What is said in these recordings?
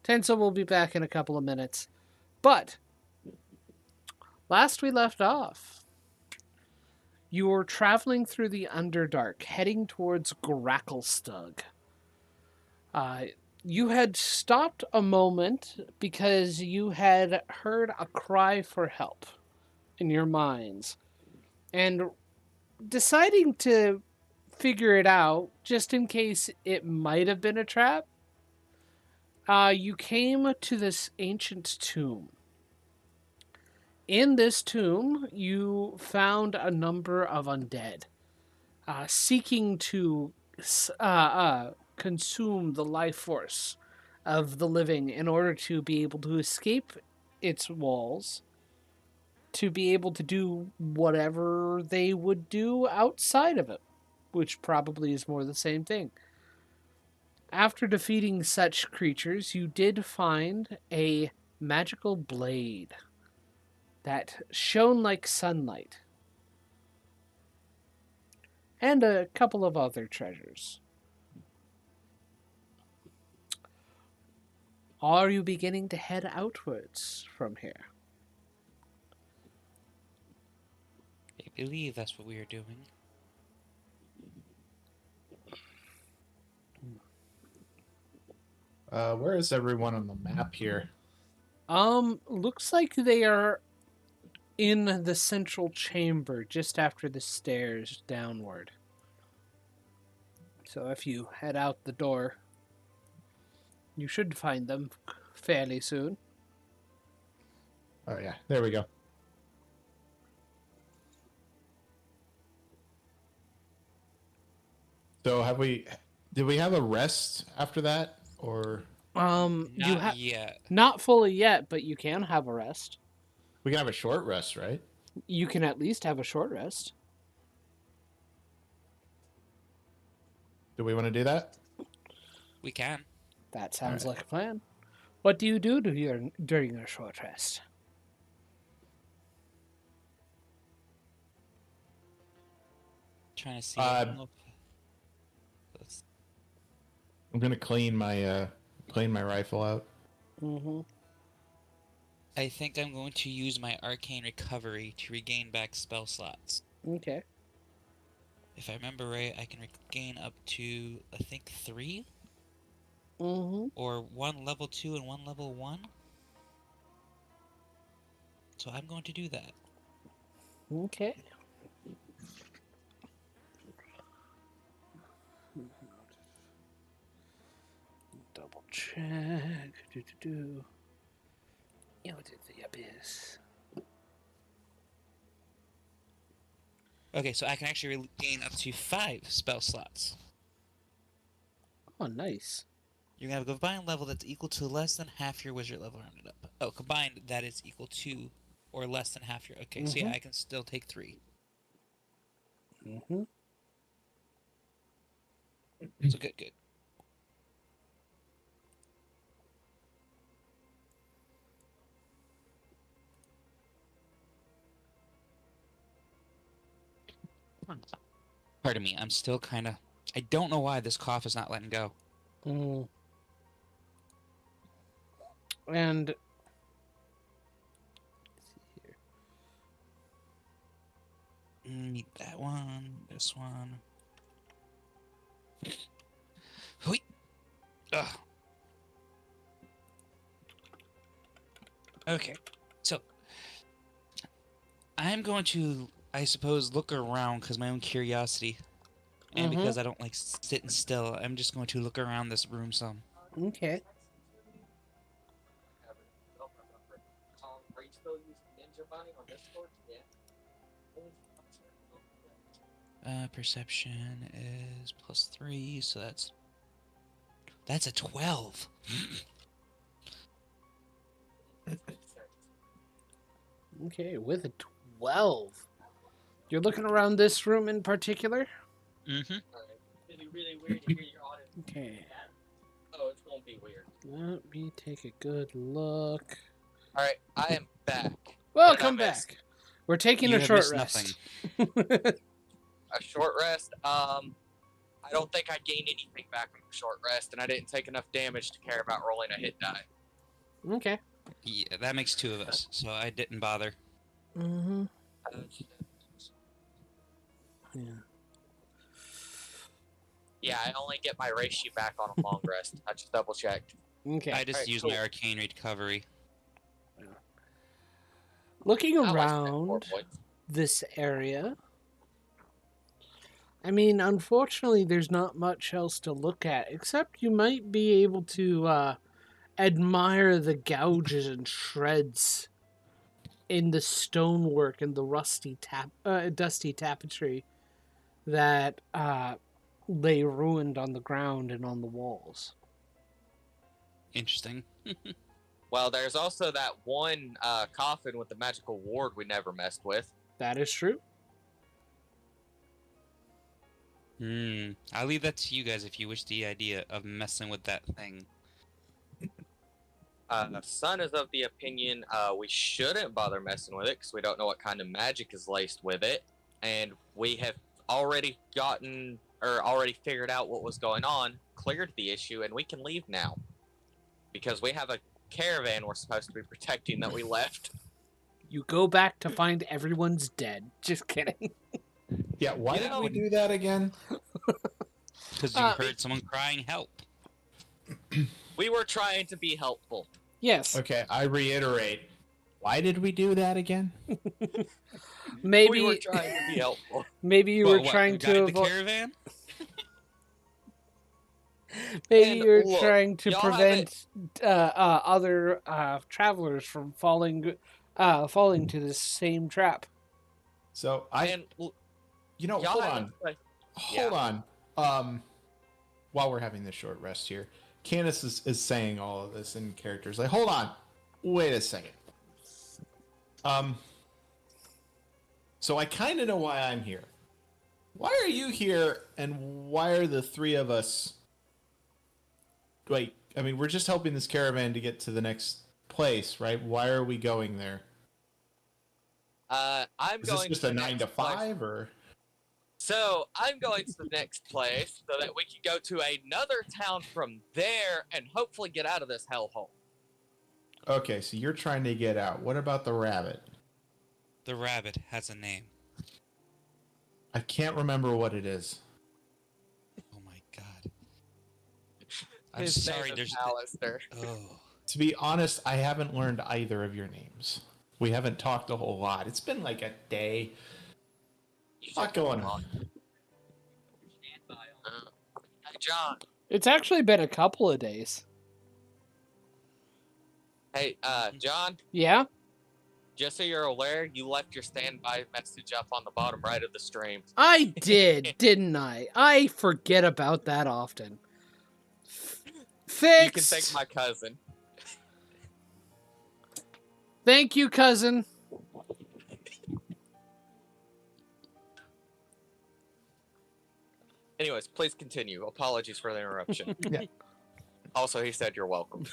Tenso will be back in a couple of minutes. But last we left off, you were traveling through the Underdark, heading towards Gracklestug. You had stopped a moment because you had heard a cry for help in your minds. And deciding to figure it out, just in case it might have been a trap, you came to this ancient tomb. In this tomb, you found a number of undead seeking to consume the life force of the living in order to be able to escape its walls, to be able to do whatever they would do outside of it, which probably is more the same thing. After defeating such creatures, you did find a magical blade that shone like sunlight, and a couple of other treasures. Are you beginning to head outwards from here? I believe that's what we are doing. Where is everyone on the map here? Looks like they are in the central chamber just after the stairs downward. So if you head out the door, you should find them fairly soon. Oh yeah, there we go. So did we have a rest after that, or Not yet. Not fully yet, but you can have a rest. we can have a short rest, right? You can at least have a short rest. Do we want to do that? We can. That sounds All right. like a plan. What do you do during your short rest? Trying to see. I don't know if- I'm gonna clean my rifle out. Mm-hmm. I think I'm going to use my arcane recovery to regain back spell slots. Okay. If I remember right, I can regain up to, I think, 3? Mm-hmm. Or 1 level 2 and 1 level 1? So I'm going to do that. Okay. Double check. Out of the abyss. Okay, so I can actually regain up to 5 spell slots. Oh, nice. You can have a combined level that's equal to less than half your wizard level rounded up. Oh, combined that is equal to or less than half your... Okay, so yeah, I can still take 3. Mm-hmm. So good. Pardon me, I'm still kind of... I don't know why this cough is not letting go. Mm. And Need that one, this one. Hoi! Ugh. Okay, so I'm going to, I suppose, look around because my own curiosity, and because I don't like sitting still, I'm just going to look around this room some. okay. Perception is +3, so that's a 12. Okay, with a 12. You're looking around this room in particular? Mm-hmm. Really, really weird to hear your audience. Okay. Oh, it won't be weird. Let me take a good look. Alright, I am back. Welcome back. We're taking You a have short missed rest. A short rest. I don't think I gained anything back from a short rest, and I didn't take enough damage to care about rolling a hit die. Okay. Yeah, that makes 2 of us, so I didn't bother. Mm-hmm. Yeah. Yeah, I only get my ratio back on a long rest. I just double checked. Okay. I just Alright, used cool. my arcane recovery. Looking I always spent 4 around points. this area, I mean, unfortunately, there's not much else to look at, except you might be able to admire the gouges and shreds in the stonework and the dusty tapestry that lay ruined on the ground and on the walls. Interesting. Well, there's also that one coffin with the magical ward we never messed with. That is true. I'll leave that to you guys if you wish the idea of messing with that thing. Sun is of the opinion we shouldn't bother messing with it because we don't know what kind of magic is laced with it, and we have already figured out what was going on, cleared the issue, and we can leave now because we have a caravan we're supposed to be protecting that we left. You go back to find everyone's dead. Just kidding. Yeah, why You did know- we do that again? Because you heard someone crying help. We were trying to be helpful. Yes. Okay, I reiterate. Why did we do that again? Maybe We were trying to be helpful. maybe you were trying to guide the avoid. caravan? Maybe And you're look, trying to y'all prevent other travelers from falling to the same trap. So And y'all hold hold on. While we're having this short rest here, Candace is saying all of this in characters. Like, hold on, wait a second. So I kind of know why I'm here. Why are you here, and why are the 3 of us? Wait, I mean, we're just helping this caravan to get to the next place, right? Why are we going there? I'm Is going this just to a the 9 to next place. 5, or? So I'm going to the next place so that we can go to another town from there and hopefully get out of this hellhole. Okay, so you're trying to get out. What about the rabbit? The rabbit has a name. I can't remember what it is. Oh my god. I'm His sorry, name is there's... Alistair. Oh. To be honest, I haven't learned either of your names. We haven't talked a whole lot. It's been like a day. A lot going on. Hey, John. It's actually been a couple of days. Hey, John. Yeah? Just so you're aware, you left your standby message up on the bottom right of the stream. I did, didn't I? I forget about that often. Fixed. You can thank my cousin. Thank you, cousin. Anyways, please continue. Apologies for the interruption. Yeah. Also, he said you're welcome.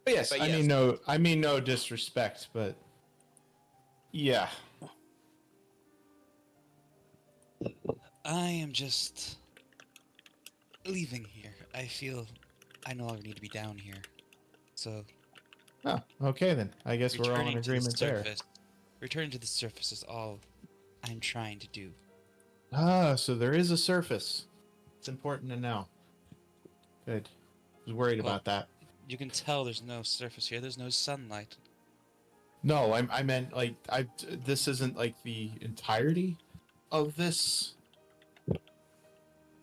But yes, But I yes. mean no disrespect, but yeah. I am just leaving here. I feel I no longer need to be down here. So Oh, okay then. I guess we're all in returning to the agreement there. surface. Returning to the surface is all I'm trying to do. Ah, so there is a surface. It's important to know. Good. I was worried Well- about that. You can tell there's no surface here. There's no sunlight. No, I meant like this isn't like the entirety of this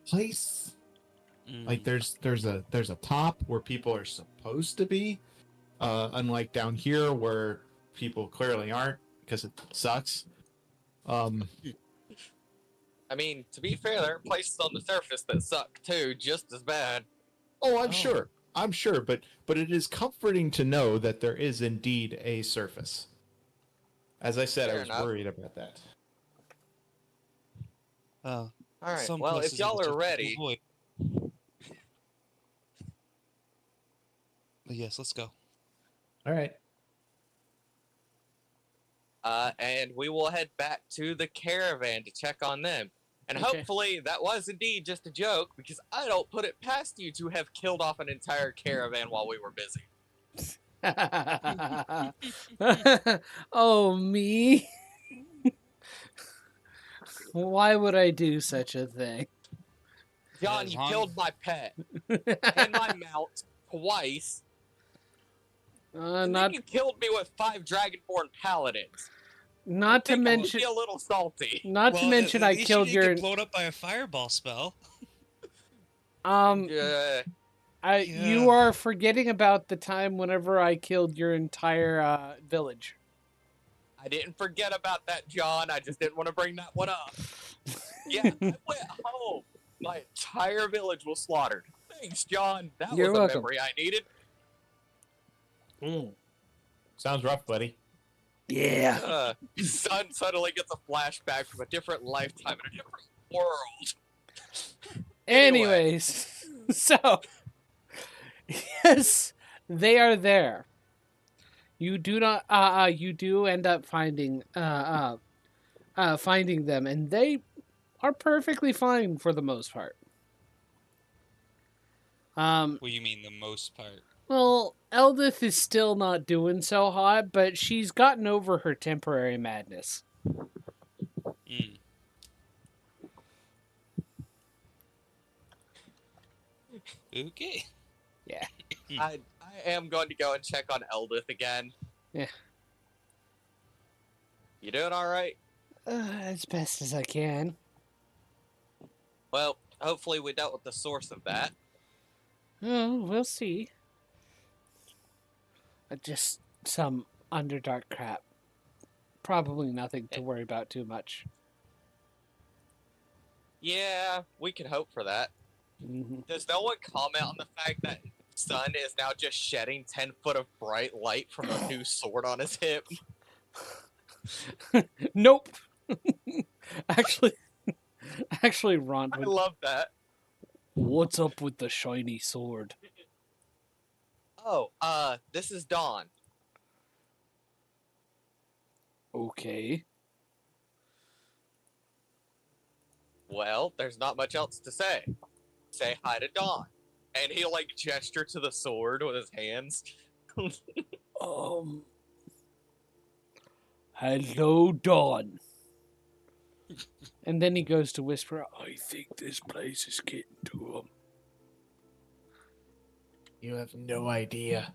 place. Like there's a top where people are supposed to be, unlike down here where people clearly aren't because it sucks. I mean, to be fair, there are places on the surface that suck too, just as bad. Oh, I'm sure, but it is comforting to know that there is indeed a surface. As I said, Fair I was enough. worried about that. Well, All right. some Well, if places y'all it's are just ready, avoid. But yes, let's go. All right. and we will head back to the caravan to check on them. And Okay. hopefully that was indeed just a joke, because I don't put it past you to have killed off an entire caravan while we were busy. Oh, me? Why would I do such a thing? John, As you long- killed my pet and my mount twice. And Not then you killed me with 5 Dragonborn paladins. not to I think I would mention be a little salty. not to Well, mention at I least killed you didn't your get blown up by a fireball spell. um Yeah. you are forgetting about the time whenever I killed your entire village. I didn't forget about that, John. I just didn't want to bring that one up. Yeah, I went home. My entire village was slaughtered. Thanks, John. That You're was a welcome. memory I needed. Sounds rough, buddy. Yeah. Son suddenly gets a flashback from a different lifetime in a different world. Anyways, so yes, they are there. You do not you do end up finding finding them, and they are perfectly fine for the most part. What do you mean the most part? Well, Eldith is still not doing so hot, but she's gotten over her temporary madness. Mm. Okay. Yeah. I am going to go and check on Eldith again. Yeah. You doing all right? As best as I can. Well, hopefully we dealt with the source of that. Oh, we'll see. Just some Underdark crap. Probably nothing to worry about too much. Yeah, we can hope for that. Mm-hmm. Does no one comment on the fact that Sun is now just shedding 10 foot of bright light from a new sword on his hip? Nope. actually, Ron, I love that. what's up with the shiny sword? Oh, this is Dawn. Okay. Well, there's not much else to say. Say hi to Dawn. And he'll, like, gesture to the sword with his hands. Hello, Dawn. And then he goes to whisper, I think this place is getting to him. You have no idea.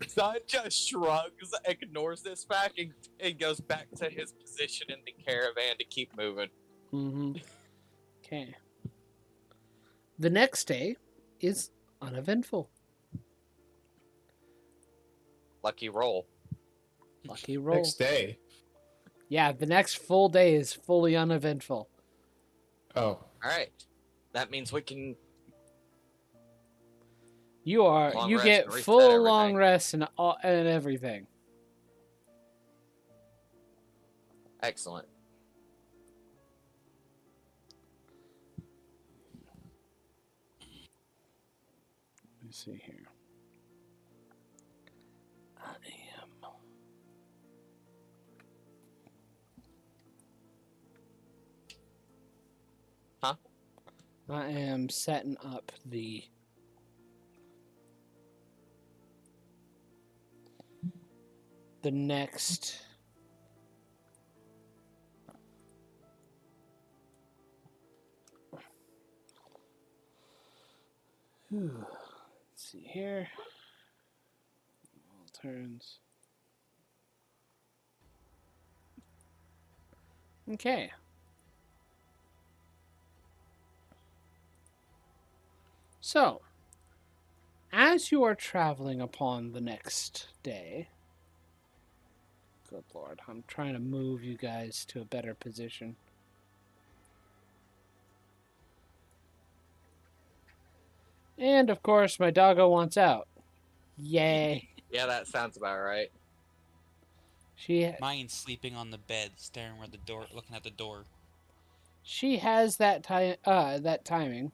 Sun just shrugs, ignores this fact, and goes back to his position in the caravan to keep moving. Mm-hmm. Okay. The next day is uneventful. Lucky roll. Lucky roll. Next day. Yeah, the next full day is fully uneventful. Oh. Alright. That means we can... You Long you rest get and reset full everything. long rest and everything. Excellent. Let me see here. I am setting up the next let's see here. All turns. Okay. So, as you are traveling upon the next day, good lord, I'm trying to move you guys to a better position. And of course, my doggo wants out. Yay. Yeah, that sounds about right. Mine's sleeping on the bed, staring at the door, looking at the door. She has that timing.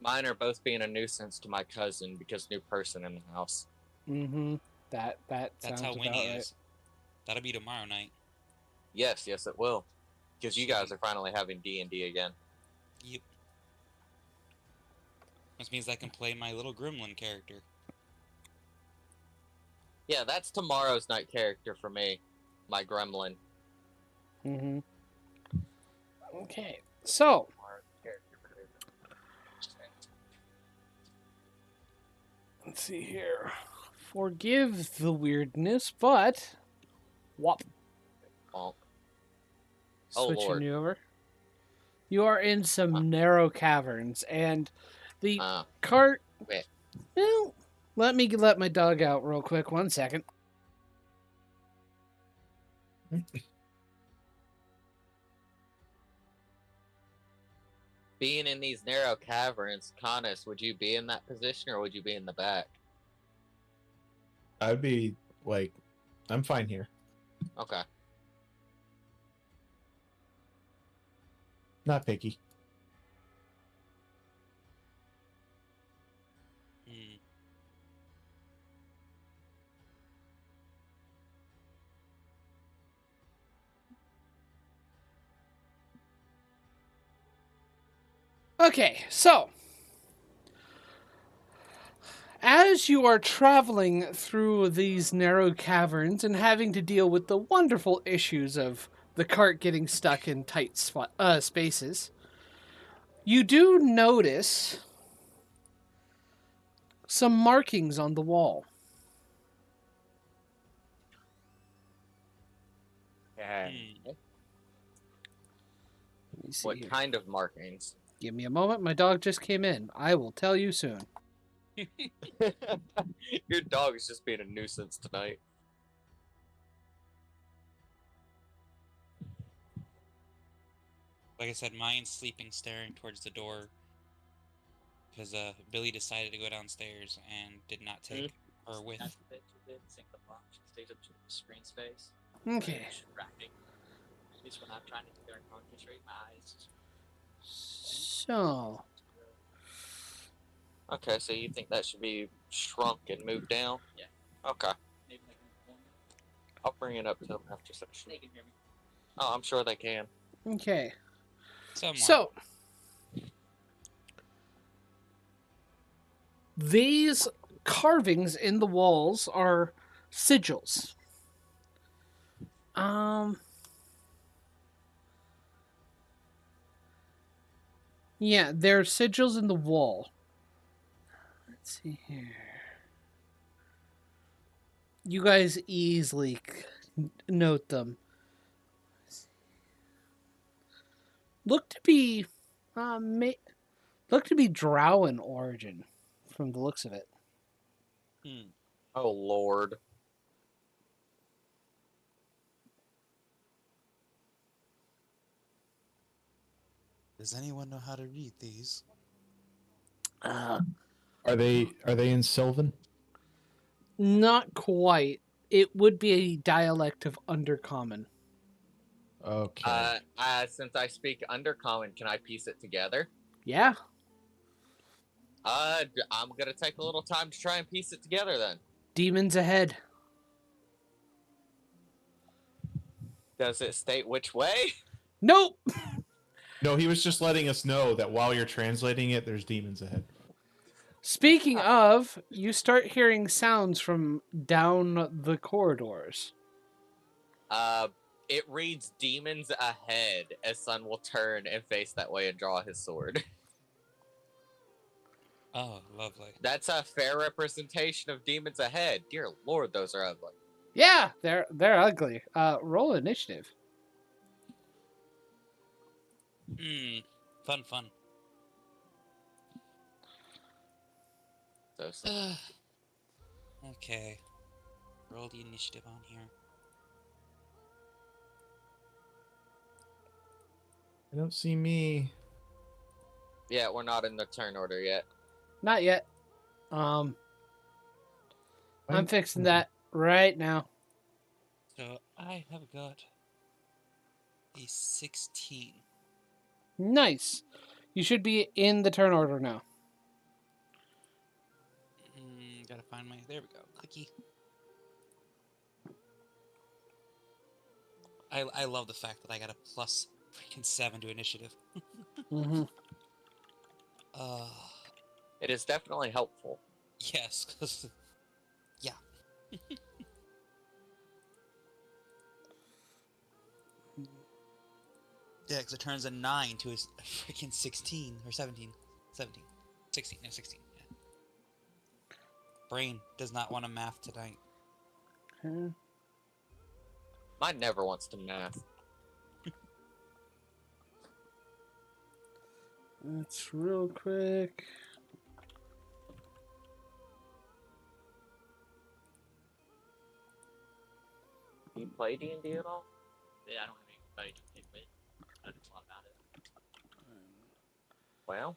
Mine are both being a nuisance to my cousin because new person in the house. Mm-hmm. That That's sounds how about Winnie right. is. That'll be tomorrow night. Yes, yes, it will. Because you guys are finally having D&D again. Yep. Which means I can play my little gremlin character. Yeah, that's tomorrow's night character for me. My gremlin. Mm-hmm. Okay, so let's see here. Forgive the weirdness, but whop. Bonk. Oh, Switching Lord. you over. You are in some narrow caverns, and the cart. Wait. Well, let me let my dog out real quick. 1 second. Being in these narrow caverns, Connus, would you be in that position or would you be in the back? I'd be like, I'm fine here. Okay. Not picky. Hmm. Okay, so as you are traveling through these narrow caverns and having to deal with the wonderful issues of the cart getting stuck in tight spaces, you do notice some markings on the wall. Yeah. Hmm. Let me see What here. kind of markings? Give me a moment. My dog just came in. I will tell you soon. Your dog is just being a nuisance tonight. Like I said, mine's sleeping, staring towards the door. Because Billy decided to go downstairs and did not take her with. Screen space. Okay. Distracting. At least when I'm trying to sit there and concentrate, my eyes. So, Okay, so you think that should be shrunk and moved down? Yeah. Okay. Maybe like one. I'll bring it up to them after session. They can hear me. Oh, I'm sure they can. okay. Somewhat. So, these carvings in the walls are sigils. Yeah, they're sigils in the wall. Let's see here. You guys easily note them. Look to be, look to be drow in origin, from the looks of it. Hmm. Oh, Lord. Does anyone know how to read these? Are they in Sylvan? Not quite. It would be a dialect of Undercommon. Okay. Since I speak Undercommon, can I piece it together? Yeah. I'm gonna take a little time to try and piece it together then. Demons ahead. Does it state which way? Nope. No, he was just letting us know that while you're translating it, there's demons ahead. Speaking of, you start hearing sounds from down the corridors. It reads demons ahead as Sun will turn and face that way and draw his sword. Oh, lovely. That's a fair representation of demons ahead. Dear Lord, those are ugly. Yeah, they're ugly. Roll initiative. Hmm. Fun. So, Okay. Roll the initiative on here. I don't see me. yeah, we're not in the turn order yet. Not yet. I'm fixing that right now. So I have got a 16. Nice. You should be in the turn order now. Gotta find my. There we go. Clicky. I love the fact that I got a plus freaking 7 to initiative. Mm-hmm. It is definitely helpful. Yes, because yeah. Yeah, because it turns a 9 to a freaking 16 or 17. 17. 16. No, 16. Yeah. Brain does not want to math tonight. Okay. Mine never wants to math. That's real quick. Do you play D&D at all? Yeah, I don't have anybody to play with. I don't know a lot about it. Well,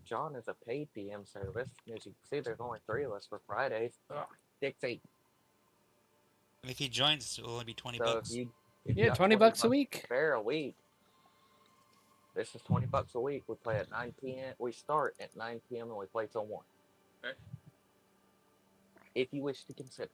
John is a paid DM service. As you can see, there's only 3 of us for Fridays. Ugh, Dixie. And if he joins, it will only be 20 So bucks. if you Yeah, got 20 bucks a week. spare a week, this is 20 bucks a week. We play at 9 p.m. We start at 9 p.m. and we play till 1. Okay. If you wish to consider it.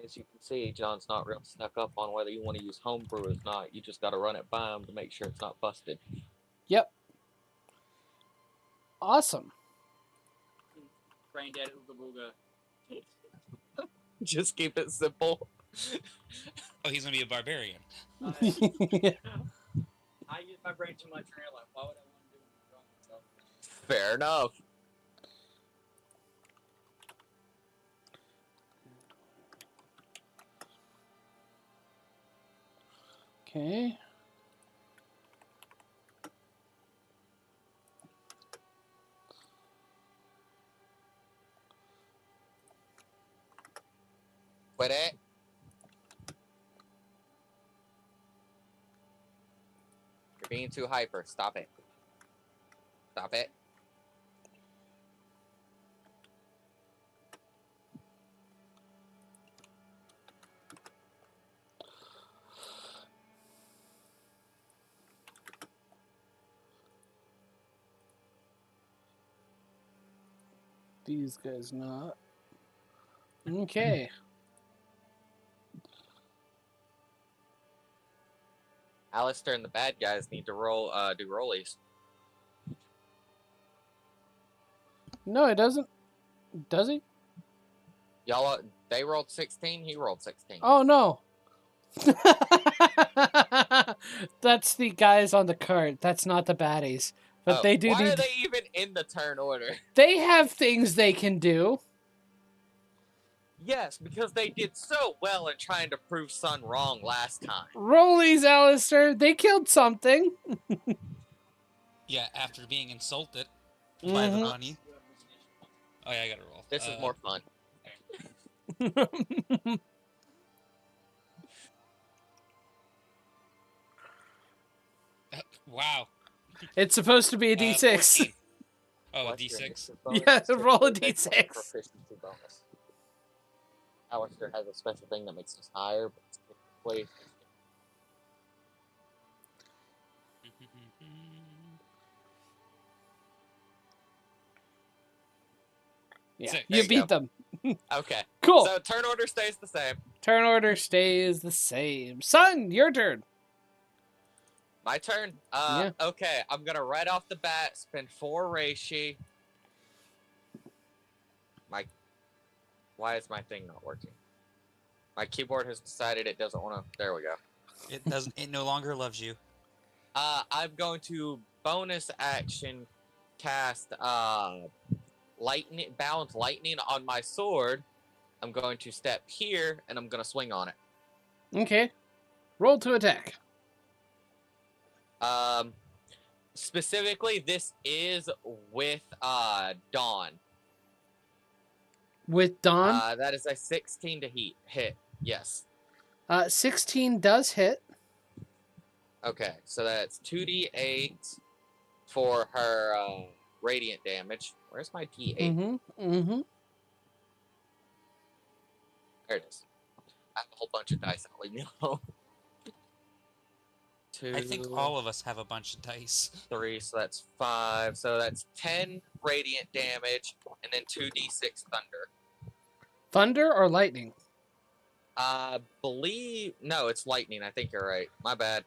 As you can see, John's not real stuck up on whether you want to use homebrew or not. You just got to run it by him to make sure it's not busted. Yep. Awesome. Granddad Ooga Booga. Just keep it simple. Oh, he's gonna be a barbarian. I use my brain too much in real life. Why would I want to do it when I'm drawing myself? Fair enough. Okay. Quit it. You're being too hyper. Stop it. Stop it. These guys not. Okay. Alistair and the bad guys need to do rollies. No, it doesn't. Does he? Y'all, they rolled 16. He rolled 16. Oh, no. That's the guys on the cart. That's not the baddies. But they do Why need. are they even in the turn order? They have things they can do. Yes, because they did so well in trying to prove Sun wrong last time. Rollies, Alistair. They killed something. Yeah, after being insulted by the bunny. Oh yeah, I gotta roll. This is more fun. Wow. It's supposed to be a D6. 14. Oh, a What's your D6. initiative bonus? Yeah, roll a Typically based on D6. proficiency bonus. Alistair has a special thing that makes us higher, but it's typically Yeah, Six. you There you beat them. okay. Cool. So turn order stays the same. Turn order stays the same. Son, your turn. My turn. Yeah. Okay, I'm gonna right off the bat spend 4 reishi. Why is my thing not working? My keyboard has decided it doesn't want to. There we go. It doesn't. It no longer loves you. I'm going to bonus action cast bound lightning on my sword. I'm going to step here and I'm gonna swing on it. Okay. Roll to attack. Specifically, this is with Dawn. With Dawn. That is a 16 to hit. Yes. 16 does hit. Okay, so that's 2d8 for her radiant damage. Where's my d8? Mm-hmm. There it is. I have a whole bunch of dice. I'll leave me alone. I think all of us have a bunch of dice. 3, so that's 5. So that's 10 radiant damage, and then 2d6 thunder. Thunder or lightning? No, it's lightning. I think you're right. My bad.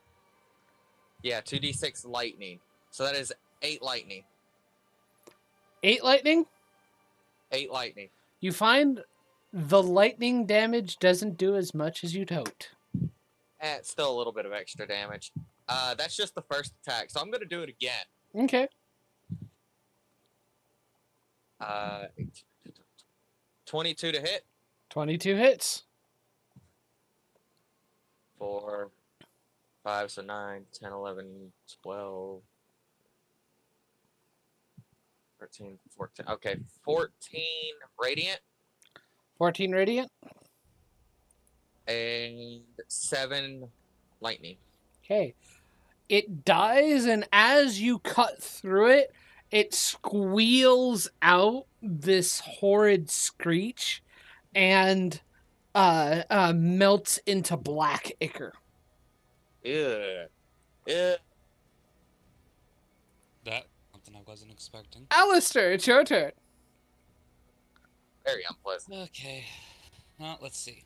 Yeah, 2d6 lightning. So that is 8 lightning. 8 lightning? 8 lightning. You find the lightning damage doesn't do as much as you'd hoped. It's still a little bit of extra damage. That's just the first attack, so I'm gonna do it again. Okay. 22 to hit. 22 hits. 4, 5, so 9, 10, 11, 12, 13, 14. Okay, 14 radiant 14 radiant. and 7 lightning. Okay. It dies, and as you cut through it, it squeals out this horrid screech and melts into black ichor. Ew. That something I wasn't expecting. Alistair, it's your turn. Very unpleasant. Okay. Well, let's see.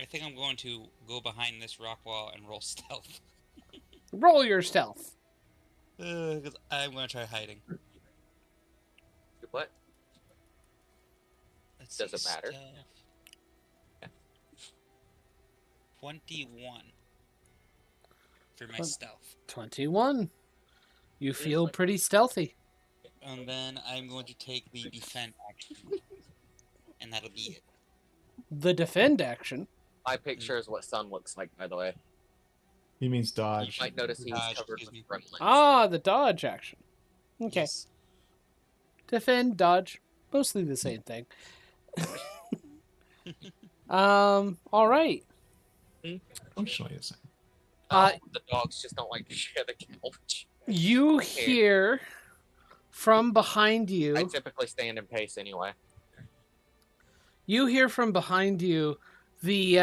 I think I'm going to go behind this rock wall and roll stealth. Roll your stealth. Because I'm going to try hiding. What? Let's Doesn't see, matter. stealth. 21 for my Twen- stealth. 21. You feel pretty stealthy. And then I'm going to take the defend action. And that'll be it. The defend action. My picture is what sun looks like, by the way. He means You dodge. might notice he's Dodge, covered excuse with me. gremlins. Ah, the dodge action. Okay. Yes. Defend, dodge. Mostly the same thing. All right. Functionally the same. The dogs just don't like to share the couch. You hear from behind you. I typically stand in pace anyway. You hear from behind you the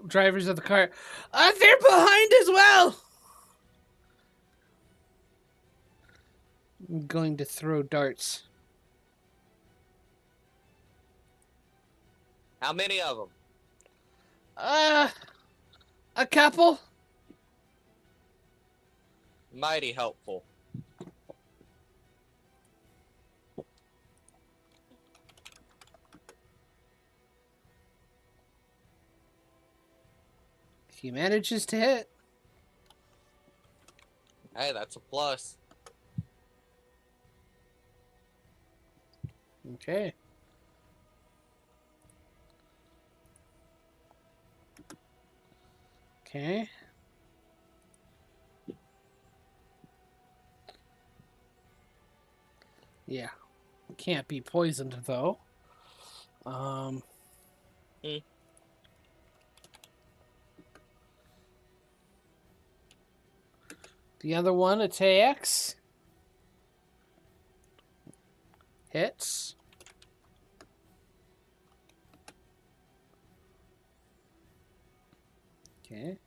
drivers of the car. They're behind as well. I'm going to throw darts. How many of them? A couple. Mighty helpful. He manages to hit. Hey, that's a plus. Okay. Okay. Yeah. Can't be poisoned though. The other one attacks. Hits. Okay.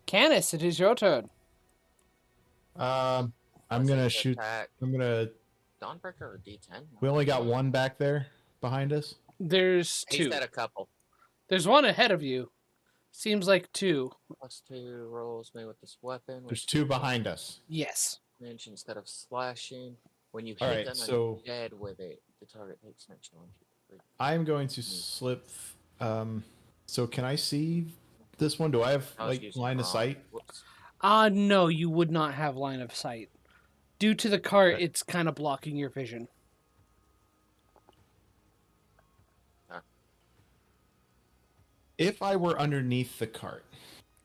Canis, it is your turn. I'm Plus gonna it's shoot. attack. I'm gonna. Dawnbreaker or D10? We only got one back there behind us. There's He two. said a couple. There's one ahead of you. Seems like two. +2 rolls made with this weapon. There's two behind us. Yes. Damage instead of slashing. When you hit All right, them so- and dead with it, the target takes an extra 1, 2, 3. I'm going to slip. So can I see this one? Do I have I was like using line of wrong. sight? Whoops. No, you would not have line of sight. Due to the cart, Okay. it's kind of blocking your vision. If I were underneath the cart,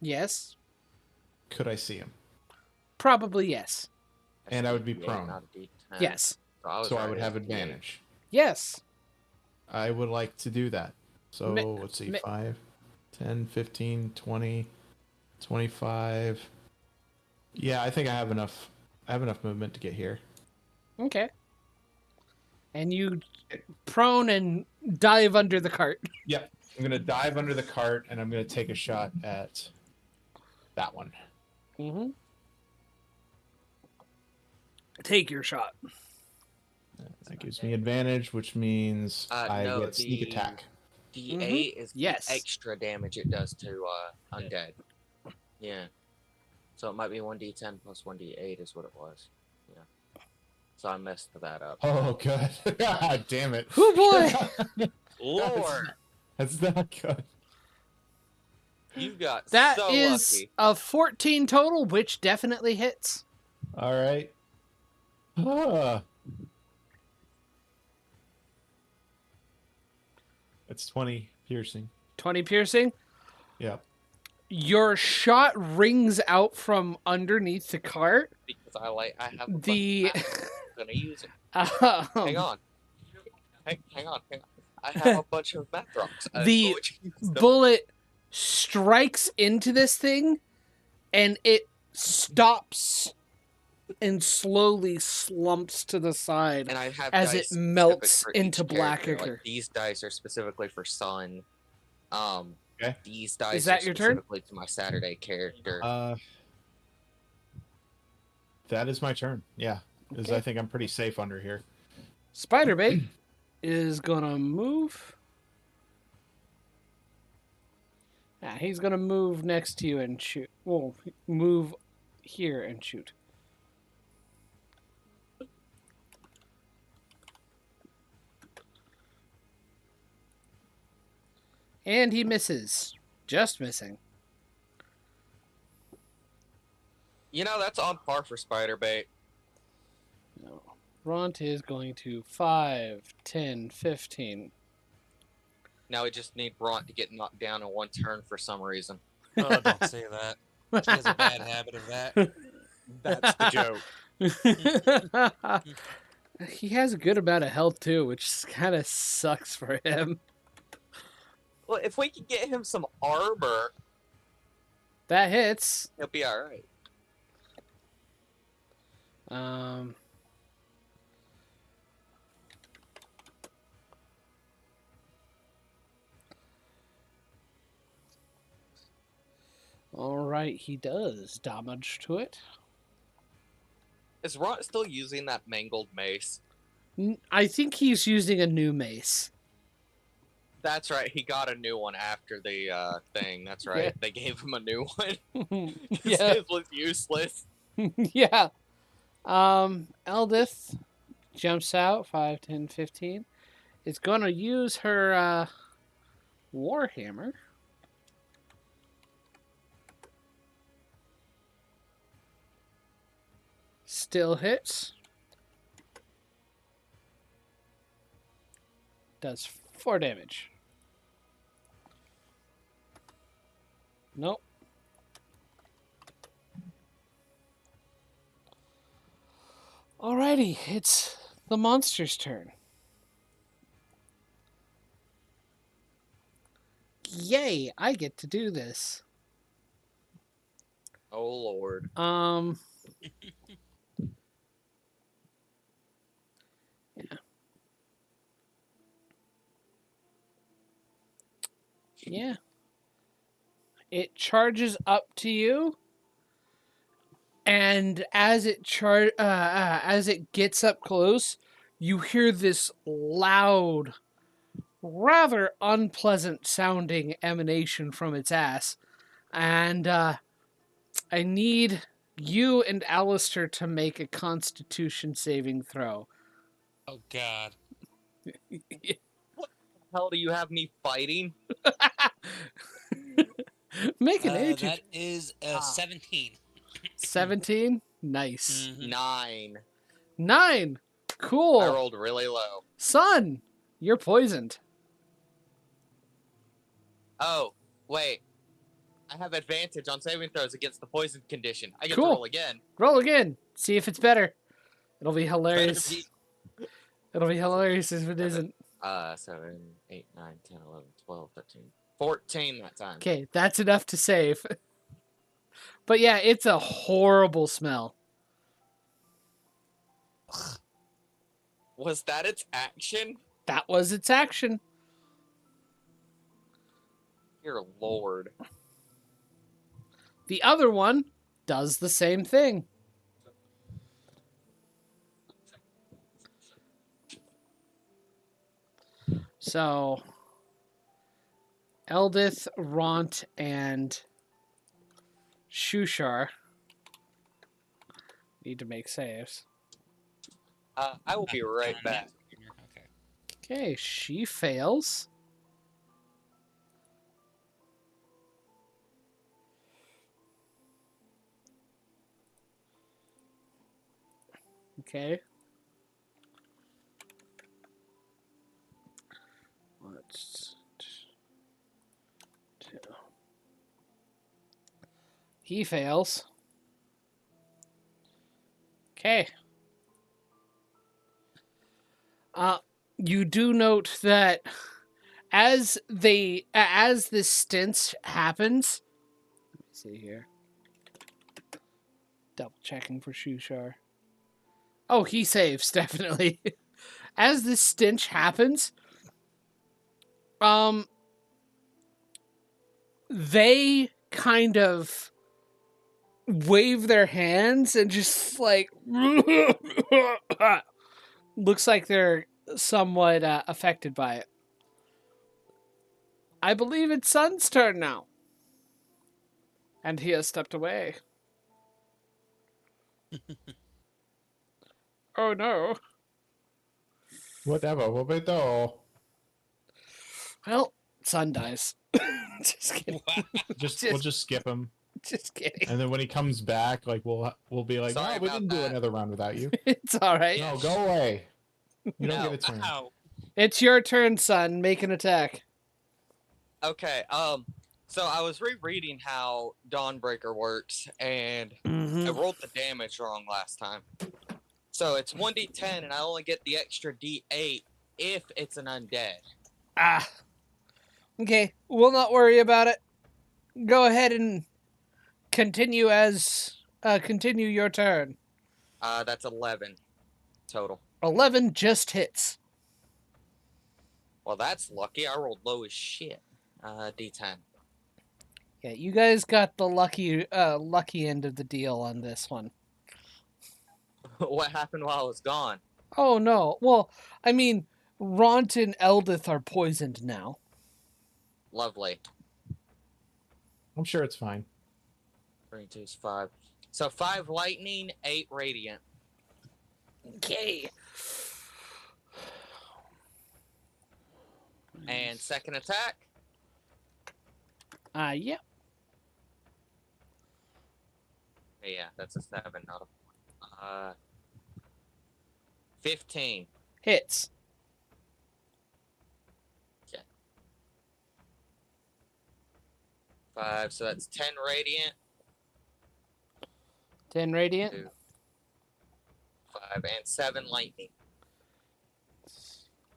Yes. could I see him? Probably yes. And I would be D8, prone. not a D10. Yes. So I would right have at D8. advantage. Yes. I would like to do that. So Ma- let's see, ma- 5, 10, 15, 20, 25. Yeah, I think I have enough. I have enough movement to get here. Okay. And you prone and dive under the cart. Yep. I'm gonna dive under the cart and I'm gonna take a shot at that one. Mm-hmm. Take your shot. That gives me advantage, which means I no, get sneak attack. D8 is Yes. the extra damage it does to undead. Yeah. So it might be 1d10 plus 1d8 is what it was. Yeah. So I messed that up. Oh, good. God damn it. Oh boy. Lord, That's not good. you got That so is lucky. a 14 total, which definitely hits. All right. It's 20 piercing. 20 piercing. Yep. Your shot rings out from underneath the cart. Because I have a The bunch of I'm gonna use it. Hang on. Hang on. I have a bunch of math rocks. The bullet strikes into this thing, and it stops and slowly slumps to the side and I have as dice it melts specific for into each black character. ichor. Like, these dice are specifically for Sun. Okay. These dice that are your turn? specifically to my Saturday character. That is my turn. Yeah. Because Okay. I think I'm pretty safe under here. Spiderbait is gonna move. Yeah, he's gonna move next to you and shoot. Well, move here and shoot. And he misses. Just missing. You know, that's on par for Spiderbait. No. Ront is going to 5, 10, 15. Now we just need Bront to get knocked down in one turn for some reason. Oh, don't say that. She has a bad habit of that. That's the joke. He has a good amount of health too, which kind of sucks for him. Well, if we could get him some armor, That hits. he'll be alright. Alright, he does damage to it. Is Bront still using that mangled mace? I think he's using a new mace. That's right, he got a new one after the thing. That's right. Yeah. They gave him a new one. Yeah. His was useless. Yeah. Eldith jumps out, 5, 10, 15. Is going to use her Warhammer. Still hits. Does 4 damage. Nope. Alrighty, it's the monster's turn. Yay, I get to do this. Oh lord. Yeah. Yeah. It charges up to you, and as it as it gets up close, you hear this loud, rather unpleasant sounding emanation from its ass. And I need you and Alistair to make a Constitution saving throw. Oh, God. Hell do you have me fighting? Make an age. That is 17. 17? Nice. Mhm. 9. 9. Cool. I rolled really low. Son, you're poisoned. Oh, wait. I have advantage on saving throws against the poison condition. I get Cool. to roll again. Roll again. See if it's better. It'll be Better hilarious. be- It'll be hilarious if it isn't. 7, 8, 9, 10, 11, 12, 13, 14 that time. Okay, that's enough to save. But yeah, it's a horrible smell. Was that its action? That was its action. Dear Lord. The other one does the same thing. So, Eldith, Ront, and Shushar need to make saves. I will be right back. Okay. Okay, she fails. Okay. Let's... Two. He fails. Okay. You do note that as this stench happens, let me see here. Double checking for Shushar. Oh, he saves, definitely. As this stench happens, they kind of wave their hands and just like looks like they're somewhat affected by it. I believe it's Sun's turn now. And he has stepped away. Oh no. Whatever, will be though. Well, Sun dies. Just kidding. We'll just skip him, Just kidding. and then when he comes back, like we'll be like, Sorry no, we about didn't do that. another round without you. It's alright. No, go away. You don't No. get a turn. Ow. It's your turn, Sun. Make an attack. Okay, so I was rereading how Dawnbreaker works, and I rolled the damage wrong last time. So it's 1d10, and I only get the extra d8 if it's an undead. Ah. Okay, we'll not worry about it. Go ahead and continue your turn. That's 11 total. 11 just hits. Well, that's lucky. I rolled low as shit. D10. Yeah, you guys got the lucky end of the deal on this one. What happened while I was gone? Oh no. Well, I mean, Ront and Eldith are poisoned now. Lovely. I'm sure it's fine. 3, 2 is 5. So 5 lightning, 8 radiant. Okay. And second attack, Yeah. yeah, that's a 7, not a 15. Hits. Okay. 5, so that's 10 radiant, 10 radiant. 2, 5, and 7 lightning.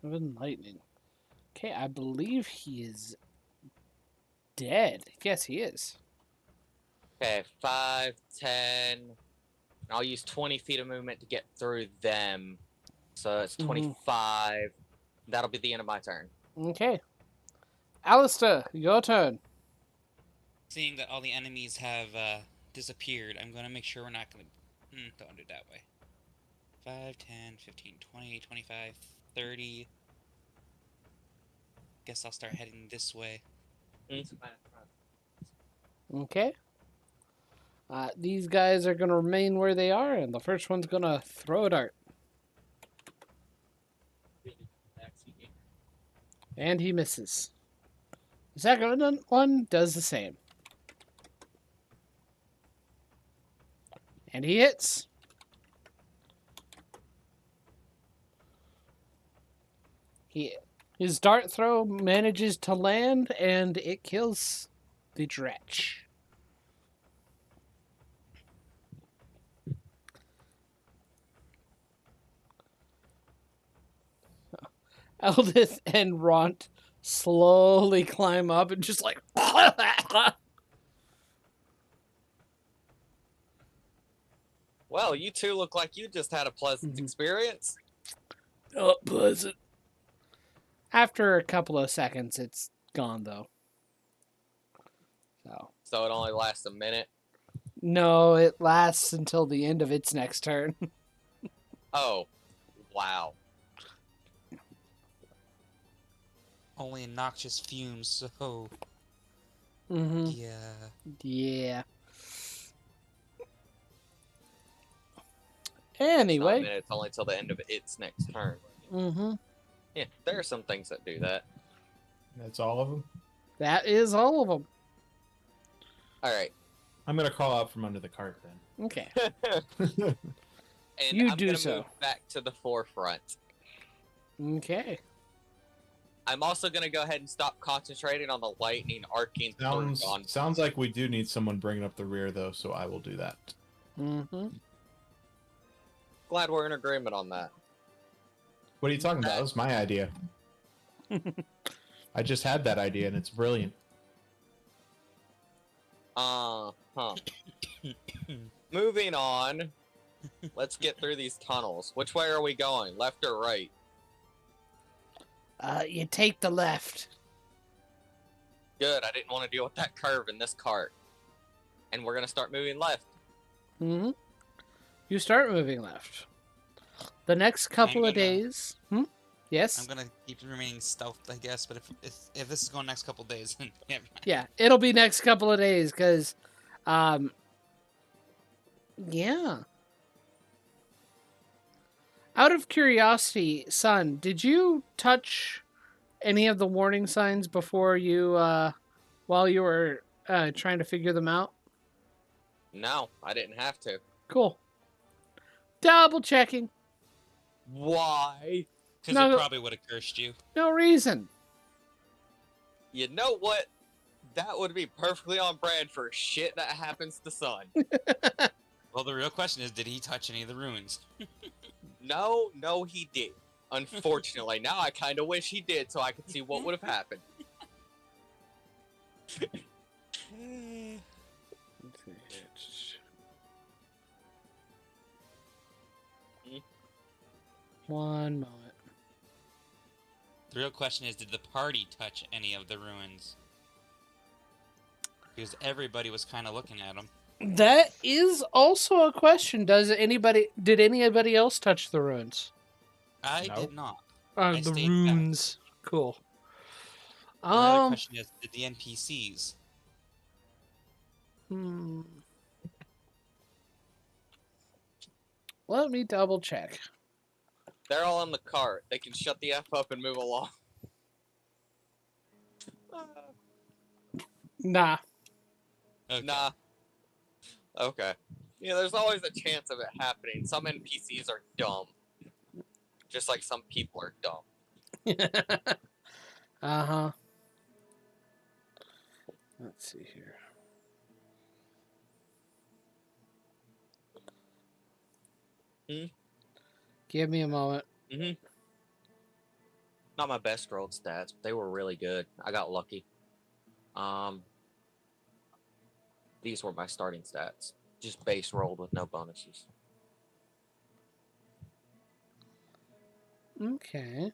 7 lightning. Okay, I believe he is dead. Yes, he is. Okay, 5, 10. And I'll use 20 feet of movement to get through them. So it's 25. That'll be the end of my turn. Okay. Alistair, your turn. Seeing that all the enemies have disappeared, I'm going to make sure we're not going to... don't do it that way. 5, 10, 15, 20, 25, 30... Guess I'll start heading this way. Okay. These guys are going to remain where they are, and the first one's going to throw a dart. And he misses. The second one does the same. And he hits. His dart throw manages to land, and it kills the Dretch. Eldith and Ront slowly climb up and just like... Well, you two look like you just had a pleasant experience. Oh, pleasant. After a couple of seconds, it's gone, though. So it only lasts a minute. No, it lasts until the end of its next turn. Oh, wow. Only noxious fumes, so Mm-hmm. yeah. Yeah. It's not a Anyway. minute, it's only till the end of its next turn. Mm-hmm. Yeah, there are some things that do that. That's all of them. That is all of them. Alright. I'm gonna crawl out from under the cart then. Okay. And You I'm do gonna so. move back to the forefront. Okay. I'm also gonna go ahead and stop concentrating on the lightning arcing through on. Sounds like we do need someone bringing up the rear though, so I will do that. Mm-hmm. Glad we're in agreement on that. What are you talking about? That was my idea. I just had that idea and it's brilliant. Moving on. Let's get through these tunnels. Which way are we going? Left or right? You take the left. Good, I didn't want to deal with that curve in this cart. And we're gonna start moving left. Mm-hmm. You start moving left. The next couple of days. Yes? I'm gonna keep remaining stealthed, I guess, but if this is going next couple days, then yeah. Yeah, it'll be next couple of days, because, yeah. Out of curiosity, son, did you touch any of the warning signs before you, while you were trying to figure them out? No, I didn't have to. Cool. Double checking. Why? Because No. it probably would have cursed you. No reason. You know what? That would be perfectly on brand for shit that happens to Sun. Well, the real question is, did he touch any of the ruins? No, he did. Unfortunately, now I kind of wish he did so I could see what would have happened. One moment. The real question is, did the party touch any of the ruins? Because everybody was kind of looking at them. That is also a question. Did anybody else touch the ruins? I No. did not. The stayed runes. Cool. The other question is, did the NPCs? Let me double check. They're all on the cart. They can shut the F up and move along. Nah. Okay. Nah. Okay. Yeah, there's always a chance of it happening. Some NPCs are dumb. Just like some people are dumb. Uh-huh. Let's see here. Give me a moment. Not my best rolled stats, but they were really good. I got lucky. These were my starting stats. Just base rolled with no bonuses. Okay.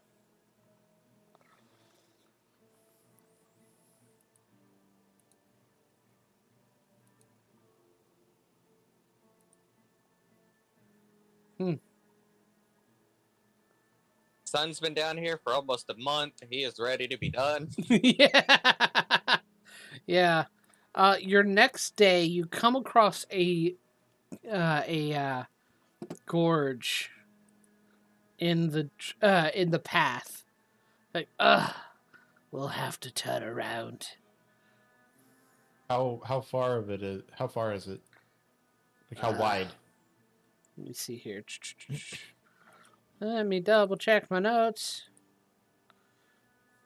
Sun's been down here for almost a month. He is ready to be done. Yeah. Yeah. Your next day, you come across a gorge in the path. Like, we'll have to turn around. How far of it is? How far is it? Like how wide? Let me see here. Let me double check my notes.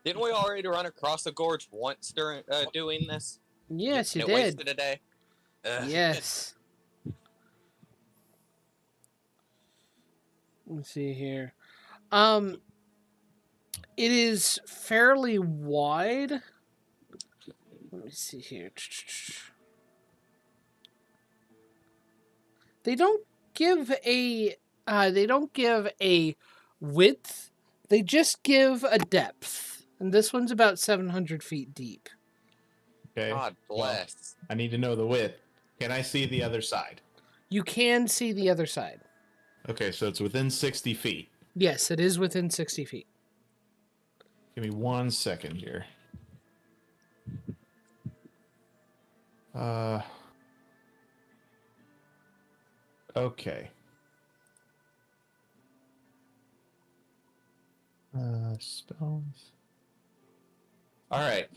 Didn't we already run across the gorge once during doing this? Yes, you And did. it wasted a day. Ugh. Yes. Let's see here. It is fairly wide. Let me see here. They don't give a width. They just give a depth, and this one's about 700 feet deep. Okay. God bless. I need to know the width. Can I see the other side? You can see the other side. Okay, so it's within 60 feet. Yes, it is within 60 feet. Give me 1 second here. Okay. Spells. All right.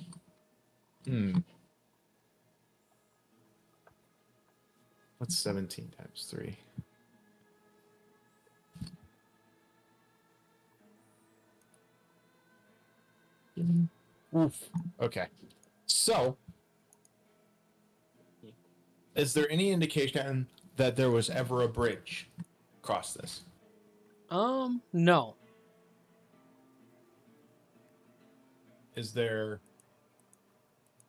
What's 17 times 3? Oof. Okay. So, is there any indication that there was ever a bridge across this? No. Is there,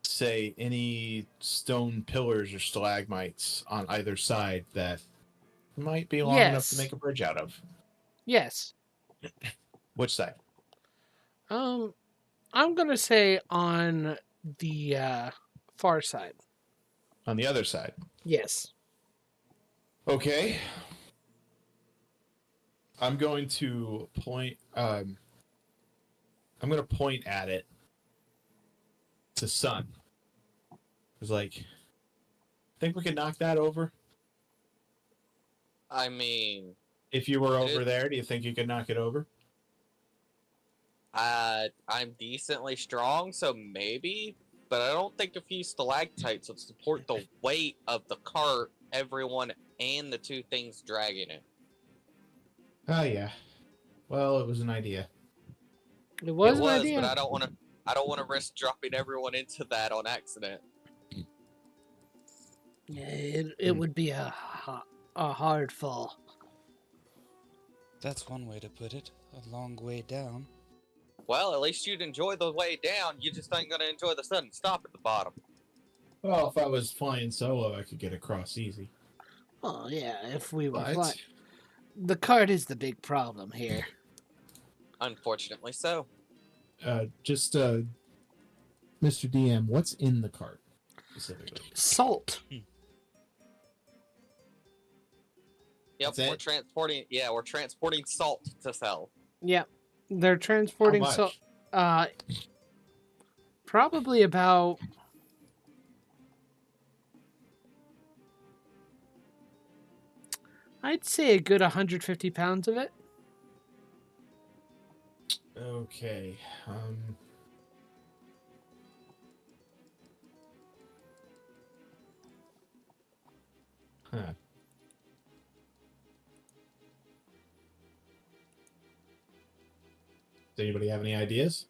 say, any stone pillars or stalagmites on either side that might be long enough to Yes. make a bridge out of? Yes. Which side? I'm gonna say on the far side. On the other side. Yes. Okay. I'm going to point. I'm going to point at it. To sun. It's like, think we could knock that over? I mean, If you were over there, do you think you could knock it over? I'm decently strong, so maybe, but I don't think a few stalactites would support the weight of the cart, everyone, and the two things dragging it. Oh yeah. Well, it was an idea. It was It an was, idea. but I don't want to risk dropping everyone into that on accident. Yeah, it would be a hard fall. That's one way to put it. A long way down. Well, at least you'd enjoy the way down. You just ain't gonna enjoy the sudden stop at the bottom. Well, if I was flying solo, I could get across easy. Oh yeah, if we were But flying. The cart is the big problem here. Unfortunately, so. just Mr. DM, what's in the cart specifically? Salt. Yep, That's it? we're transporting salt to sell. Yeah, they're transporting How much? salt. Probably about. I'd say a good 150 pounds of it. Okay. Huh. Does anybody have any ideas?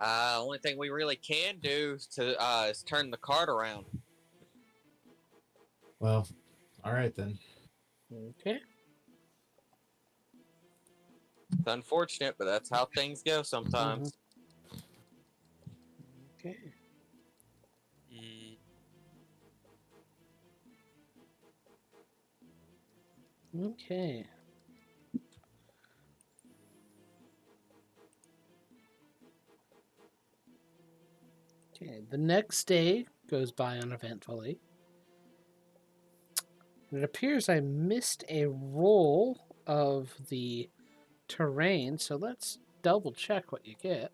Only thing we really can do is turn the cart around. Well, all right then. Okay. It's unfortunate, but that's how things go sometimes. Okay. Okay. Okay. The next day goes by uneventfully. It appears I missed a roll of the terrain, so let's double check what you get.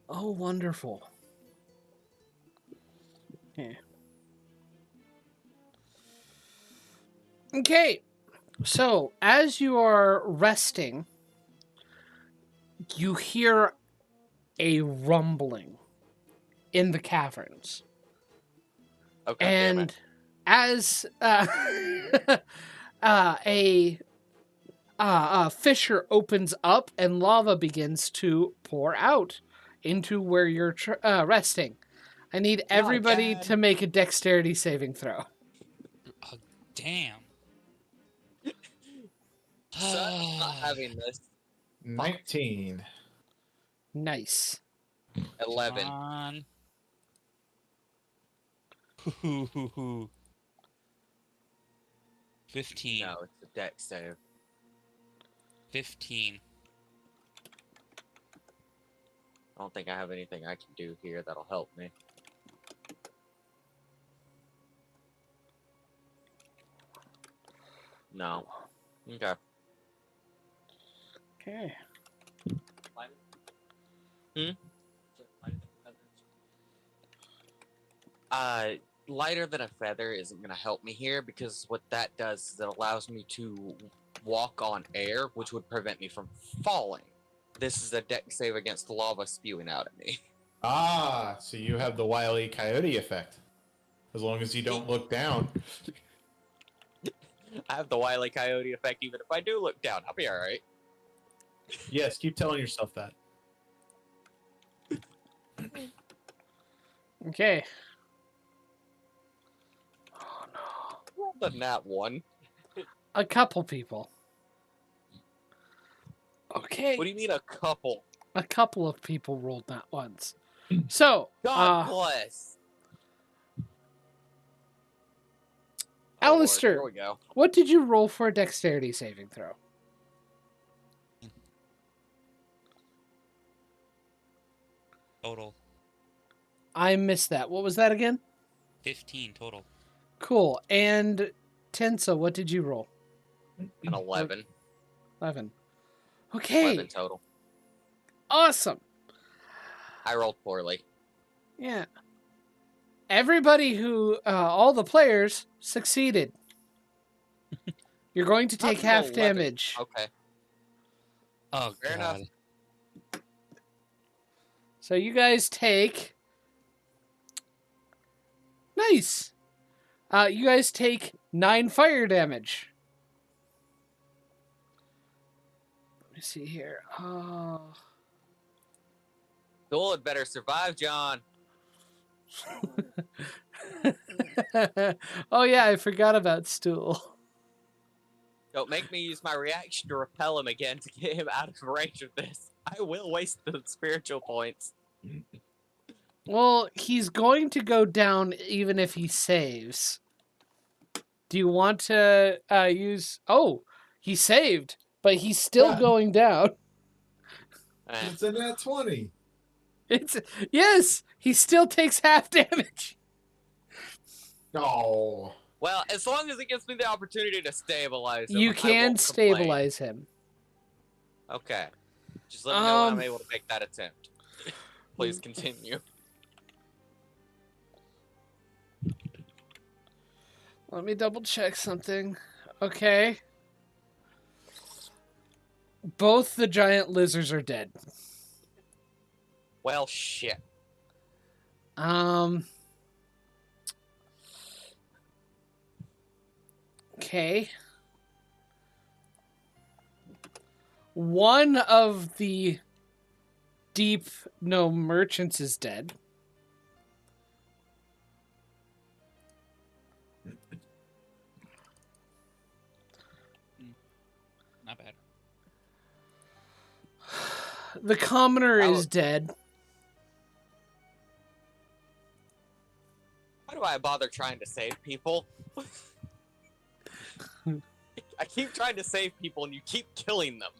Oh, wonderful. Okay. Okay. So, as you are resting, you hear a rumbling in the caverns. Okay, damn And it. as a fissure opens up and lava begins to pour out into where you're resting. I need everybody God. to make a dexterity saving throw. Oh, damn. Son, I'm not having this. 19. Nice. 11. Come on. Hoo-hoo-hoo-hoo. 15. No, it's a deck save. 15. I don't think I have anything I can do here that'll help me. No. Okay. Okay. Hmm? Lighter than a feather isn't going to help me here because what that does is it allows me to walk on air, which would prevent me from falling. This is a deck save against the lava spewing out at me. Ah, so you have the Wile E. Coyote effect. As long as you don't look down. I have the Wile E. Coyote effect even if I do look down. I'll be alright. Yes, keep telling yourself that. Okay. The nat one. A couple people. Okay. What do you mean a couple? A couple of people rolled that once. So, God bless. Oh, Lord, Alistair, here we go. what did you roll for a dexterity saving throw? Total. I missed that. What was that again? 15 total. Cool. And Tensa, what did you roll? An 11. 11. Okay. 11 total. Awesome. I rolled poorly. Yeah. Everybody all the players succeeded. You're going to take Not an half 11. damage. Okay. Oh, Fair God. enough. So you guys take... Nice. You guys take 9 fire damage. Let me see here. Stool had better survive, John. Oh yeah, I forgot about Stool. Don't make me use my reaction to repel him again to get him out of range of this. I will waste the spiritual points. Well, he's going to go down even if he saves. Do you want to use... Oh, he saved, but he's still Yeah. going down. It's a nat 20. Yes, he still takes half damage. Oh. Well, as long as it gives me the opportunity to stabilize him, You I can won't complain. stabilize him. Okay. Just let me know when I'm able to make that attempt. Please continue. Let me double check something. Okay. Both the giant lizards are dead. Well, shit. Okay. One of the deep merchants is dead. Not bad. The commoner is dead. Why do I bother trying to save people? I keep trying to save people and you keep killing them.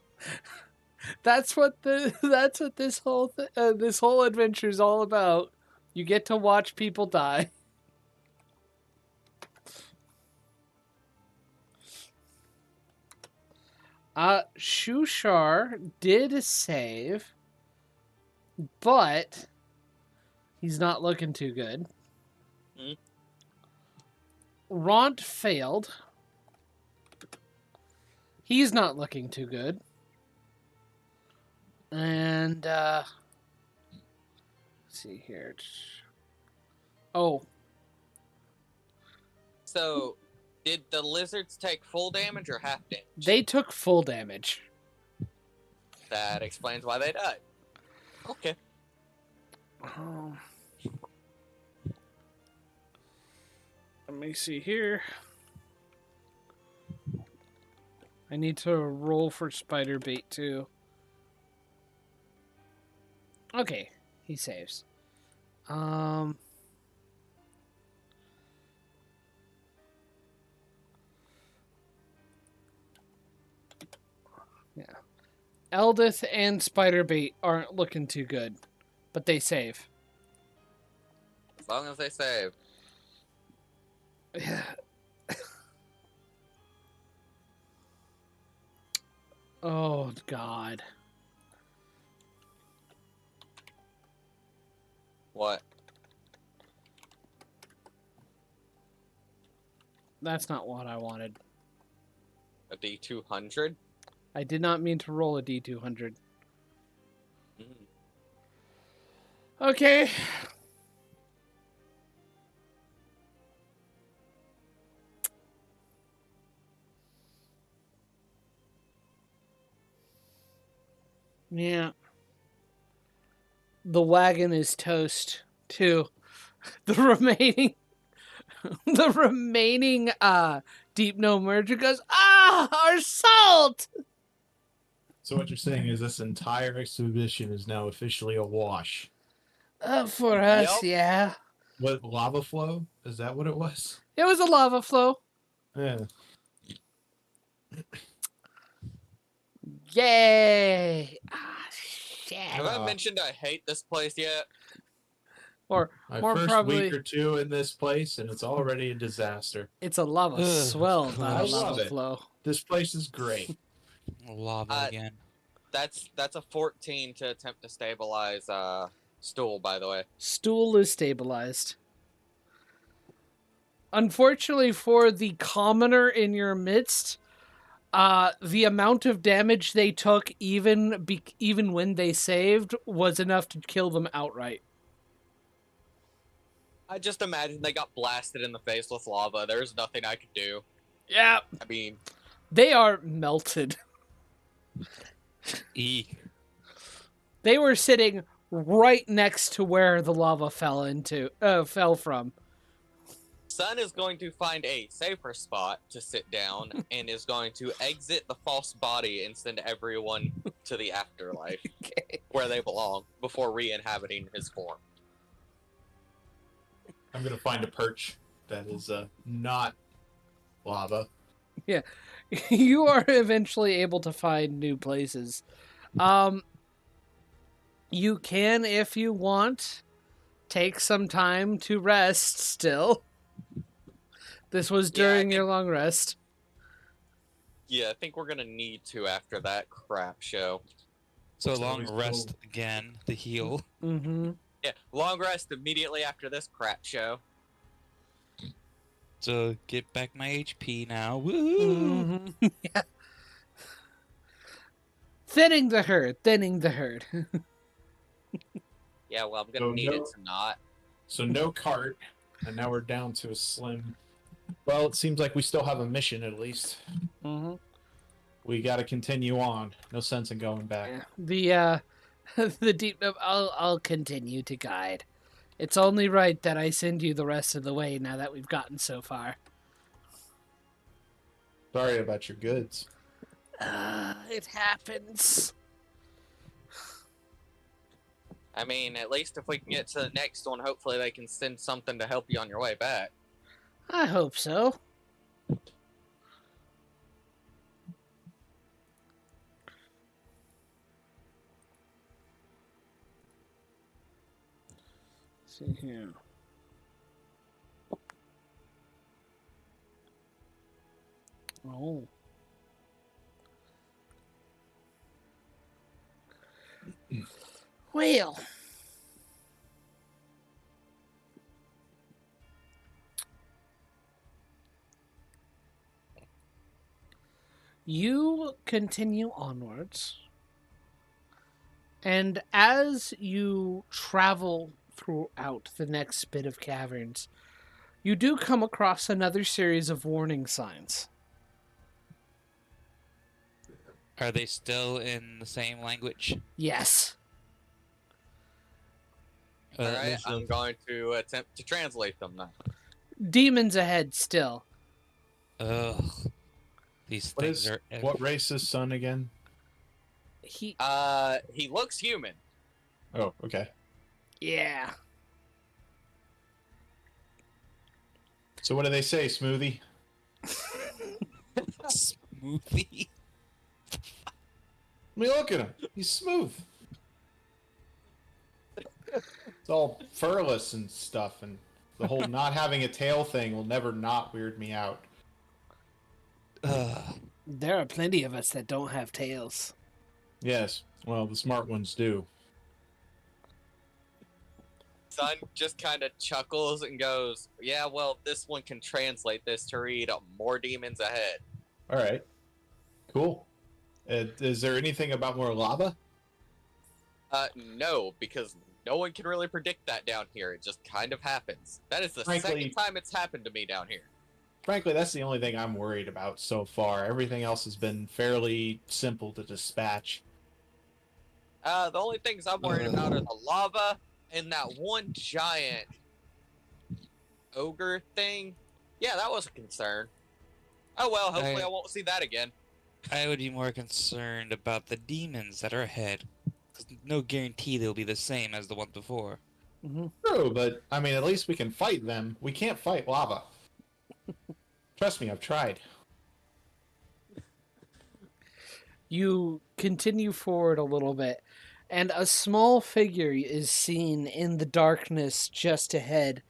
That's what this whole this whole adventure is all about. You get to watch people die. Shushar did save, but he's not looking too good. Ront failed. He's not looking too good. And let's see here. Oh. So, did the lizards take full damage or half damage? They took full damage. That explains why they died. Okay. Let me see here. I need to roll for spider bait too. Okay. he saves. Yeah. Eldith and Spiderbait aren't looking too good, but they save. As long as they save. Oh, God. What? That's not what I wanted. A D200? I did not mean to roll a D200. Mm. Okay. Yeah. The wagon is toast too. The remaining deep no merger goes, our salt! So what you're saying is this entire exhibition is now officially a wash. For us, Yep. yeah. What, lava flow? Is that what it was? It was a lava flow. Yeah. Yay! Shit. Have I mentioned I hate this place yet? Or My more first probably, week or two in this place, and it's already a disaster. it's a lava Ugh, swell, of not a course. I love lava it. flow. This place is great. Lava again. That's a 14 to attempt to stabilize stool, by the way. Stool is stabilized. Unfortunately for the commoner in your midst, the amount of damage they took, even when they saved, was enough to kill them outright. I just imagine they got blasted in the face with lava. There's nothing I could do. Yeah, I mean, they are melted. E. They were sitting right next to where the lava fell from. Sun is going to find a safer spot to sit down and is going to exit the false body and send everyone to the afterlife Okay. where they belong before re-inhabiting his form. I'm gonna find a perch that is not lava. You are eventually able to find new places. You can, if you want, take some time to rest still. This was Yeah, I during your think- long rest. Yeah, I think we're gonna need to after that crap show. So So long we still- rest again. The heal. Mm-hmm. Yeah, long rest immediately after this crap show. So get back my HP now. Woo! Mm-hmm. Yeah. Thinning the herd. Yeah, well, I'm gonna So need no- it to not. So no cart, and now we're down to a slim. Well, it seems like we still have a mission at least. Mm-hmm. We got to continue on. No sense in going back. Yeah. The deep. I'll continue to guide. It's only right that I send you the rest of the way now that we've gotten so far. Sorry about your goods. It happens. I mean, at least if we can get to the next one, hopefully they can send something to help you on your way back. I hope so. See here. Oh. Well. You continue onwards, and as you travel throughout the next bit of caverns, you do come across another series of warning signs. Are they still in the same language? Yes. Alright, There's I'm a- going to attempt to translate them now. Demons ahead still. Ugh. These What things is are. what race is Sun again? He He looks human. Oh, okay. Yeah. So what do they say, Smoothie? Smoothie. I mean, look at him. He's smooth. It's all furless and stuff, and the whole not having a tail thing will never not weird me out. There are plenty of us that don't have tails. Yes, well, the smart ones do. Sun just kind of chuckles and goes, "Yeah, well, this one can translate this to read more demons ahead." All right, cool. Is there anything about more lava? No, because no one can really predict that down here. It just kind of happens. That is the Frankly- second time it's happened to me down here. Frankly, that's the only thing I'm worried about so far. Everything else has been fairly simple to dispatch. The only things I'm worried about are the lava and that one giant ogre thing. Yeah, that was a concern. Oh well, hopefully I won't see that again. I would be more concerned about the demons that are ahead. Because no guarantee they'll be the same as the one before. Mm-hmm. True, but I mean, at least we can fight them. We can't fight lava. Trust me, I've tried. You continue forward a little bit, and a small figure is seen in the darkness just ahead.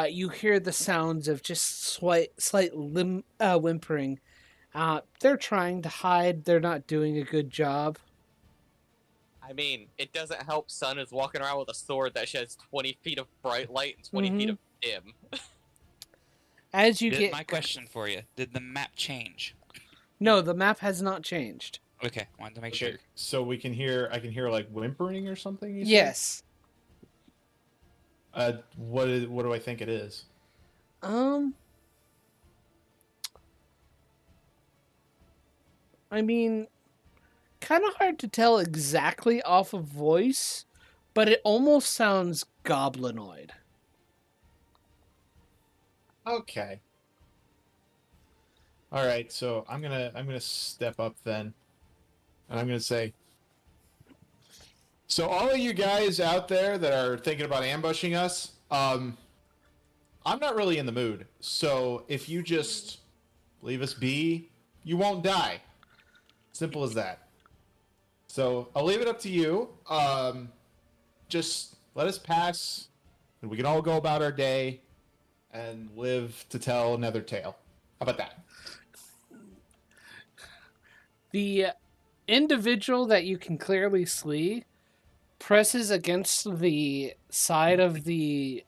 You hear the sounds of just slight whimpering. They're trying to hide. They're not doing a good job. I mean, it doesn't help Sun is walking around with a sword that sheds 20 feet of bright light and 20 feet of dim. As you get... My question for you, did the map change? No, the map has not changed. Okay, wanted to make Okay, sure. so I can hear like whimpering or something. You said? Yes. What do I think it is? I mean, kind of hard to tell exactly off of voice, but it almost sounds goblinoid. Okay. All right, so I'm gonna step up then, and I'm gonna say. So all of you guys out there that are thinking about ambushing us, I'm not really in the mood. So if you just leave us be, you won't die. Simple as that. So I'll leave it up to you. Just let us pass, and we can all go about our day and live to tell another tale. How about that? The individual that you can clearly see presses against the side of the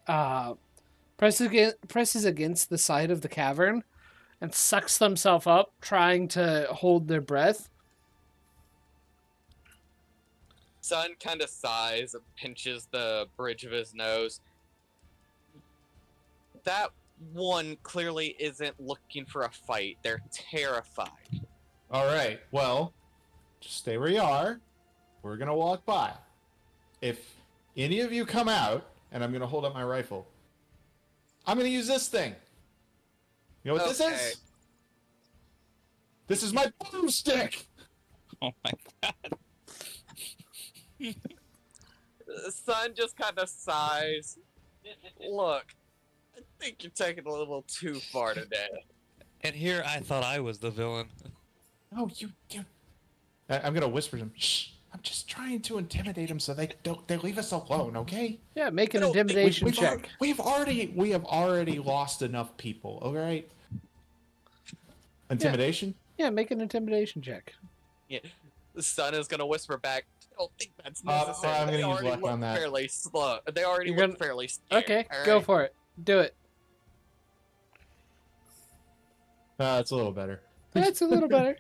presses against the side of the cavern and sucks themselves up, trying to hold their breath. Sun kind of sighs and pinches the bridge of his nose. That one clearly isn't looking for a fight. They're terrified. All right. Well, just stay where you are. We're gonna walk by. If any of you come out, and I'm gonna hold up my rifle, I'm gonna use this thing. You know what this is? This is my boomstick. Oh my god. Sun just kind of sighs. Look, I think you're taking a little too far today. And here I thought I was the villain. No, you. I'm gonna whisper to them. Shh. I'm just trying to intimidate them so they leave us alone, okay? Yeah, make an I don't think intimidation check. We have already lost enough people. All right. Intimidation. Yeah, make an intimidation check. Yeah, the Sun is gonna whisper back. I don't think that's necessary. I'm gonna They use already luck look on that. fairly slow. They already You're look gonna- fairly scared. Okay, all go right? for it. Do it. It's a little better. That's a little better.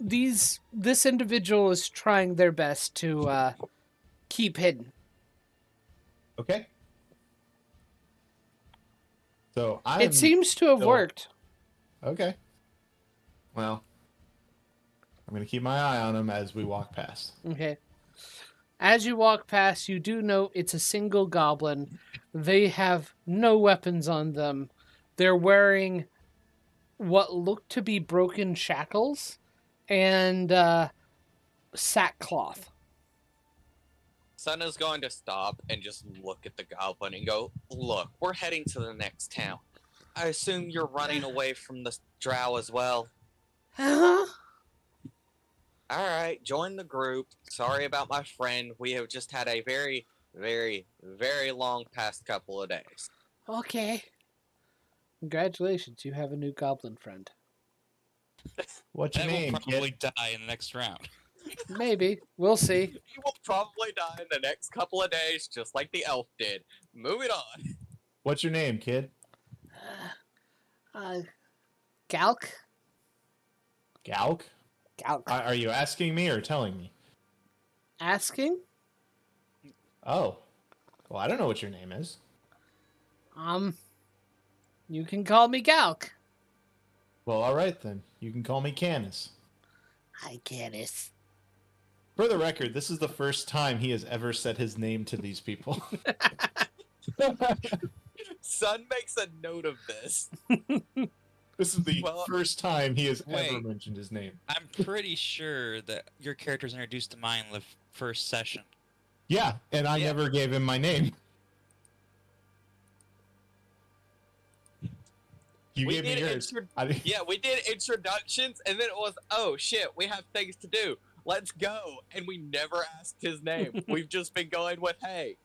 This individual is trying their best to keep hidden. Okay. So It seems to have still- worked. Okay. Well, I'm gonna keep my eye on him as we walk past. Okay. As you walk past, you do note it's a single goblin. They have no weapons on them. They're wearing what look to be broken shackles, and sackcloth. Sun is going to stop and just look at the goblin and go, "Look, we're heading to the next town. I assume you're running away from the drow as well. Huh? Alright, join the group. Sorry about my friend. We have just had a very, very, very long past couple of days." Okay. Congratulations, you have a new goblin friend. What's your That will name, probably kid? die in the next round. Maybe. We'll see. He will probably die in the next couple of days, just like the elf did. Moving on. What's your name, kid? Galk? Galk? Galk. Are you asking me or telling me? Asking? Oh. Well, I don't know what your name is. You can call me Galk. Well, all right then. You can call me Canis. Hi, Canis. For the record, this is the first time he has ever said his name to these people. Sun makes a note of this. This is the Well, first time he has ever wait. mentioned his name. I'm pretty sure that your character's introduced to mine in the first session. Yeah, and I Yeah. never gave him my name. You We gave me did yours. Yeah, we did introductions, and then it was, "Oh shit, we have things to do. Let's go." And we never asked his name. We've just been going with, "Hey."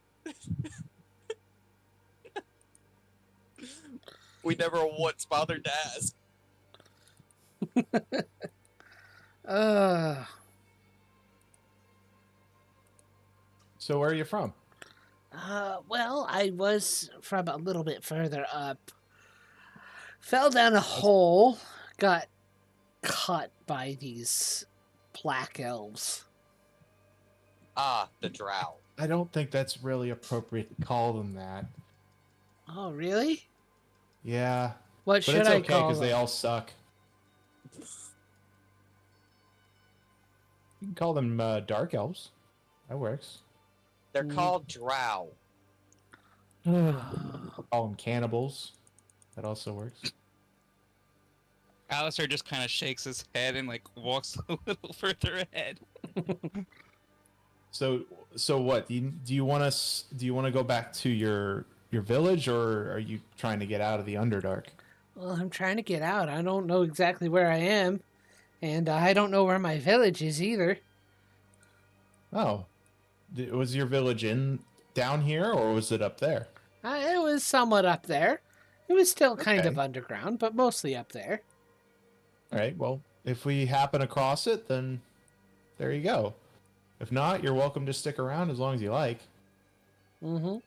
We never once bothered to ask. So where are you from? Well, I was from a little bit further up. Fell down a hole, got caught by these black elves. Ah, the drow. I don't think that's really appropriate to call them that. Oh, really? Yeah, What but should it's I okay call because them? they all suck. You can call them dark elves. That works. They're called drow. Call them cannibals. That also works. Alistair just kind of shakes his head and like walks a little further ahead. So what? Do you want us? Do you want to go back to your village, or are you trying to get out of the Underdark? Well, I'm trying to get out. I don't know exactly where I am, and I don't know where my village is either. Oh, was your village down here, or was it up there? It was somewhat up there. It was still kind of Okay. underground, but mostly up there. All right. Well, if we happen across it, then there you go. If not, you're welcome to stick around as long as you like. Mm-hmm.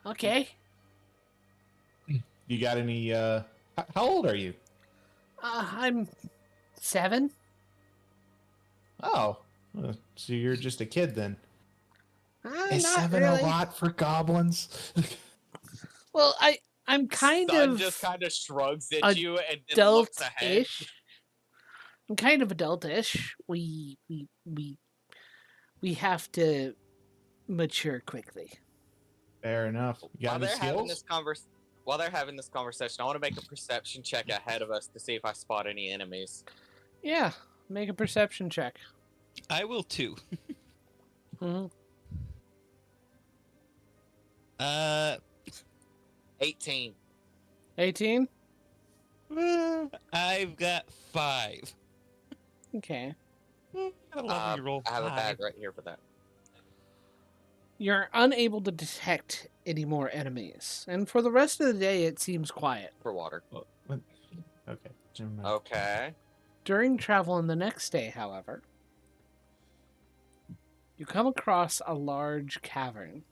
Okay. You got any? How old are you? I'm 7. Oh, so you're just a kid then. Is Not 7 really. a lot for goblins? Well, I'm kind Sun of just kind of shrugs at you and then looks ahead. adult-ish. I'm kind of adult-ish. We have to mature quickly. Fair enough. You got While any they're having skills? this while they're having this conversation, I want to make a perception check ahead of us to see if I spot any enemies. Yeah, make a perception check. I will too. Mm-hmm. 18. 18? I've got 5. Okay. Gotta love when you roll I have a 5. bag right here for that. You're unable to detect any more enemies, and for the rest of the day, it seems quiet. For water. Okay. Never mind. Okay. During travel on the next day, however, you come across a large cavern.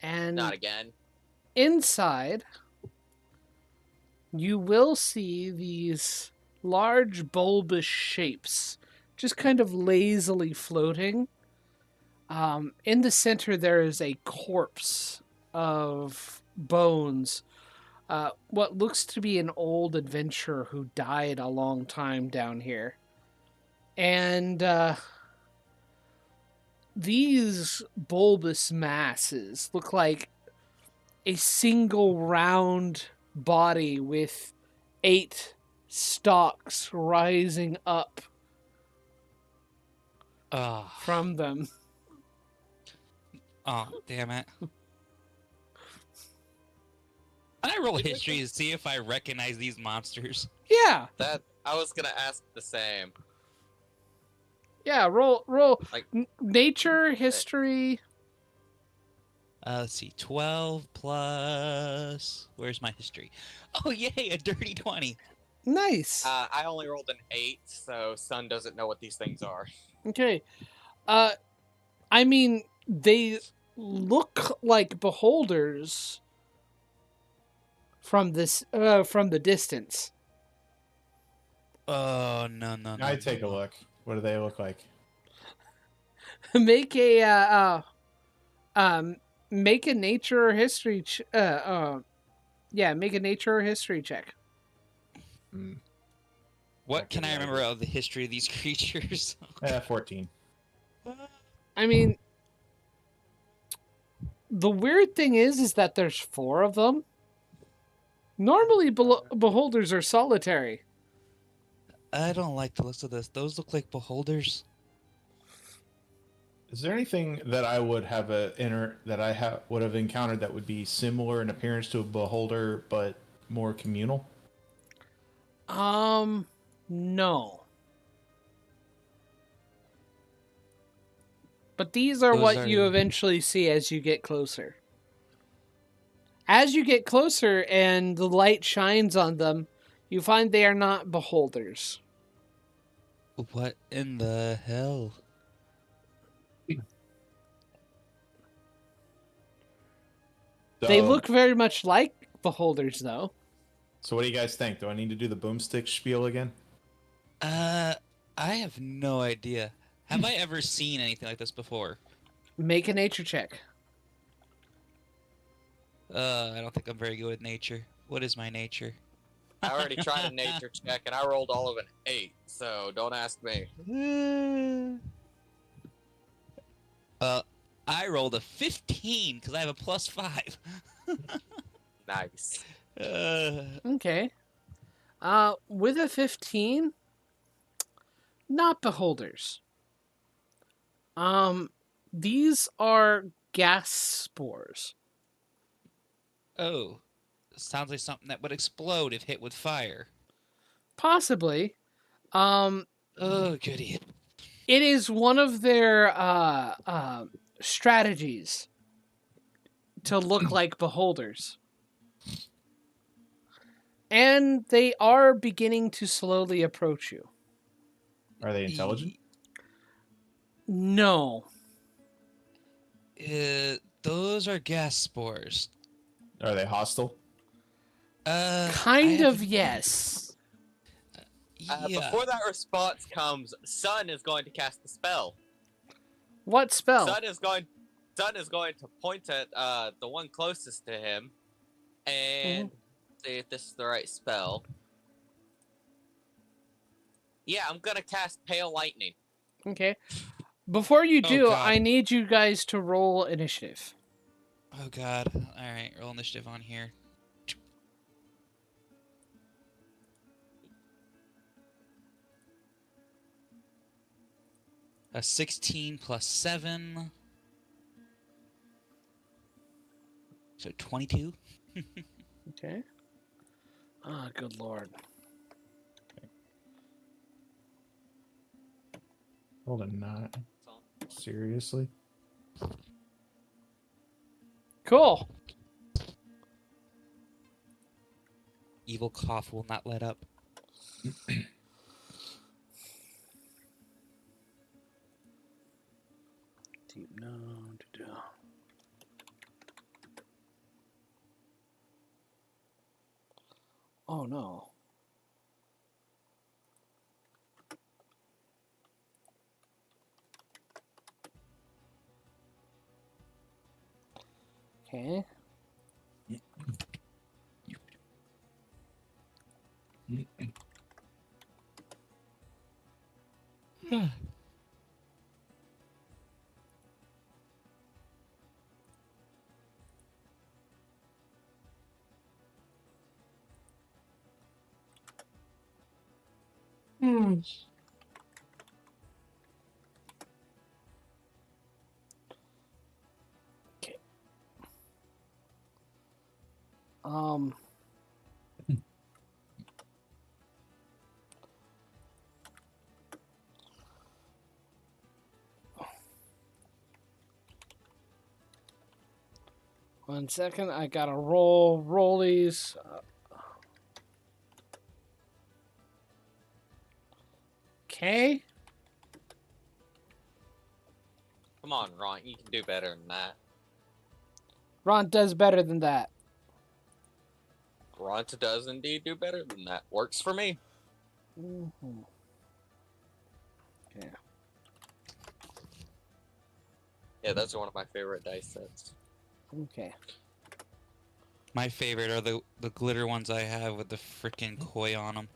And Not again. inside, you will see these large bulbous shapes just kind of lazily floating. In the center, there is a corpse of bones. What looks to be an old adventurer who died a long time down here. And these bulbous masses look like a single round body with 8 stalks rising up Oh, from them. oh, damn it. Can I roll history to see if I recognize these monsters? Yeah, That I was gonna ask the same. yeah. Roll Like- nature, history. Let's see. 12 plus. Where's my history? Oh, yay, a dirty 20. Nice. I only rolled an 8, so Sun doesn't know what these things are. Okay. I mean, they look like beholders from the distance. Oh, no, no, no. I take a look. What do they look like? Make a make a nature or history make a nature or history check. Hmm. What can I Okay, remember of the history of these creatures? 14. I mean, the weird thing is that there's 4 of them. Normally, beholders are solitary. I don't like the looks of this. Those look like beholders. Is there anything that I would have would have encountered that would be similar in appearance to a beholder but more communal? No. But these are Those what are- you eventually see as you get closer. As you get closer and the light shines on them, you find they are not beholders. What in the hell? They So- look very much like beholders, though. So what do you guys think? Do I need to do the boomstick spiel again? I have no idea. Have I ever seen anything like this before? Make a nature check. I don't think I'm very good with nature. What is my nature? I already tried a nature check and I rolled all of an 8, so don't ask me. I rolled a 15 because I have a +5. Nice. Okay. With a 15, not beholders. These are gas spores. Oh, sounds like something that would explode if hit with fire. Possibly. Oh, goody. It is one of their strategies to look like beholders. And they are beginning to slowly approach you. Are they intelligent? No. Those are gas spores. Are they hostile? Kind of, yes. Yeah. Before that response comes, Sun is going to cast the spell. What spell? Sun is going to point at the one closest to him and see if this is the right spell. Yeah, I'm gonna cast Pale Lightning. Okay. Before you Oh, do, God. I need you guys to roll initiative. Oh, God. All right, roll initiative on here. A 16 plus 7. So 22. Okay. Ah, good lord. Hold on, not seriously. Cool. Evil cough will not let up. Deep no. Oh no. Okay. Um. One second, I gotta roll these. Okay. Come on, Ron. You can do better than that. Ron does better than that. Ron does indeed do better than that. Works for me. Mm-hmm. Okay. Yeah, those are one of my favorite dice sets. Okay. My favorite are the glitter ones I have with the freaking koi on them.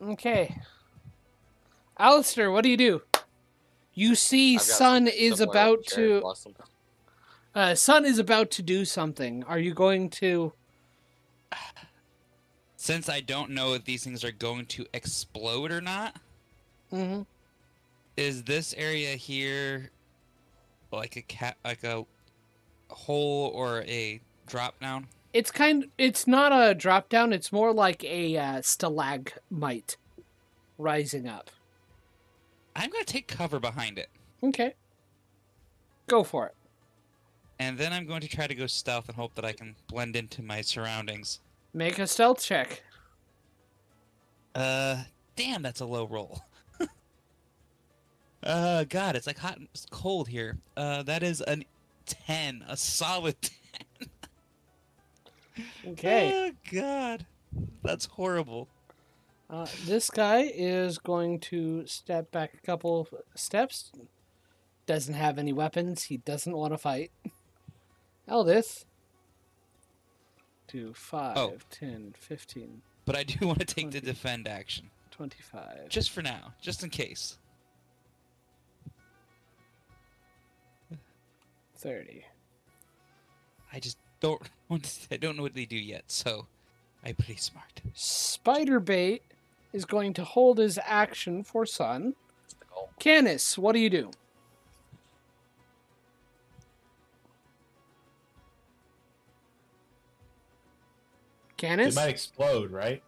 Okay. Alistair, what do you do? You see I've got Sun some is somewhere about with cherry to blossom. Sun is about to do something. Are you going to Since I don't know if these things are going to explode or not, Mm-hmm. is this area here like a hole or a drop down? It's not a drop down, it's more like a stalagmite rising up. I'm gonna take cover behind it, Okay. Go for it. and then I'm going to try to go stealth and hope that I can blend into my surroundings. Make a stealth check. Damn, that's a low roll. God, it's like hot and it's cold here. That is a 10, a solid 10. Okay. Oh, God. That's horrible. This guy is going to step back a couple of steps. Doesn't have any weapons. He doesn't want to fight. Eldith. 2, 5, Oh. 10, 15, But I do want to take the 20. defend action. 25. Just for now. Just in case. 30. I just don't I don't know what they do yet, so I'm pretty smart. Spiderbait is going to hold his action for Sun. That's the goal. Canis, what do you do? It Canis? might explode, right?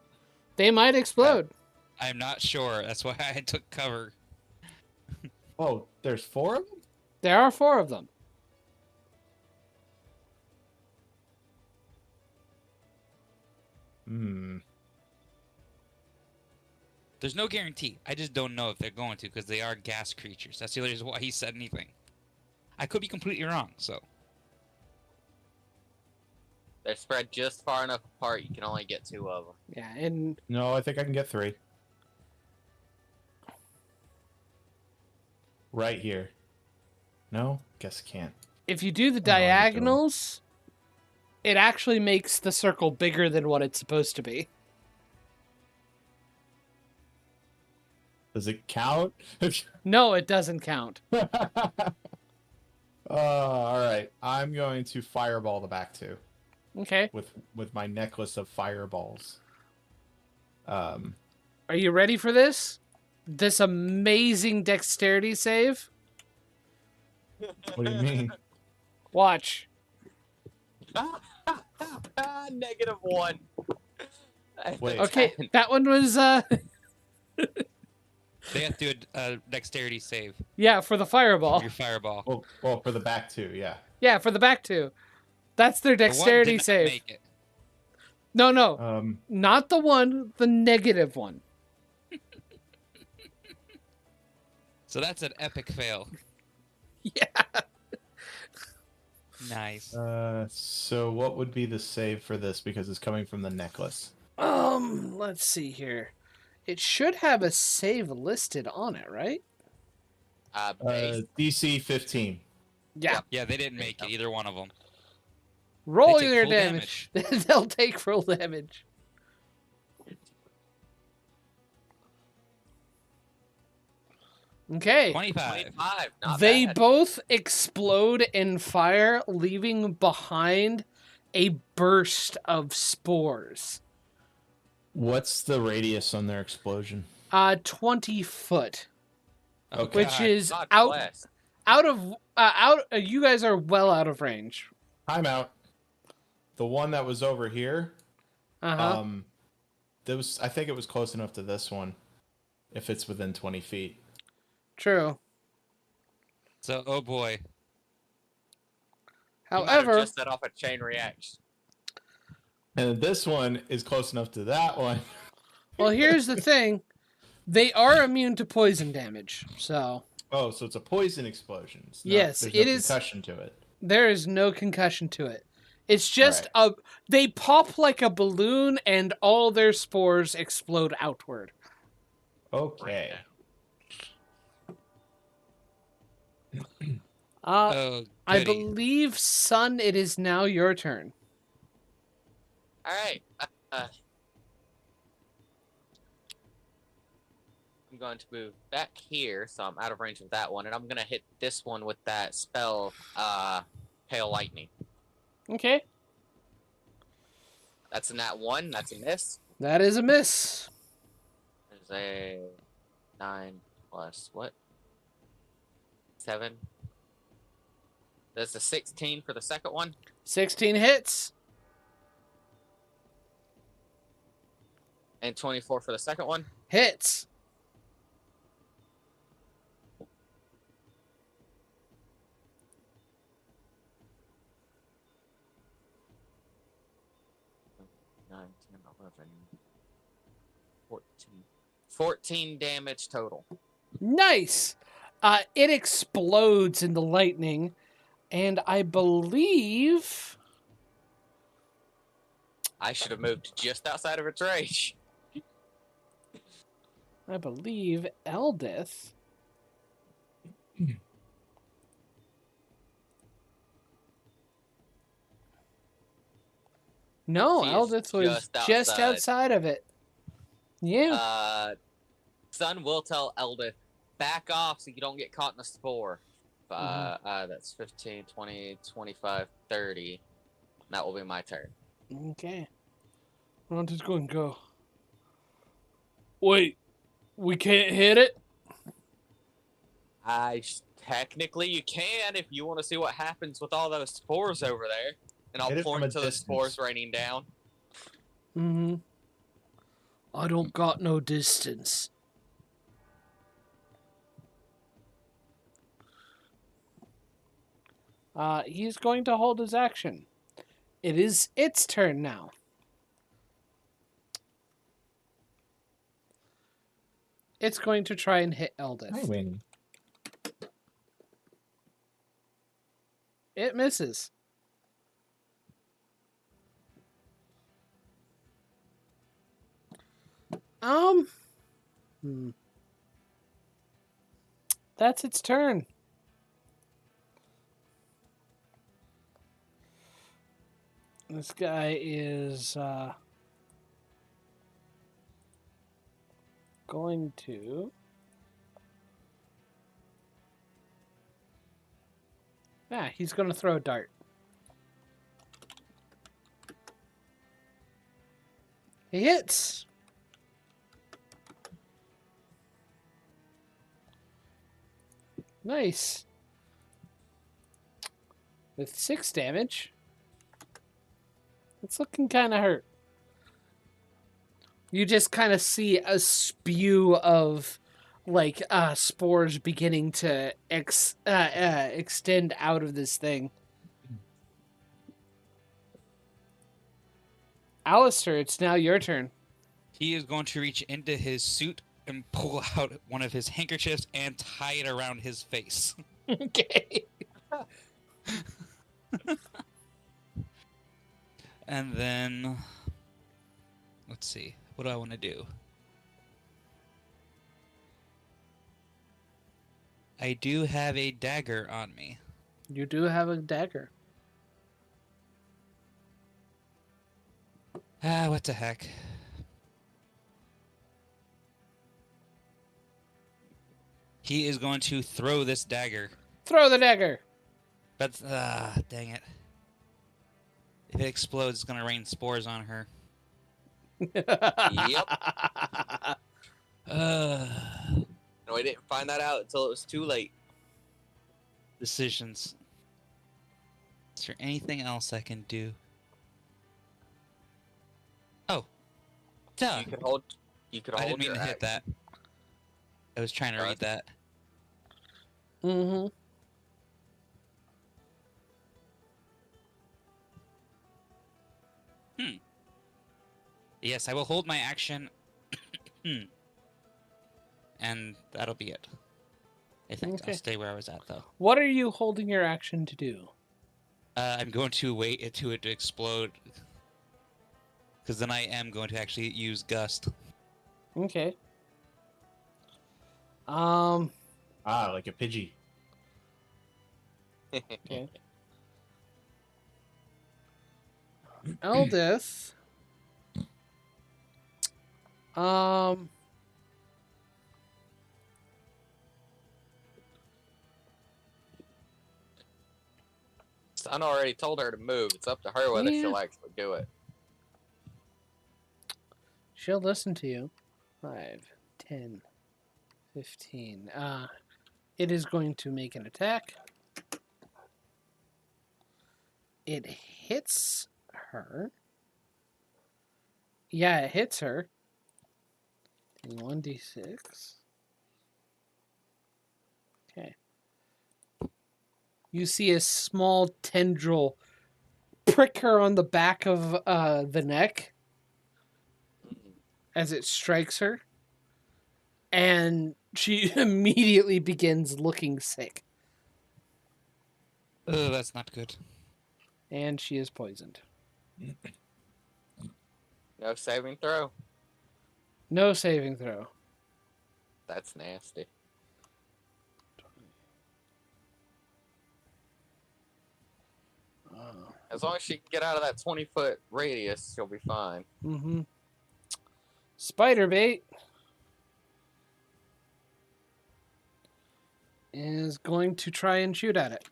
They might explode. I'm not sure. That's why I took cover. Oh, there's 4 of them? There are 4 of them. There's no guarantee. I just don't know if they're going to because they are gas creatures. That's the only reason why he said anything. I could be completely wrong, so. They're spread just far enough apart you can only get 2 of them. Yeah, and No, I think I can get 3. Right here. No? Guess I can't. if you do the I don't know what you're doing. diagonals, it actually makes the circle bigger than what it's supposed to be. Does it count? No, it doesn't count. All right. I'm going to fireball the back 2 Okay. with my necklace of fireballs. Are you ready for this? This amazing dexterity save? What do you mean? Watch. -1. Wait. Okay, that one was They have to do a dexterity save. yeah, for the fireball. Your fireball. Well, for the back 2, yeah. Yeah, for the back 2. That's their The one dexterity did not save. make it. No. Not the one, the negative one. So that's an epic fail. Yeah. Nice. So what would be the save for this because it's coming from the necklace? Let's see here. It should have a save listed on it, right? Base. DC 15. Yeah. Yeah, they didn't make it, either one of them. Roll They take their full damage. They'll take full damage. Okay. 25. 25. Not They bad. both explode in fire, leaving behind a burst of spores. What's the radius on their explosion? 20 foot, Okay. which is God out bless. of you guys are well out of range. Time out. The one that was over here, Uh-huh. I think it was close enough to this one, if it's within 20 feet. True. So, oh boy. You might have However, just set off a chain reaction. And this one is close enough to that one. well, here's the thing. They are immune to poison damage. So, Oh, so it's a poison explosion. It's not, yes, there's it no is. concussion to it. There is no concussion to it. It's just Right. they pop like a balloon and all their spores explode outward. Okay. Oh, I goody. believe, Sun, it is now your turn. All right. I'm going to move back here, so I'm out of range of that one, and I'm gonna hit this one with that spell, Pale Lightning. Okay. That's a nat 1. That's a miss. That is a miss. There's a 9 plus what? 7. There's a 16 for the second one. 16 hits. And 24 for the second one. Hits. Nine, 10, 11, 14. 14 damage total. Nice. It explodes in the lightning, and I believe I should have moved just outside of its range. Eldith. No, She is Eldith was just outside of it. Yeah. Sun will tell Eldith, back off so you don't get caught in a spore. That's 15, 20, 25, 30. That will be my turn. Okay. I'll just go and go. Wait, we can't hit it? Technically you can if you want to see what happens with all those spores over there. And I'll Hit it point from a to the distance. spores raining down. Mm-hmm. I don't got no distance. He's going to hold his action. It is its turn now. It's going to try and hit Eldith. I win. It misses. That's its turn. This guy is going to... Yeah, he's going to throw a dart. He hits. Nice. With 6 damage. It's looking kind of hurt. You just kind of see a spew of, like, spores beginning to extend out of this thing. Alistair, it's now your turn. He is going to reach into his suit and pull out one of his handkerchiefs and tie it around his face. Okay. And then, let's see, what do I want to do? I do have a dagger on me. You do have a dagger. What the heck? He is going to throw this dagger. Throw the dagger. But, dang it. If it explodes, it's going to rain spores on her. Yep. Uh, And we didn't find that out until it was too late. Decisions. Is there anything else I can do? Oh, duh. You could hold. You could I hold didn't mean your to hit that. action. I was trying to read that. Mm-hmm. Yes, I will hold my action. And that'll be it. I think Okay. I'll stay where I was at, though. What are you holding your action to do? I'm going to wait it to explode. Because then I am going to actually use Gust. Okay. Like a Pidgey. Okay. Eldith. Son already told her to move. It's up to her whether Yeah. she'll actually do it. She'll listen to you. 5, 10, 15. It is going to make an attack. It hits her. Yeah, it hits her. 1d6. Okay. You see a small tendril prick her on the back of the neck as it strikes her. And she immediately begins looking sick. Oh, that's not good. And she is poisoned. No saving throw. No saving throw. That's nasty. As long as she can get out of that 20-foot radius, she'll be fine. Mm-hmm. Spider bait is going to try and shoot at it.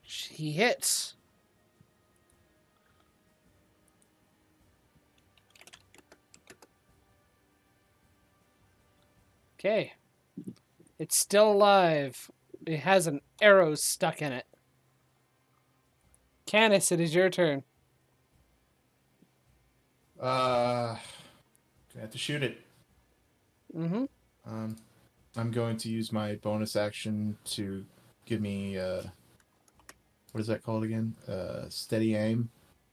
She hits. Okay. It's still alive. It has an arrow stuck in it. Canis, it is your turn. I have to shoot it. Mm-hmm. I'm going to use my bonus action to give me what is that called again? Steady aim.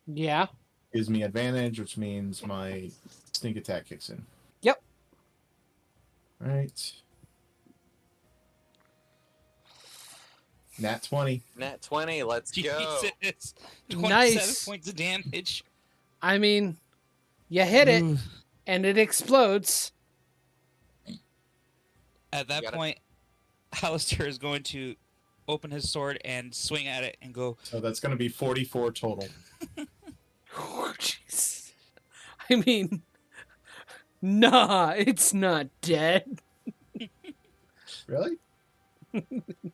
Yeah. Gives me advantage, which means my sneak attack kicks in. Yep. All right. Nat 20. Nat 20, let's go. Jesus. 27 Nice. points of damage. I mean, you hit it, and it explodes. At that point, Alistair is going to open his sword and swing at it and go. So that's going to be 44 total. Oh, jeez. I mean, nah, it's not dead. Really?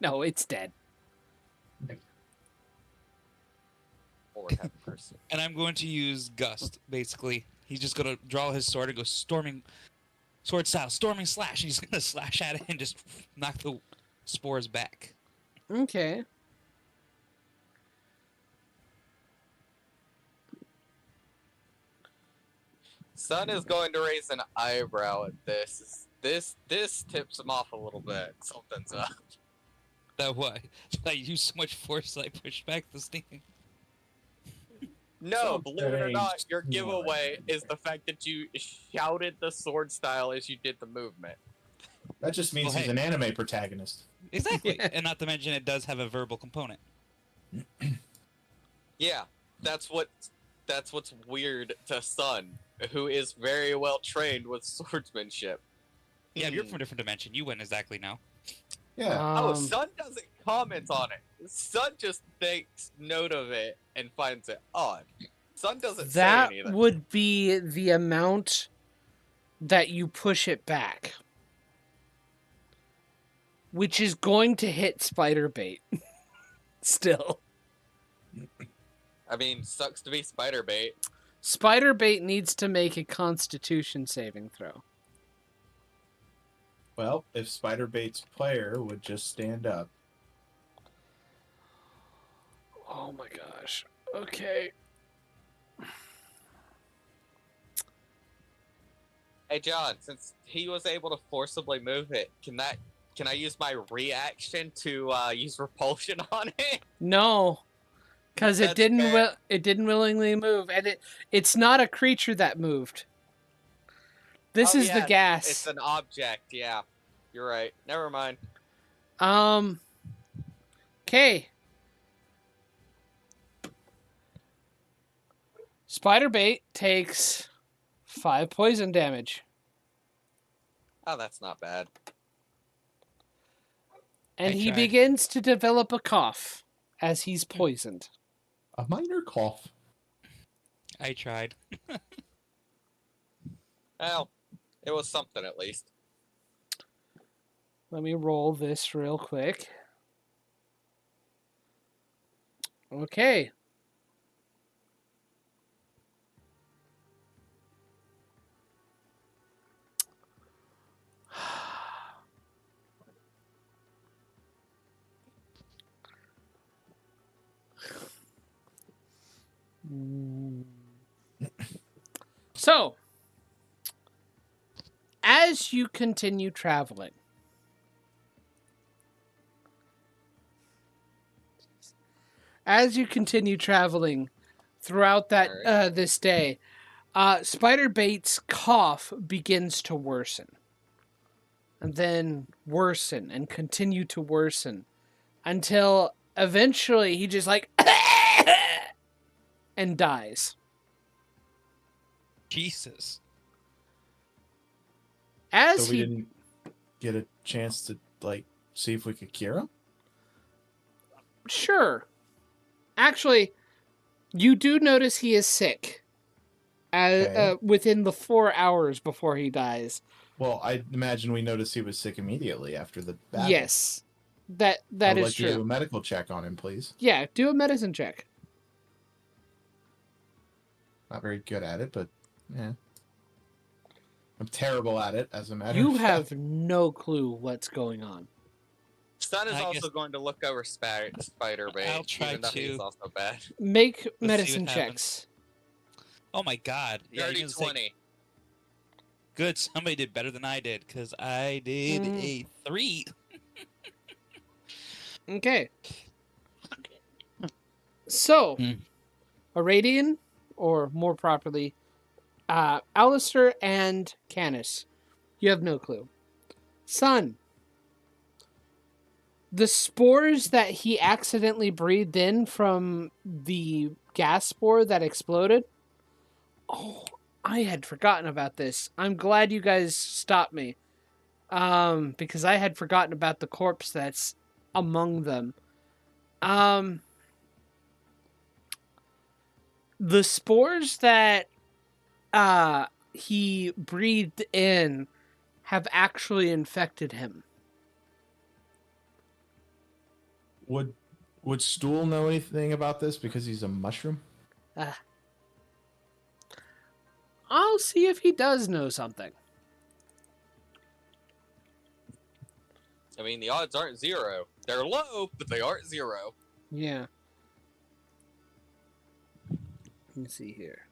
No, it's dead. Lord have mercy. And I'm going to use Gust, basically. He's just going to draw his sword and go storming, sword style, storming slash. And he's going to slash at it and just knock the spores back. Okay. Son is going to raise an eyebrow at this. This tips him off a little bit. Something's up. That what? Did I use so much force that I pushed back the sting? No, believe it or Something not, your smart. giveaway is the fact that you shouted the sword style as you did the movement. That just means Well, he's hey. an anime protagonist. Exactly. Yeah. And not to mention it does have a verbal component. Yeah, that's what's weird to Sun, who is very well trained with swordsmanship. Yeah, you're from a different dimension. You wouldn't exactly know. Yeah. Oh, Sun doesn't comment on it. Sun just takes note of it and finds it odd. Sun doesn't That say anything. would be the amount that you push it back, which is going to hit spider bait. Still, I mean, sucks to be spider bait. spider bait needs to make a Constitution saving throw. Well, if Spider Bait's player would just stand up. Oh my gosh. Okay. Hey John, since he was able to forcibly move it, can I use my reaction to use repulsion on it? No, because That's fair. it didn't willingly move, and it's not a creature that moved. This Oh is the yeah, it's gas. an object. Yeah, you're right. Never mind. Okay. Spider bait takes 5 poison damage, Oh, that's not bad. and I he tried. begins to develop a cough as he's poisoned. A minor cough. I tried. Well, it was something at least. Let me roll this real quick. Okay. So, as you continue traveling, throughout that Alright. this day, Spiderbait's cough begins to worsen, and then worsen and continue to worsen until eventually he just like and dies. Jesus. As So we he didn't get a chance to like see if we could cure him. sure, actually, you do notice he is sick. Okay. Within the 4 hours before he dies. Well, I imagine we noticed he was sick immediately after the battle. Yes, I that would is like to do a true. medical check on him, please. Yeah, do a medicine check. Not very good at it, but yeah. I'm terrible at it, as a matter You of fact. have no clue what's going on. Sun is I also guess- going to look over Spider Bait, I'll try even though he's to. also bad. Make what medicine happens. checks. Oh my god. Yeah, you're Dirty gonna say, 20. good, somebody did better than I did, because I did Mm. a 3. Okay. So, Mm. Aradian, or more properly, Alistair and Canis. You have no clue. Sun. The spores that he accidentally breathed in from the gas spore that exploded. Oh, I had forgotten about this. I'm glad you guys stopped me. Because I had forgotten about the corpse that's among them. The spores that he breathed in have actually infected him. Would Stool know anything about this because he's a mushroom? I'll see if he does know something. I mean, the odds aren't 0. They're low, but they aren't 0. Yeah. Let me see here.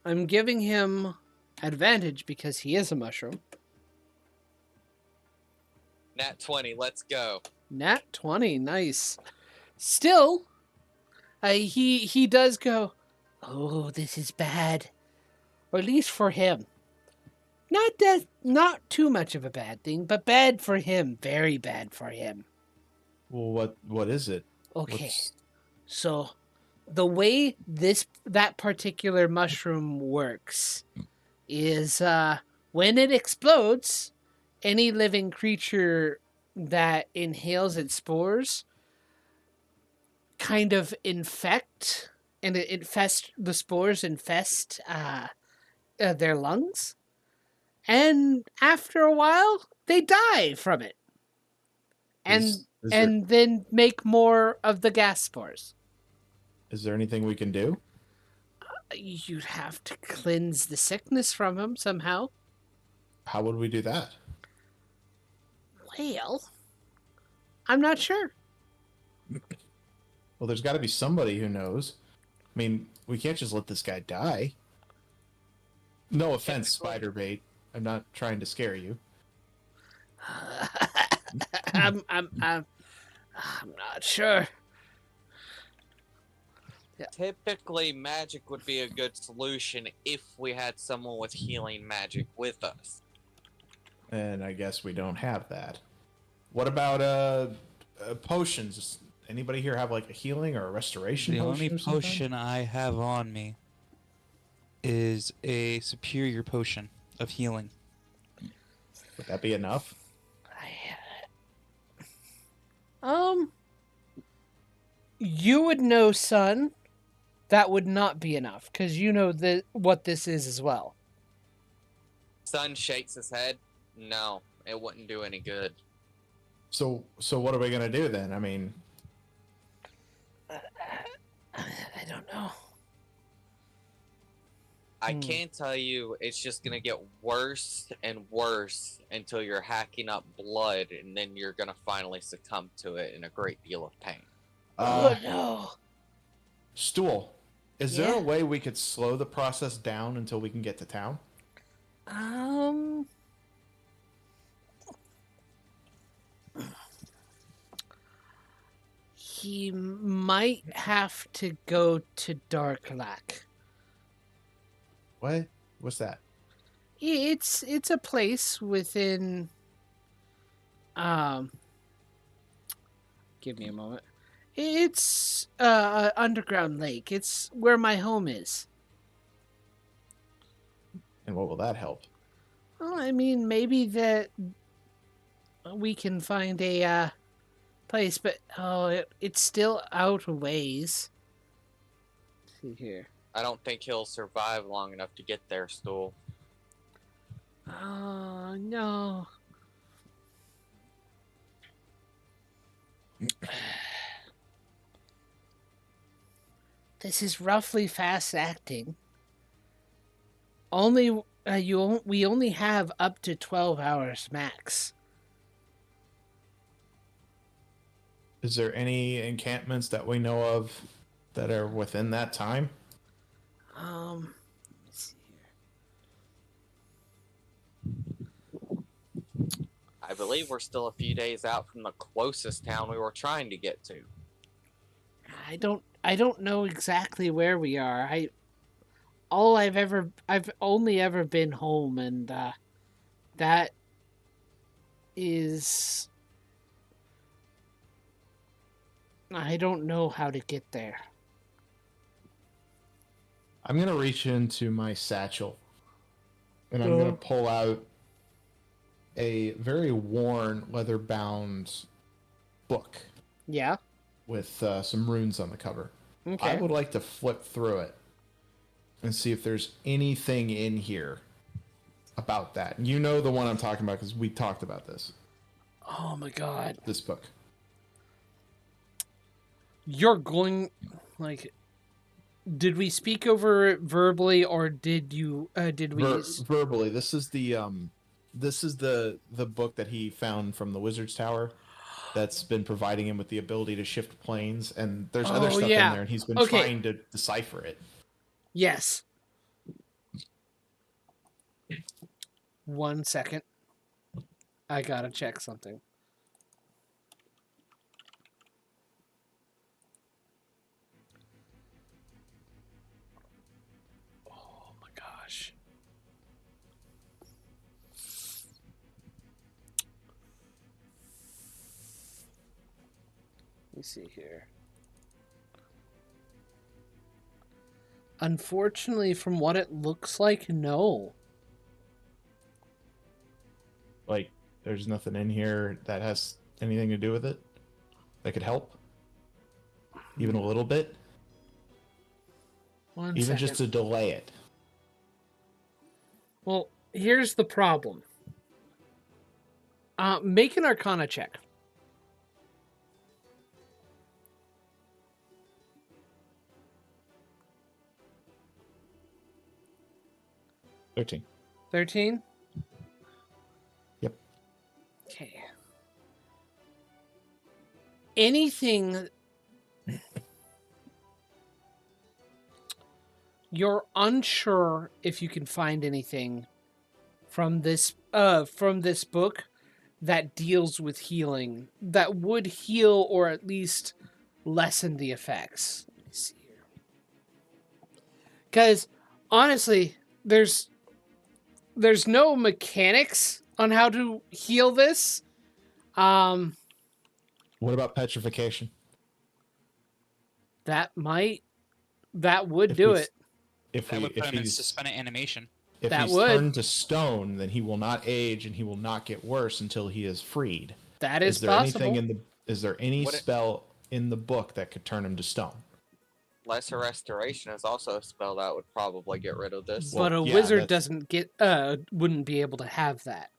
I'm giving him advantage because he is a mushroom. Nat 20, let's go. Nat 20, nice. Still, he does go, oh, this is bad. Or at least for him. Not too much of a bad thing, but bad for him. Very bad for him. Well, what is it? Okay. What's- So, the way that particular mushroom works is when it explodes, any living creature that inhales its spores kind of infect, and the spores infest their lungs, and after a while they die from it, and is and then make more of the gas spores. is there anything we can do? You'd have to cleanse the sickness from him somehow. How would we do that? Well, I'm not sure. Well, there's got to be somebody who knows. I mean, we can't just let this guy die. No offense, Spiderbait. I'm not trying to scare you. I'm not sure. Typically, magic would be a good solution if we had someone with healing magic with us. And I guess we don't have that. What about potions? Does anybody here have like a healing or a restoration The potion only of some kind? potion I have on me is a superior potion of healing. Would that be enough? You would know, son. That would not be enough because you know what this is as well. Sun shakes his head. No, it wouldn't do any good. So what are we gonna do then? I mean, I don't know. I can tell you, it's just gonna get worse and worse until you're hacking up blood, and then you're gonna finally succumb to it in a great deal of pain. Oh no. Stool. Is there Yeah? a way we could slow the process down until we can get to town? He might have to go to Darklack. What? What's that? It's a place within. Give me a moment. It's an underground lake. It's where my home is. And what will that help? Well, I mean, maybe that we can find a place, but it's still out a ways. Let's see here. I don't think he'll survive long enough to get there, Stool. Oh no. This is roughly fast acting. We only have up to 12 hours max. Is there any encampments that we know of that are within that time? Let's see here. I believe we're still a few days out from the closest town we were trying to get to. I don't know exactly where we are. I've only ever been home, and that is, I don't know how to get there. I'm gonna reach into my satchel, and I'm gonna pull out a very worn, leather-bound book Yeah. with some runes on the cover. Okay. I would like to flip through it and see if there's anything in here about that. You know the one I'm talking about because we talked about this. Oh my god. This book. You're going, like, did we speak over it verbally, or did we? Verbally, this is the book that he found from the Wizard's Tower that's been providing him with the ability to shift planes, and there's other stuff in there, and he's been trying to decipher it. Yes. 1 second. I gotta check something. Oh my gosh. Let me see here. Unfortunately, from what it looks like, no. Like, there's nothing in here that has anything to do with it that could help, even a little bit, even just to delay it. Well, here's the problem. Make an Arcana check. $13. 13? Yep. Okay. anything, you're unsure if you can find anything from this book that deals with healing, that would heal or at least lessen the effects. Let me see here. Because honestly, there's no mechanics on how to heal this. What about petrification? That would If do we- it. If That would put him in he's suspended animation. if That he's would. turned to stone, then he will not age and he will not get worse until he is freed. That is there possible. anything is there any What it- spell in the book that could turn him to stone? Lesser Restoration is also a spell that would probably get rid of this. But a yeah, wizard that's- doesn't get wouldn't be able to have that.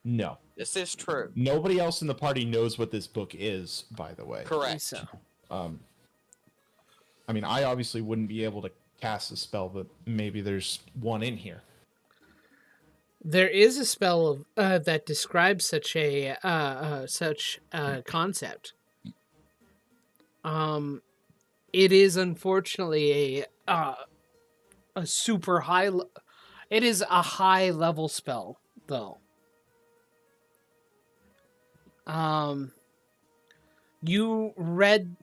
No. This is true. Nobody else in the party knows what this book is, by the way. Correct. So I mean, I obviously wouldn't be able to cast a spell, but maybe there's one in here. there is a spell of that describes such a concept. It is unfortunately a super high. It is a high level spell, though. You read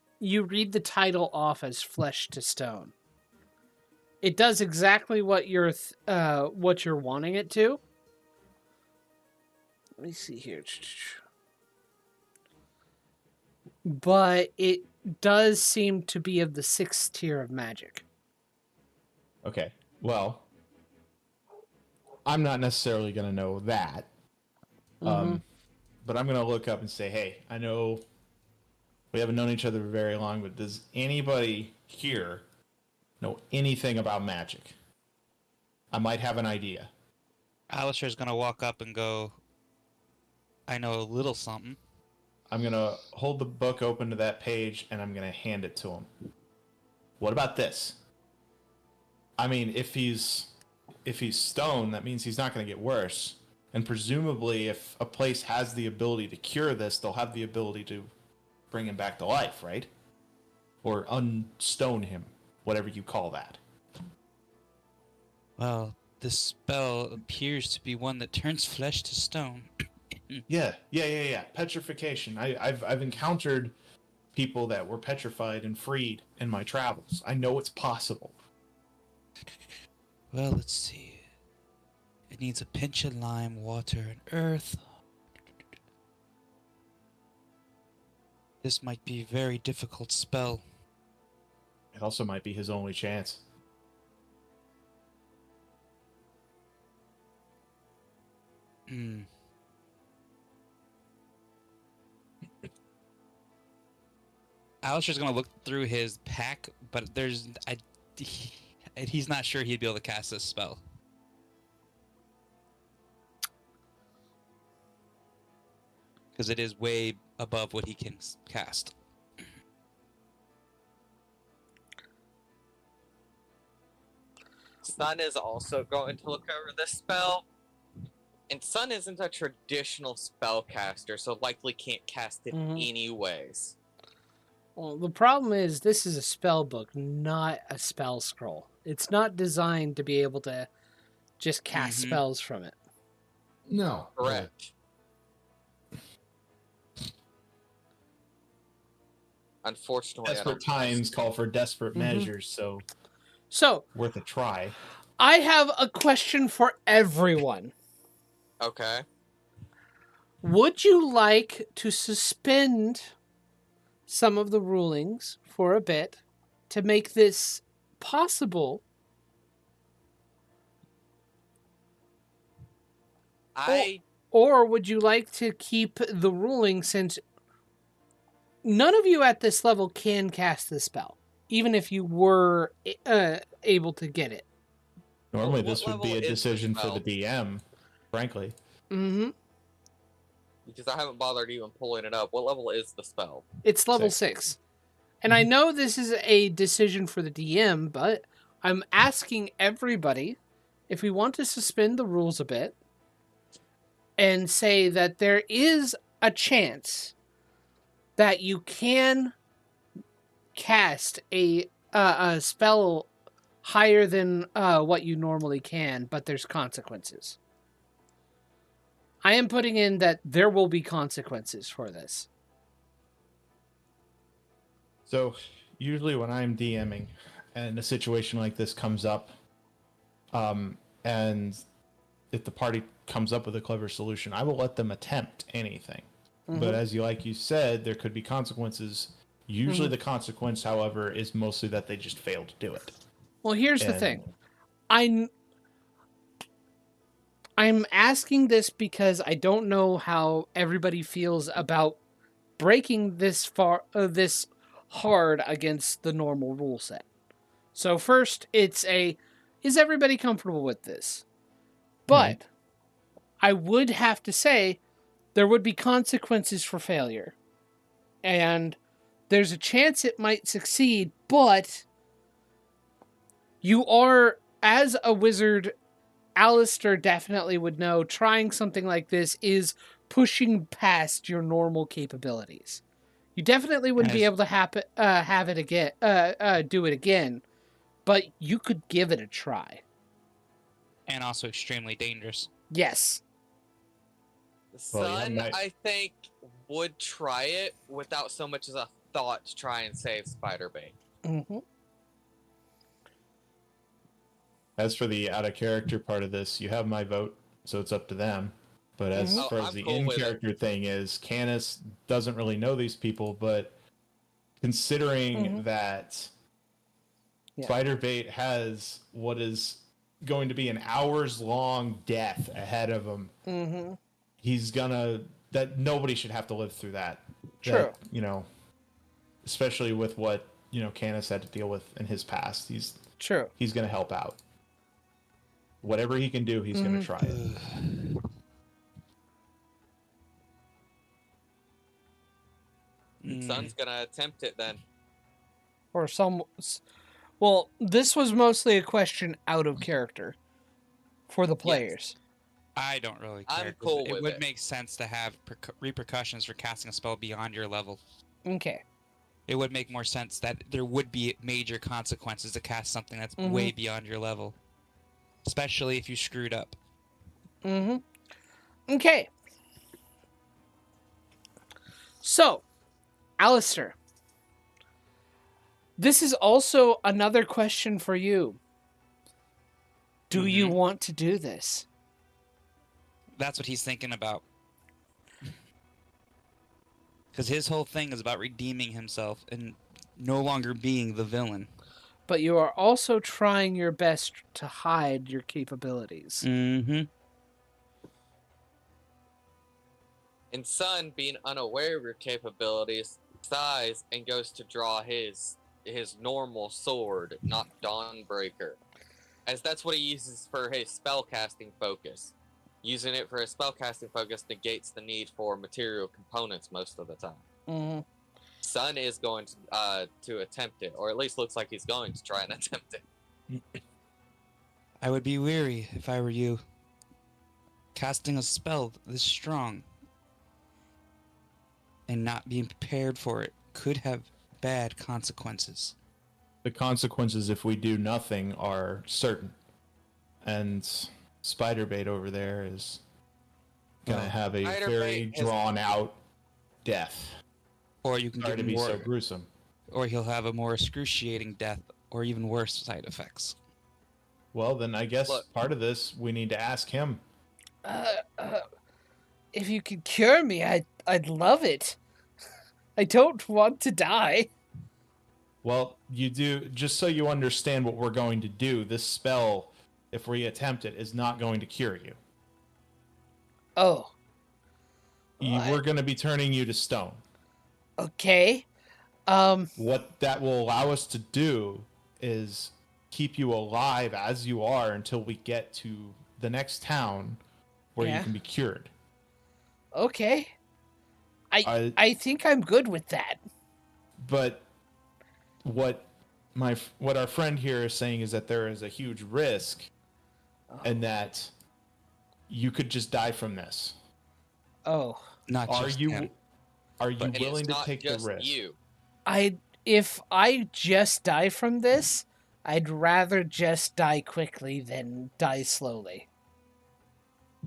the title off as Flesh to Stone. It does exactly what you're wanting it to. Let me see here. But it does seem to be of the 6th tier of magic. Okay. Well, I'm not necessarily going to know that. But I'm going to look up and say, hey, I know we haven't known each other for very long, but does anybody here know anything about magic? I might have an idea. Alistair's gonna walk up and go, I know a little something. I'm going to hold the book open to that page, and I'm going to hand it to him. What about this? I mean, if he's stone, that means he's not going to get worse. And presumably, if a place has the ability to cure this, they'll have the ability to bring him back to life, right? Or unstone him, whatever you call that. Well, this spell appears to be one that turns flesh to stone. Yeah. Petrification. I've encountered people that were petrified and freed in my travels. I know it's possible. Well, let's see. It needs a pinch of lime, water, and earth. This might be a very difficult spell. It also might be his only chance. Alistair's gonna look through his pack, but he's not sure he'd be able to cast this spell. Because it is way above what he can cast. Sun is also going to look over this spell. And Sun isn't a traditional spellcaster, so likely can't cast it anyways. Well, the problem is this is a spell book, not a spell scroll. It's not designed to be able to just cast spells from it. No. Correct. Unfortunately, I Desperate don't times call for desperate measures, so So, worth a try. I have a question for everyone. Okay. Would you like to suspend some of the rulings for a bit to make this possible? Or would you like to keep the ruling, since none of you at this level can cast the spell, even if you were able to get it? Normally, What this would be level a is the decision for spell? the DM, frankly. Mm-hmm. Because I haven't bothered even pulling it up. What level is the spell? It's level 6. And I know this is a decision for the DM, but I'm asking everybody if we want to suspend the rules a bit and say that there is a chance that you can cast a spell higher than what you normally can, but there's consequences. I am putting in that there will be consequences for this. So, usually when I'm DMing and a situation like this comes up, and if the party comes up with a clever solution, I will let them attempt anything. Mm-hmm. But as you said, there could be consequences. Usually the consequence, however, is mostly that they just fail to do it. Well, here's the thing. I'm asking this because I don't know how everybody feels about breaking this hard against the normal rule set. So first, is everybody comfortable with this? But I would have to say there would be consequences for failure. And there's a chance it might succeed, but you are, as a wizard, Alistair definitely would know, trying something like this is pushing past your normal capabilities. You definitely wouldn't be able to have it again, do it again, but you could give it a try. And also extremely dangerous. Yes. Sun, I think, would try it without so much as a thought to try and save Spiderbait. Mm-hmm. As for the out of character part of this, you have my vote, so it's up to them. But as far as the in-character thing is, Canis doesn't really know these people, but considering that Spiderbait has what is going to be an hours-long death ahead of him, he's that nobody should have to live through that. True. That, especially with what, Canis had to deal with in his past. He's going to help out. Whatever he can do, he's going to try it. Sun's gonna attempt it then. Or well, this was mostly a question out of character for the players. Yes. I don't really care. I'm cool with it. It would make sense to have repercussions for casting a spell beyond your level. Okay. It would make more sense that there would be major consequences to cast something that's way beyond your level. Especially if you screwed up. Okay. So, Alistair, this is also another question for you. Do you want to do this? That's what he's thinking about. Because his whole thing is about redeeming himself and no longer being the villain. But you are also trying your best to hide your capabilities. And Sun, being unaware of your capabilities, sighs and goes to draw his normal sword, not Dawnbreaker, as that's what he uses for his spellcasting focus. Using it for his spellcasting focus negates the need for material components most of the time. Sun is going to attempt it, or at least looks like he's going to try and attempt it. I would be weary if I were you. Casting a spell this strong and not being prepared for it could have bad consequences. The consequences if we do nothing are certain. And Spiderbait over there is going to have a very drawn-out death. Or you can Sorry get to be more, so gruesome. Or he'll have a more excruciating death, or even worse side effects. Well, then I guess part of this we need to ask him. If you could cure me, I'd love it. I don't want to die. Well, you do, just so you understand what we're going to do, this spell, if we attempt it, is not going to cure you. Oh. We're going to be turning you to stone. Okay. What that will allow us to do is keep you alive as you are until we get to the next town where you can be cured. Okay. I think I'm good with that. But what our friend here is saying is that there is a huge risk and that you could just die from this. Oh. Not are just you him. Are you But willing It's to not take the just risk? you. If I just die from this, I'd rather just die quickly than die slowly.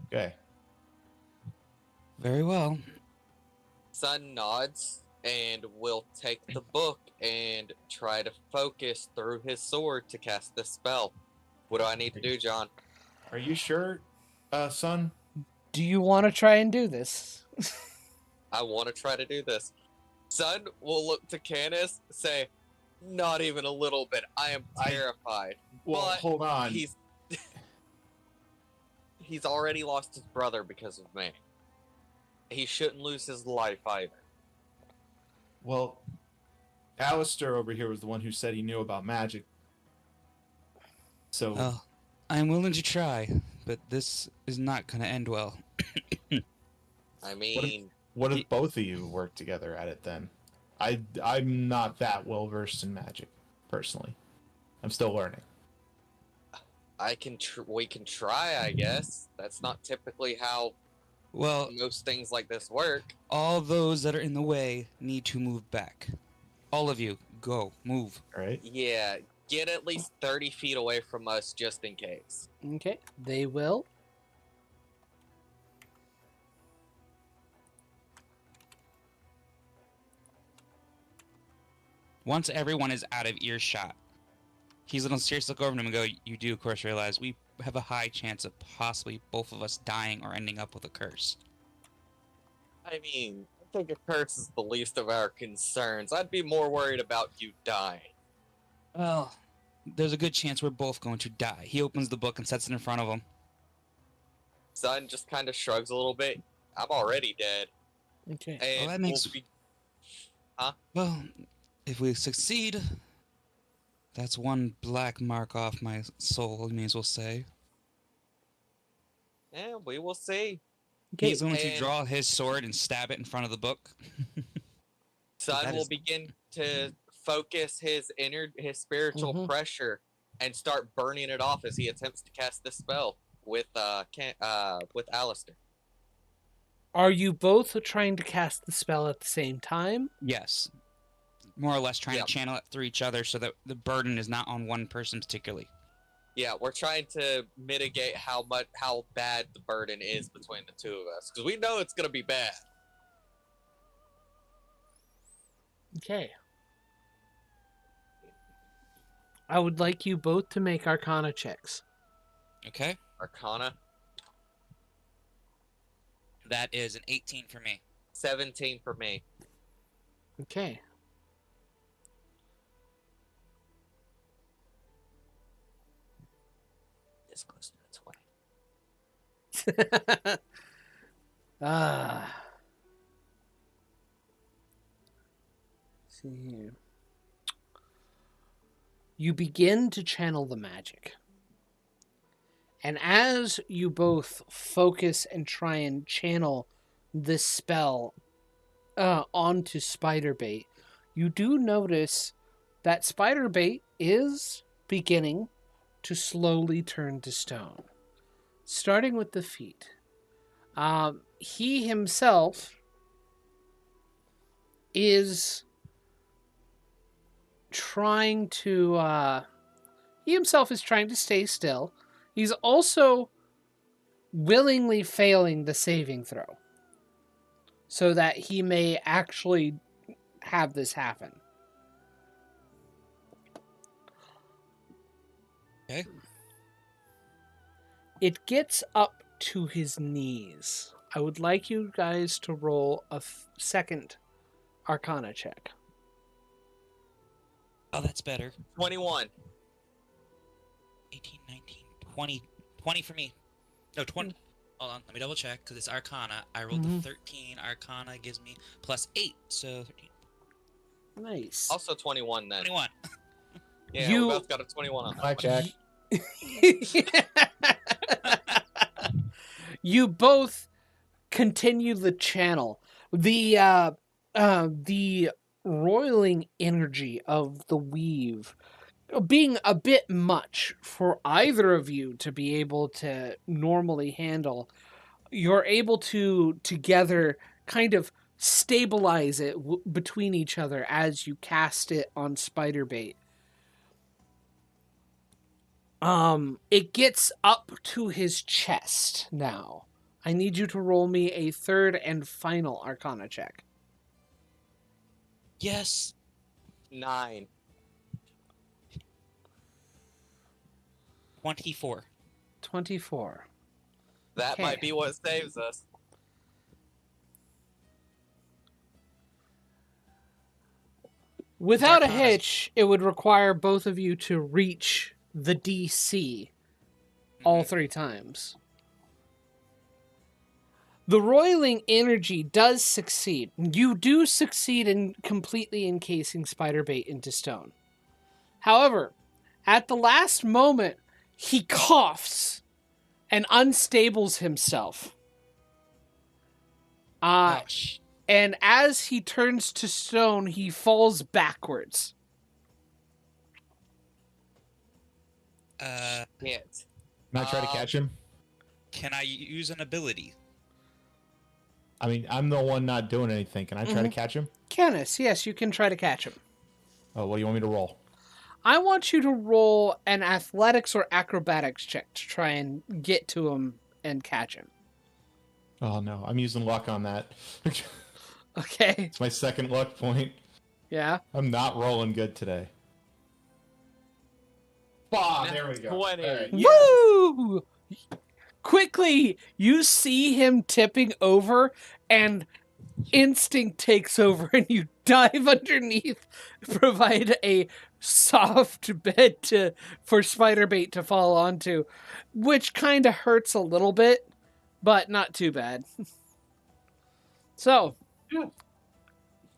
Okay. very well. Sun nods and will take the book and try to focus through his sword to cast this spell. What do I need to do, John? Are you sure, son? Do you want to try and do this? I want to try to do this. Sun will look to Canis, say, "Not even a little bit. I am terrified." Well, But hold on. He's already lost his brother because of me. He shouldn't lose his life either. Well, Alistair over here was the one who said he knew about magic. So, Well, I'm willing to try, but this is not going to end well. I mean, what if both of you work together at it then? I'm not that well versed in magic, personally. I'm still learning. we can try, I guess. That's not typically how Well, most things like this work. all those that are in the way need to move back. All of you, go, move. All right. Yeah, get at least 30 feet away from us just in case. Okay, they will. Once everyone is out of earshot, he's going to seriously look over at him and go, you do, of course, realize we have a high chance of possibly both of us dying or ending up with a curse. I mean, I think a curse is the least of our concerns. I'd be more worried about you dying. Well, there's a good chance we're both going to die. He opens the book and sets it in front of him. Sun just kind of shrugs a little bit. I'm already dead. Okay. And that makes- Well, if we succeed, that's one black mark off my soul, you may as well say. Yeah, we will see. Okay. He's going to and- draw his sword and stab it in front of the book. Sun That will is- begin to focus his spiritual Mhm. pressure and start burning it off as he attempts to cast this spell with Alistair. Are you both trying to cast the spell at the same time? Yes. More or less trying Yep. to channel it through each other so that the burden is not on one person particularly. Yeah, we're trying to mitigate how bad the burden is between the two of us because we know it's gonna be bad. Okay. I would like you both to make Arcana checks. Okay? Arcana That is an 18 for me. 17 for me. Okay. This close to the 20. Ah. See here. You begin to channel the magic. And as you both focus and try and channel this spell onto Spiderbait, you do notice that Spiderbait is beginning to slowly turn to stone. Starting with the feet. He himself is trying to stay still. He's also willingly failing the saving throw so that he may actually have this happen. Okay. It gets up to his knees. I would like you guys to roll a second Arcana check. Oh, that's better. 21. 18, 19, 20. 20 for me. No, 20. Hold on, let me double check, because it's Arcana. I rolled a 13. Arcana gives me plus 8, so 13. Nice. Also 21 then. 21. Yeah, You- we both got a 21 on that. Blackjack. You both continue the channel. The roiling energy of the weave being a bit much for either of you to be able to normally handle. You're able to together kind of stabilize it between each other as you cast it on Spiderbait. It gets up to his chest now. I need you to roll me a third and final Arcana check. Yes. 9. 24. 24. That Okay. might be what saves us. Without a Arcana's- hitch, it would require both of you to reach the DC all Mhm. 3 times. The roiling energy does succeed. You do succeed in completely encasing Spiderbait into stone. However, at the last moment, he coughs and unstables himself. Ouch. And as he turns to stone, he falls backwards. Hit. Can I try to catch him? Can I use an ability? I mean, I'm the one not doing anything. Can I try to catch him? Canis, yes, you can try to catch him. Oh, what do you want me to roll? I want you to roll an athletics or acrobatics check to try and get to him and catch him. Oh no, I'm using luck on that. Okay. It's my second luck point. Yeah. I'm not rolling good today. Ah, there we go. 20. All right. Woo! Quickly, you see him tipping over, and instinct takes over, and you dive underneath, provide a soft bed for Spiderbait to fall onto, which kind of hurts a little bit, but not too bad. So,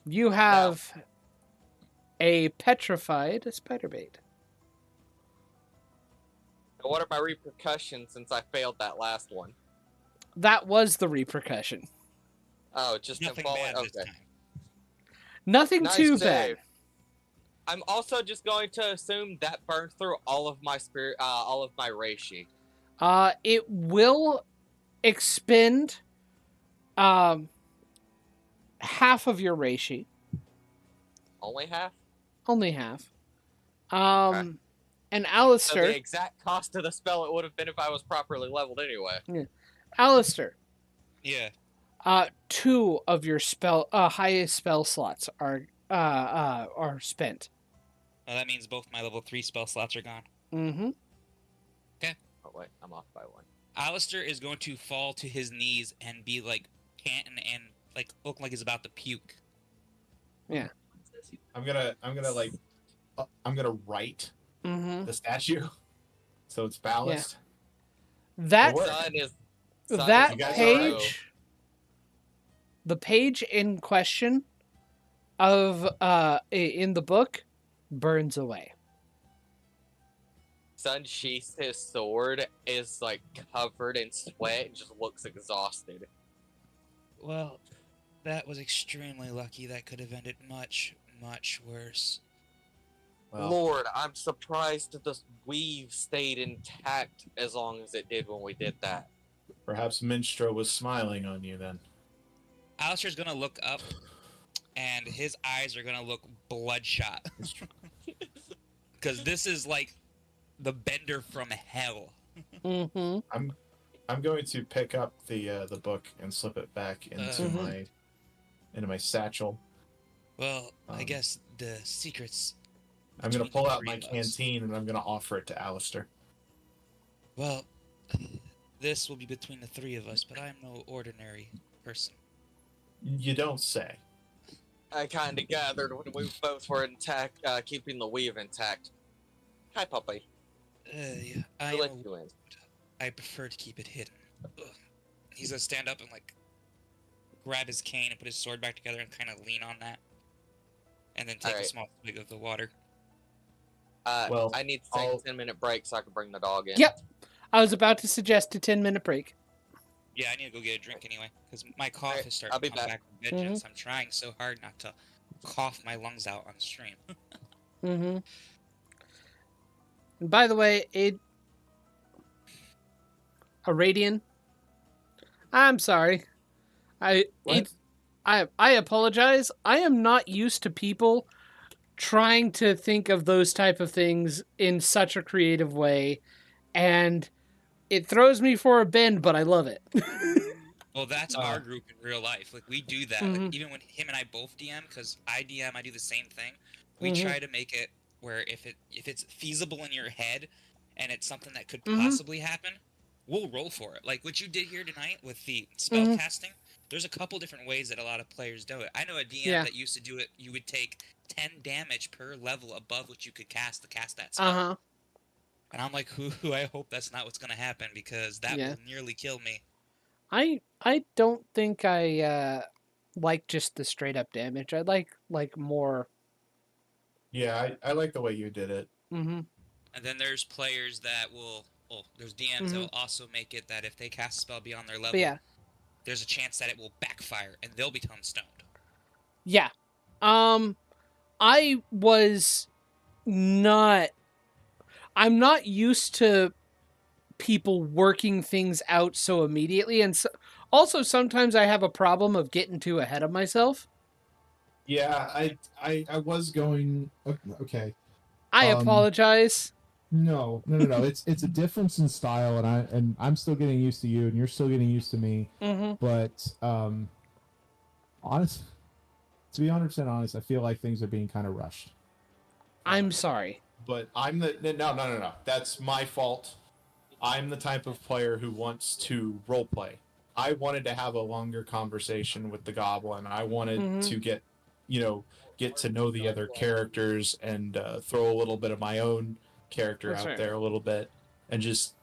you have a petrified Spiderbait. Now, what are my repercussions since I failed that last one? That was the repercussion. Oh, just Nothing falling. bad this Okay. time. Nothing Nice too save. bad. I'm also just going to assume that burned through all of my all of my reishi. It will expend half of your reishi. Only half. Only half. Okay. And So Alistair, the exact cost of the spell it would have been if I was properly leveled anyway. Alistair, Yeah. 2 of your highest spell slots are spent. Well, that means both my level 3 spell slots are gone. Mm-hmm. Oh wait, I'm off by 1. Alistair is going to fall to his knees and be like panting and like look like he's about to puke. I'm gonna write Mm-hmm. the statue, so it's balanced. That Work. Sun is that You guys page, the page in question of in the book, burns away. Sun sheaths his sword, is like covered in sweat, and just looks exhausted. Well, that was extremely lucky. That could have ended much, much worse. Well, Lord, I'm surprised that the weave stayed intact as long as it did when we did that. perhaps Minstrel was smiling on you then. Alistair's gonna look up, and his eyes are gonna look bloodshot. Because this is like the bender from hell. Mm-hmm. I'm going to pick up the book and slip it back into Mhm. my satchel. Well, I Um, guess the secrets. I'm gonna between pull the out my three of us. canteen and I'm gonna offer it to Alistair. Well, this will be between the 3 of us, but I'm no ordinary person. You don't say. I kind of gathered when we both were intact, keeping the weave intact. Hi, puppy. Yeah, I let you in. I prefer to keep it hidden. Ugh. He's gonna stand up and like grab his cane and put his sword back together and kind of lean on that, and then take a Alright. small swig of the water. Well, I need to take I'll- a 10-minute break so I can bring the dog in. Yep. I was about to suggest a 10-minute break. Yeah, I need to go get a drink anyway because my cough Alright, is starting I'll to be come back. back with vengeance. I'm trying so hard not to cough my lungs out on stream. Mm-hmm. And by the way, Aradian. I'm sorry. What? I apologize. I am not used to people trying to think of those type of things in such a creative way, and it throws me for a bend, but I love it. Well, that's our group in real life. Like, we do that. Like, even when him and I both DM, because I DM, I do the same thing. We try to make it where if it's feasible in your head, and it's something that could possibly happen, we'll roll for it. Like what you did here tonight with the spell casting. There's a couple different ways that a lot of players do it. I know a DM that used to do it. You would take 10 damage per level above what you could cast to cast that spell. And I'm like, I hope that's not what's gonna happen, because that will nearly kill me. I don't think I like just the straight up damage. I like more. Yeah, I like the way you did it. Mm-hmm. And then there's players that will. Well, there's DMs that will also make it that if they cast a spell beyond their level, there's a chance that it will backfire and they'll become stoned. Yeah. I was not. I'm not used to people working things out so immediately, and also sometimes I have a problem of getting too ahead of myself. Yeah, I was going. Okay. I apologize. No. It's a difference in style, and I'm still getting used to you, and you're still getting used to me. But honest, to be 100% honest, I feel like things are being kind of rushed. I'm sorry. But I'm the no. That's my fault. I'm the type of player who wants to role play. I wanted to have a longer conversation with the goblin. I wanted to get to know the other characters and throw a little bit of my own character out there a little bit, and just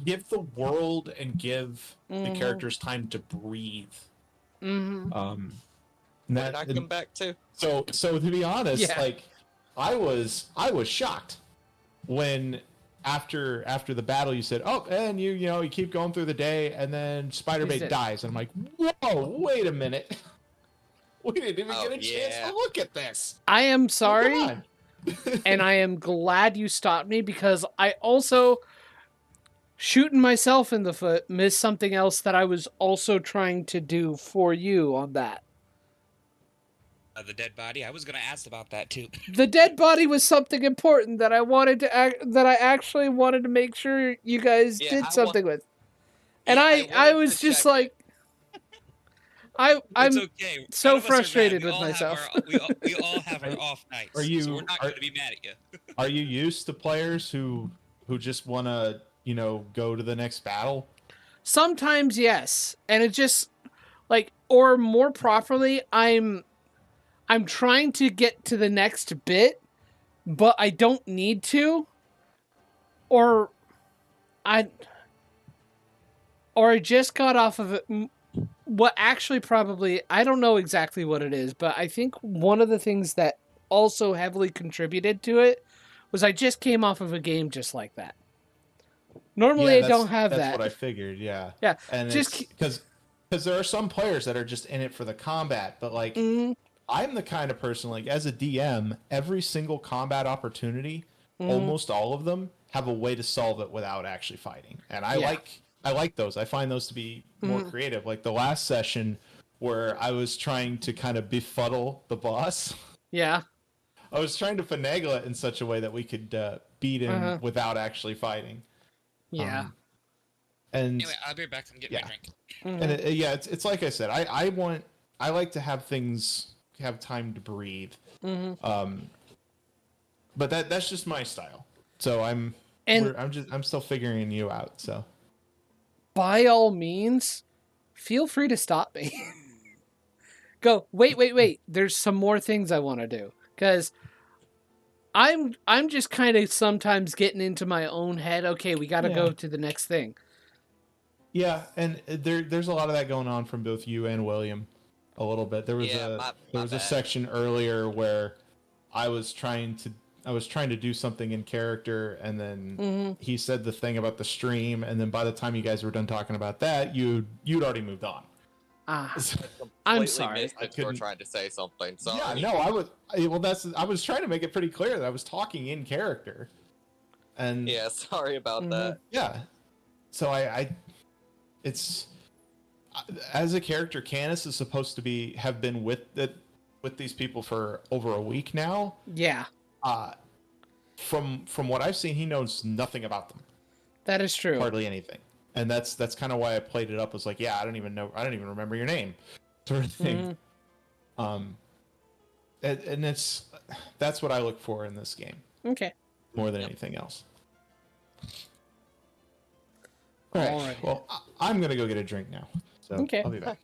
give the world and give the characters time to breathe. That I come back to. So to be honest, like I was shocked when after the battle you said, oh, and you keep going through the day, and then Spider-Bait dies, and I'm like, whoa, wait a minute. We didn't even get a chance to look at this. I am sorry, and I am glad you stopped me, because I also, shooting myself in the foot, missed something else that I was also trying to do for you on that. The dead body. I was going to ask about that too. The dead body was something important that I wanted to that I actually wanted to make sure you guys did something with, and I was just like. I'm okay. so frustrated with myself. We all have our off nights, so we're not going to be mad at you. Are you used to players who just want to, go to the next battle? Sometimes, yes. And it just, like, or more properly, I'm trying to get to the next bit, but I don't need to. Or I just got off of it. What actually probably, I don't know exactly what it is, but I think one of the things that also heavily contributed to it was I just came off of a game just like that. Normally I don't have that. That's what I figured, yeah. Yeah. And just because there are some players that are just in it for the combat, but like I'm the kind of person, like as a DM, every single combat opportunity, almost all of them have a way to solve it without actually fighting. And I like those. I find those to be more creative. Like the last session where I was trying to kind of befuddle the boss. Yeah. I was trying to finagle it in such a way that we could beat him without actually fighting. Yeah. And anyway, I'll be back and get my drink. And it's like I said, I like to have things have time to breathe. But that's just my style. So I'm still figuring you out. So by all means, feel free to stop me. Go, wait. There's some more things I want to do. Because I'm just kind of sometimes getting into my own head. Okay, we got to go to the next thing. Yeah, and there's a lot of that going on from both you and William. A little bit. There was a section earlier where I was trying to do something in character, and then he said the thing about the stream, and then by the time you guys were done talking about that, you'd already moved on. I'm sorry. I was trying to say something. Sorry. Yeah, no, I was trying to make it pretty clear that I was talking in character. And yeah, sorry about that. Yeah. So as a character, Canis is supposed to have been with these people for over a week now. Yeah. From what I've seen, he knows nothing about them. That is true. Hardly anything. And that's kind of why I played it up. Was like, yeah, I don't even remember your name, sort of thing. And that's what I look for in this game. Okay. More than anything else. All All right. right. Well, I'm gonna go get a drink now. So Okay. I'll be back.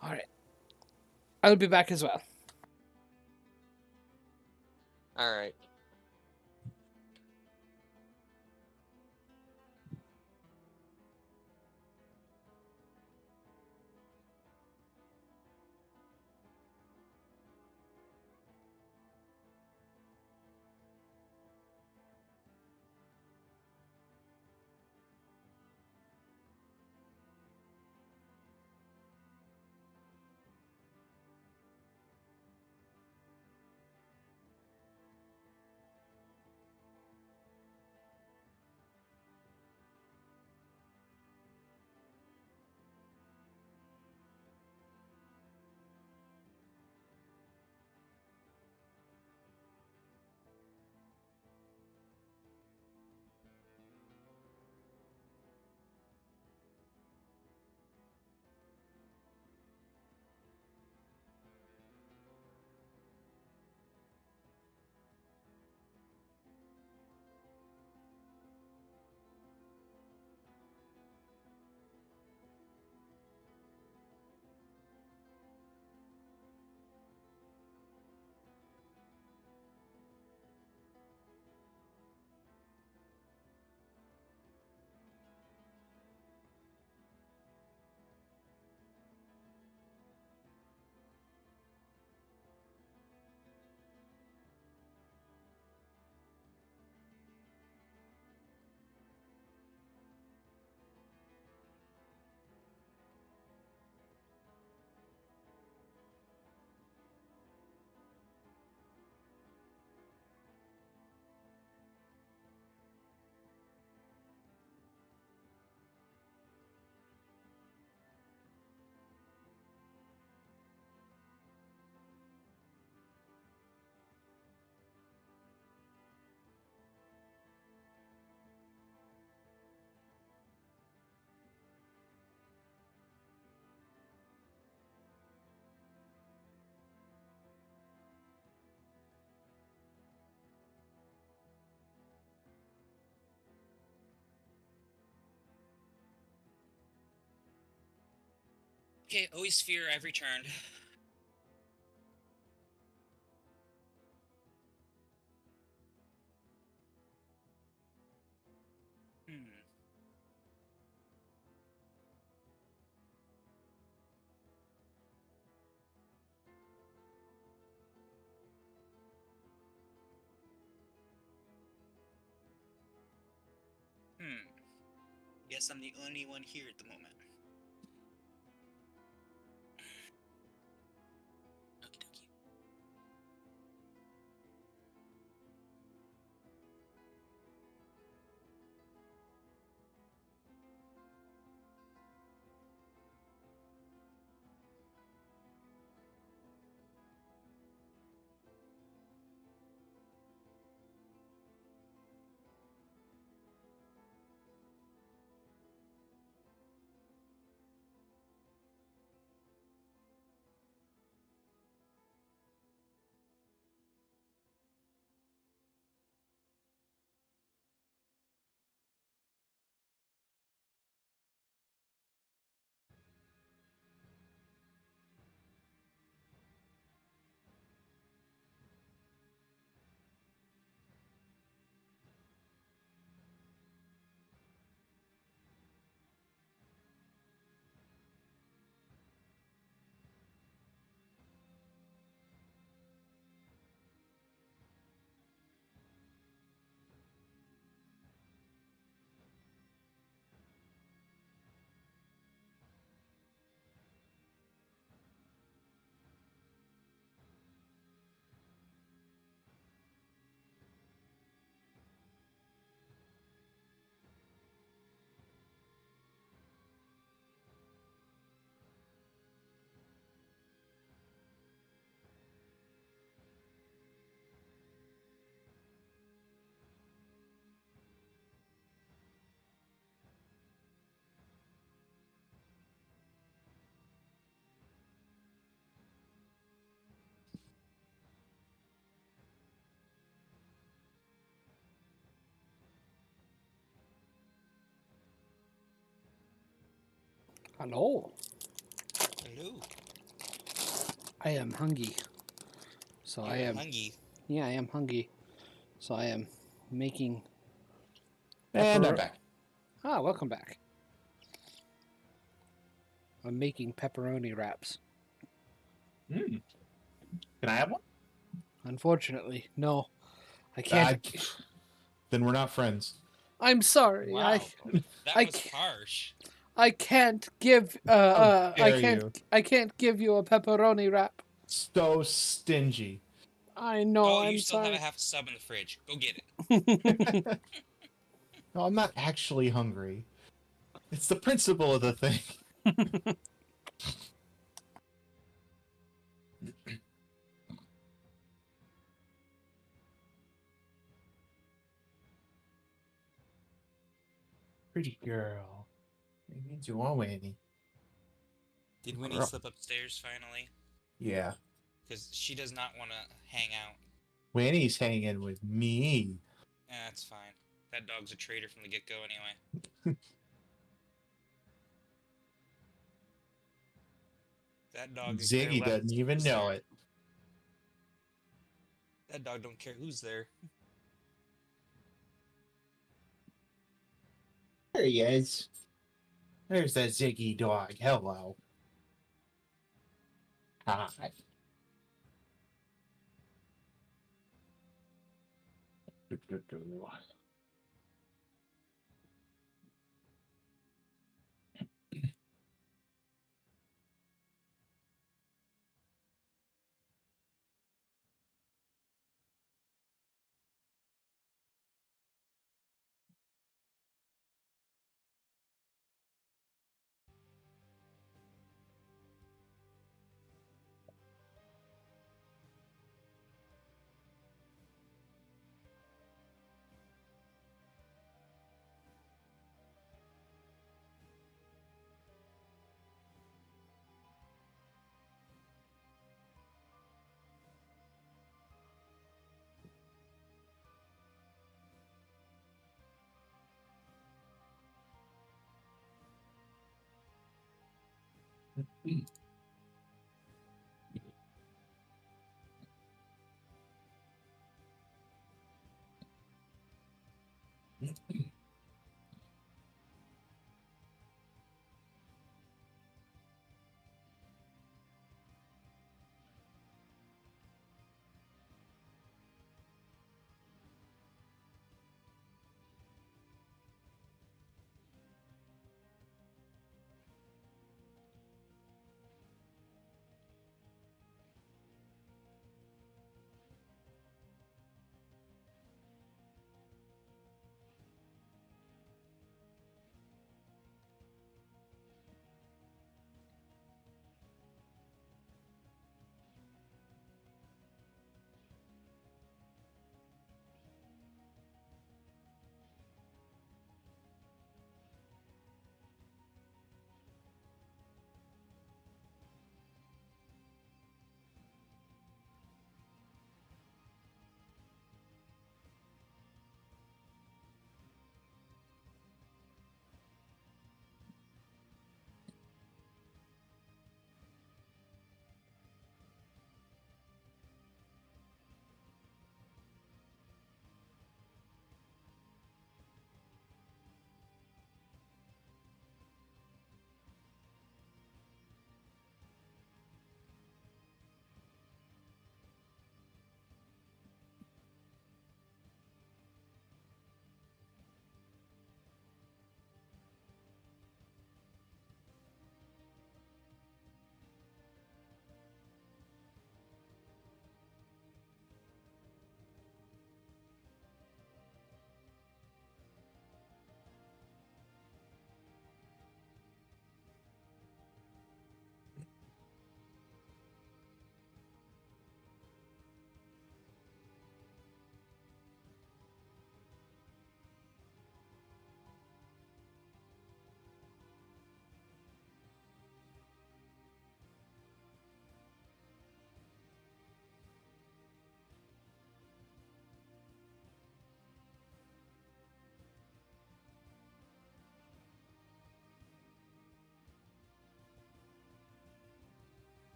All right. I'll be back as well. All right. Okay, always fear, I've returned. Guess I'm the only one here at the moment. Okie dokie. Hello. Hello. I am hungry. So I am. Hungry. Yeah, I am hungry. So I am making. And I'm back. Ah, welcome back. I'm making pepperoni wraps. Can I have one? Unfortunately, no. I can't. Then we're not friends. I'm sorry. Wow. That I was ca- harsh. I can't give. How I dare can't. you. I can't give you a pepperoni wrap. So stingy. I know. Oh, I'm you still have sorry. a half a sub in the fridge. Go get it. No, I'm not actually hungry. It's the principle of the thing. Pretty girl. What do you want, Winnie? Did Winnie Girl. slip upstairs finally? Yeah. Because she does not want to hang out. Winnie's hanging with me. That's fine. That dog's a traitor from the get-go anyway. That dog could care Ziggy less doesn't even who's know there. it. That dog don't care who's there. There he is. There's that Ziggy dog. Hello. Hi.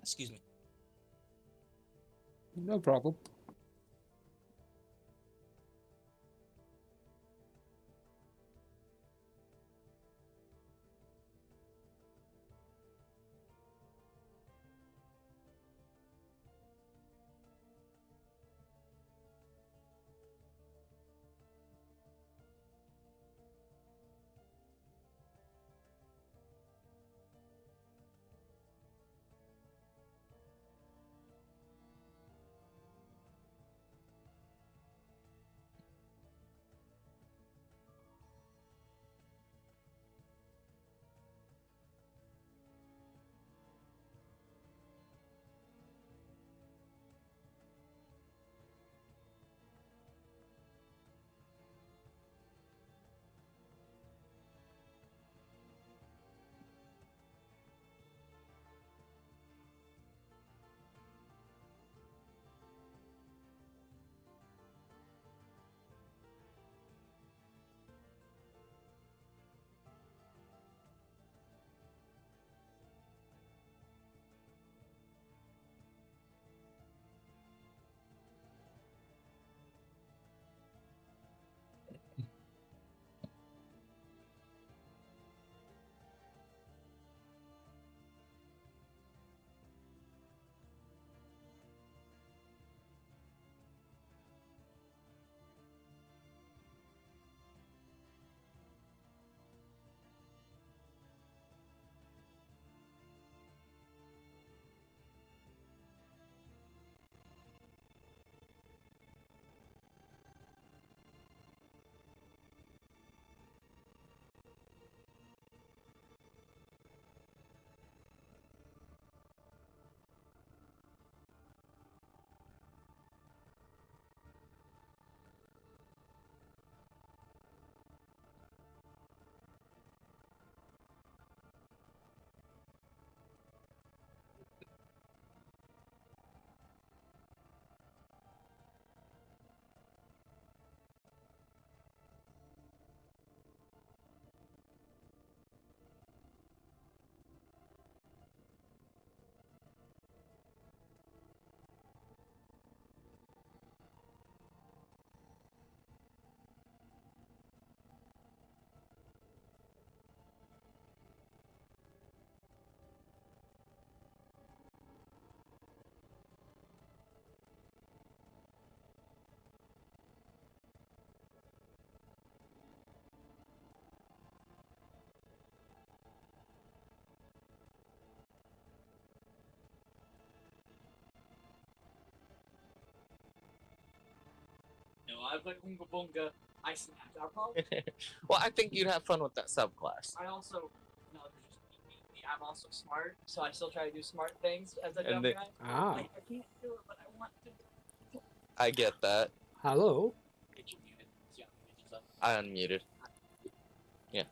Excuse me. No problem. No, I play Unga Bunga. I snapped. Our problem. Well, I think you'd have fun with that subclass. I also no, they're just me. I'm also smart, so I still try to do smart things as a And dumb the- guy. Ah, Like, I can't do it, but I want to. I get that. hello. Get you muted. Yeah, muted. I unmuted. Yeah.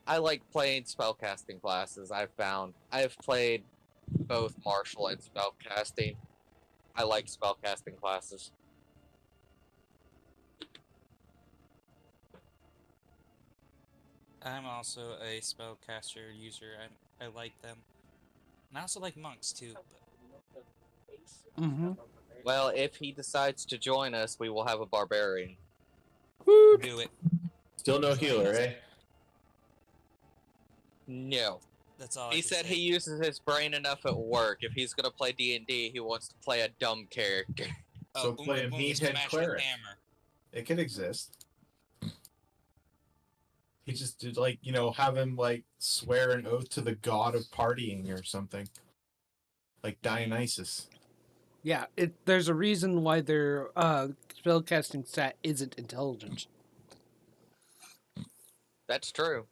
I like playing spellcasting classes. I've played both martial and spellcasting. I like spellcasting classes. I'm also a spellcaster user. I like them. And I also like monks too. But Mm-hmm. Well, if he decides to join us, we will have a barbarian. do it. Still no healer, eh? No. That's all I He can said say. he uses his brain enough at work. If he's gonna play D&D, he wants to play a dumb character. So Oh, play a Unga Bunga meathead smash cleric. with hammer. It could exist. He just did, like, have him, like, swear an oath to the god of partying or something. Like Dionysus. Yeah, there's a reason why their spellcasting stat isn't intelligence. That's true.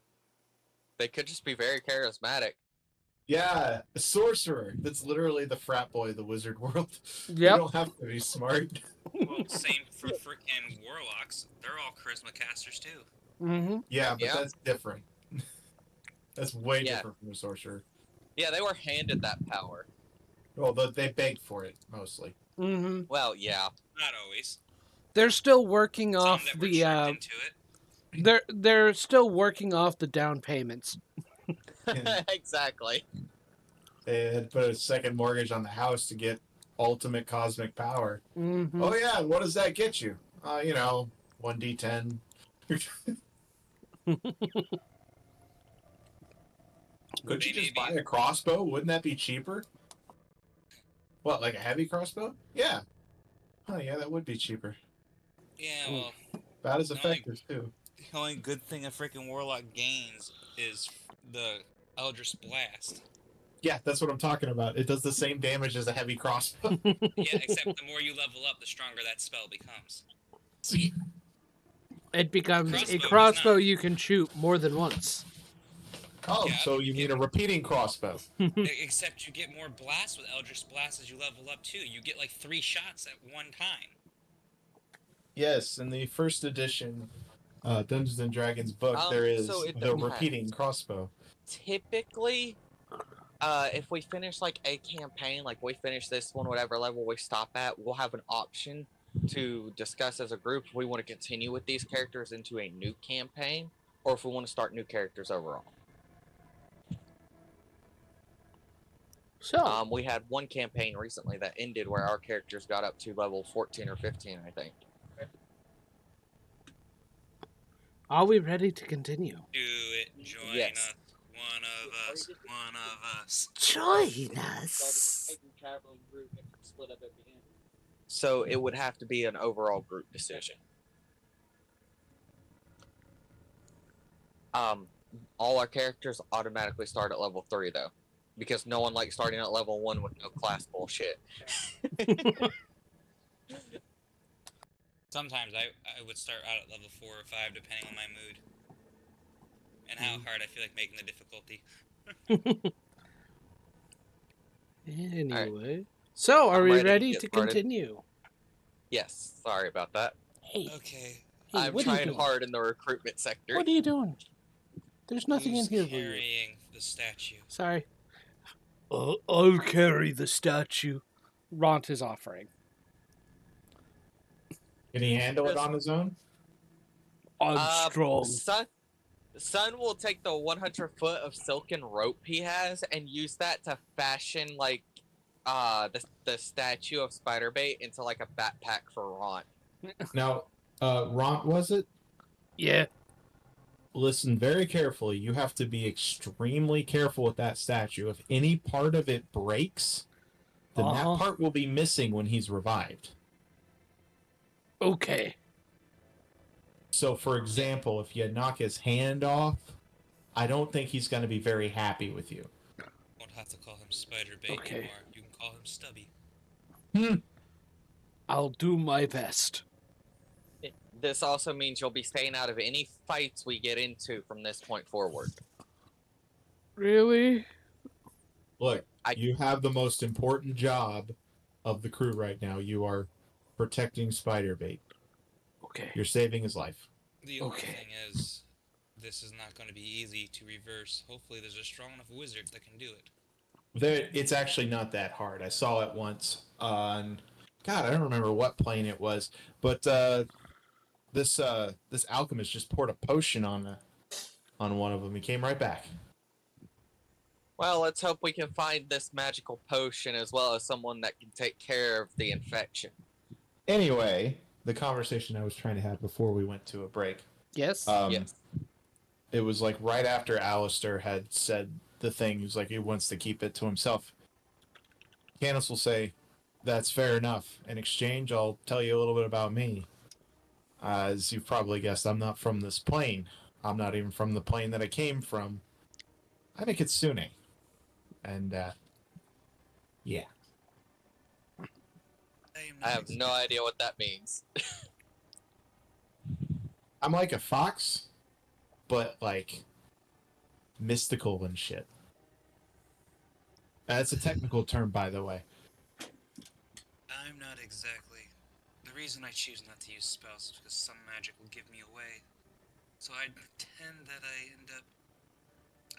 They could just be very charismatic. Yeah, a sorcerer. That's literally the frat boy of the wizard world. Yep. You don't have to be smart. Well, same for freaking warlocks. They're all charisma casters too. Mm-hmm. Yeah, but Yeah. that's different. That's way Yeah. different from a sorcerer. Yeah, they were handed that power. Well, they beg for it mostly. Mm-hmm. Well, yeah. Not always. They're still working Some off that were the. tricked into it. They're still working off the down payments. Exactly. They had put a second mortgage on the house to get ultimate cosmic power. Mm-hmm. Oh yeah, what does that get you? 1d10. Couldn't you just buy a crossbow? Wouldn't that be cheaper? What, like a heavy crossbow? Yeah. Oh yeah, that would be cheaper. Yeah, well, About as effective too. the only good thing a freaking warlock gains is the Eldritch Blast. Yeah, that's what I'm talking about. It does the same damage as a heavy crossbow. Yeah, except the more you level up, the stronger that spell becomes. See? It becomes Crossbow a does crossbow not. you can shoot more than once. Oh, Yeah, so you mean a repeating crossbow? Except you get more blasts with Eldritch Blast as you level up too. You get like 3 shots at one time. Yes, in the first edition Dungeons and Dragons book, there is So it the depends. repeating crossbow. Typically, if we finish like a campaign, like we finish this one, whatever level we stop at, we'll have an option to discuss as a group if we want to continue with these characters into a new campaign, or if we want to start new characters overall. So, We had one campaign recently that ended where our characters got up to level 14 or 15, I think. are we ready to continue? Do it. Join Yes. us. One of us. One of us. Join us. Traveling group and split up at the end. So it would have to be an overall group decision. All our characters automatically start at level 3 though, because no one likes starting at level 1 with no class bullshit. Sometimes I would start out at level 4 or 5 depending on my mood. And how hard I feel like making the difficulty. Anyway. So, are I'm we ready to ready get to started. continue? Yes, sorry about that. Hey, Okay. I'm what are you trying doing? hard in the recruitment sector. What are you doing? There's nothing Who's in here for you. carrying the statue? Sorry. I'll carry the statue. Ront is offering. Can he handle it on his own? I'm strong. Sun will take the 100 foot of silken rope he has and use that to fashion like the statue of Spiderbait into like a backpack for Ron. Now, Ront, was it? Yeah. Listen very carefully. You have to be extremely careful with that statue. If any part of it breaks, then that part will be missing when he's revived. Okay. So, for example, if you knock his hand off, I don't think he's going to be very happy with you. Won't have to call him Spiderbait Okay. anymore. You can call him Stubby. I'll do my best. This also means you'll be staying out of any fights we get into from this point forward. Really? Look, you have the most important job of the crew right now. You are protecting Spiderbait. Okay. You're saving his life. The only thing is, this is not going to be easy to reverse. Hopefully there's a strong enough wizard that can do it. It's actually not that hard. I saw it once on... God, I don't remember what plane it was. But this alchemist just poured a potion on one of them. He came right back. Well, let's hope we can find this magical potion as well as someone that can take care of the infection. Anyway, the conversation I was trying to have before we went to a break. Yes? Yes. It was like right after Alistair had said the thing. He was like, he wants to keep it to himself. Canis will say, that's fair enough. In exchange, I'll tell you a little bit about me. As you've probably guessed, I'm not from this plane. I'm not even from the plane that I came from. I'm a Kitsune. And, yeah. I have no idea what that means. I'm like a fox, but, like, mystical and shit. That's a technical term, by the way. I'm not exactly. The reason I choose not to use spells is because some magic will give me away. So I pretend that I end up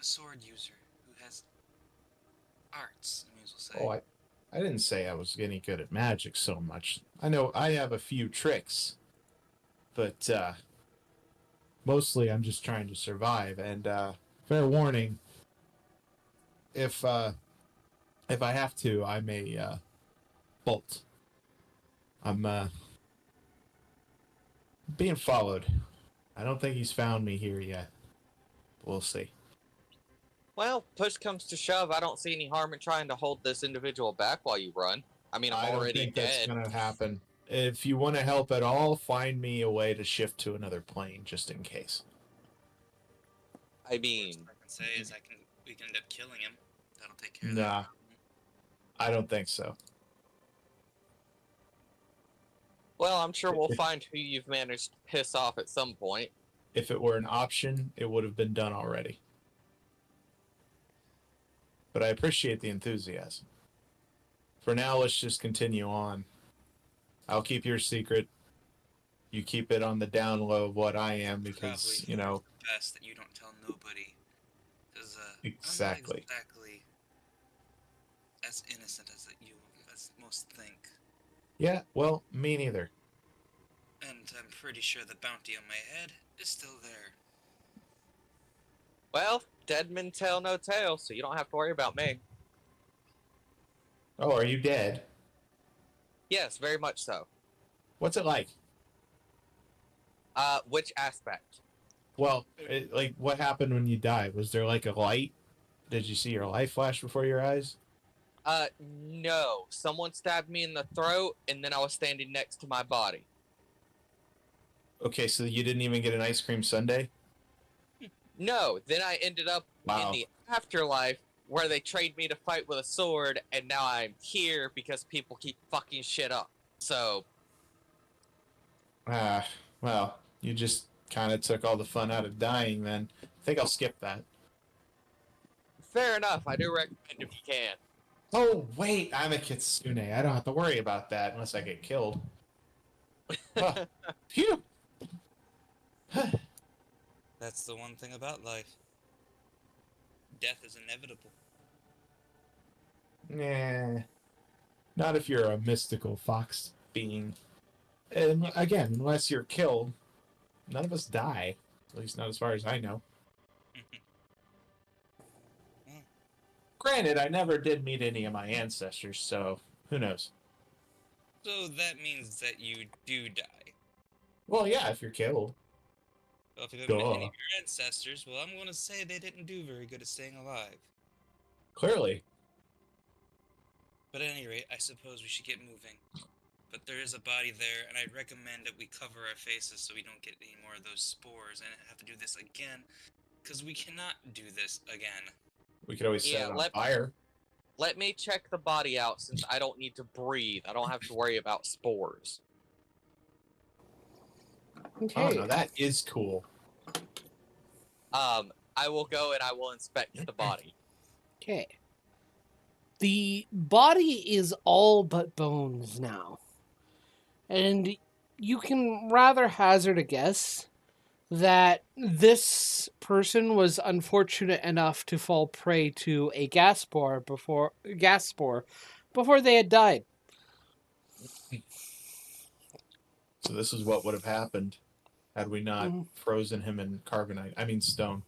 a sword user who has arts, I may as well say. Oh, I didn't say I was any good at magic so much. I know I have a few tricks, but mostly I'm just trying to survive. And fair warning, if I have to, I may bolt. I'm being followed. I don't think he's found me here yet. We'll see. Well, push comes to shove, I don't see any harm in trying to hold this individual back while you run. I mean, I'm I don't already think that's dead. gonna happen. If you want to help at all, find me a way to shift to another plane, just in case. I mean, Worst I can say is we can end up killing him. That'll take care of Nah, that. I don't think so. well, I'm sure we'll find who you've managed to piss off at some point. If it were an option, it would have been done already. But I appreciate the enthusiasm. For now, let's just continue on. I'll keep your secret. You keep it on the down low of what I am, because, Probably you know... best that you don't tell nobody. Because Exactly. I'm not exactly as innocent as most think. Yeah, well, me neither. And I'm pretty sure the bounty on my head is still there. Well, dead men tell no tale, so you don't have to worry about me. Oh, are you dead? Yes, very much so. What's it like? Which aspect? Well, like, what happened when you died? Was there, like, a light? Did you see your life flash before your eyes? No. Someone stabbed me in the throat, and then I was standing next to my body. Okay, so you didn't even get an ice cream sundae? No, then I ended up in the afterlife where they trained me to fight with a sword, and now I'm here because people keep fucking shit up. So, Well, you just kind of took all the fun out of dying then. I think I'll skip that. fair enough. I do recommend if you can. Oh, wait, I'm a kitsune. I don't have to worry about that unless I get killed. Huh. Phew! That's the one thing about life. Death is inevitable. Nah. Not if you're a mystical fox being. And again, unless you're killed, none of us die. At least not as far as I know. Granted, I never did meet any of my ancestors, so who knows? So that means that you do die. Well, yeah, if you're killed. Well, if you've ever met any Duh. of your ancestors, well, I'm going to say they didn't do very good at staying alive. Clearly. But at any rate, I suppose we should get moving. But there is a body there, and I'd recommend that we cover our faces so we don't get any more of those spores and have to do this again, because we cannot do this again. We could always set it on fire. Let me check the body out since I don't need to breathe. I don't have to worry about spores. Okay. Oh, no, that is cool. I will go and I will inspect the body. Okay. The body is all but bones now. And you can rather hazard a guess that this person was unfortunate enough to fall prey to a gas spore before they had died. So this is what would have happened had we not frozen him in stone.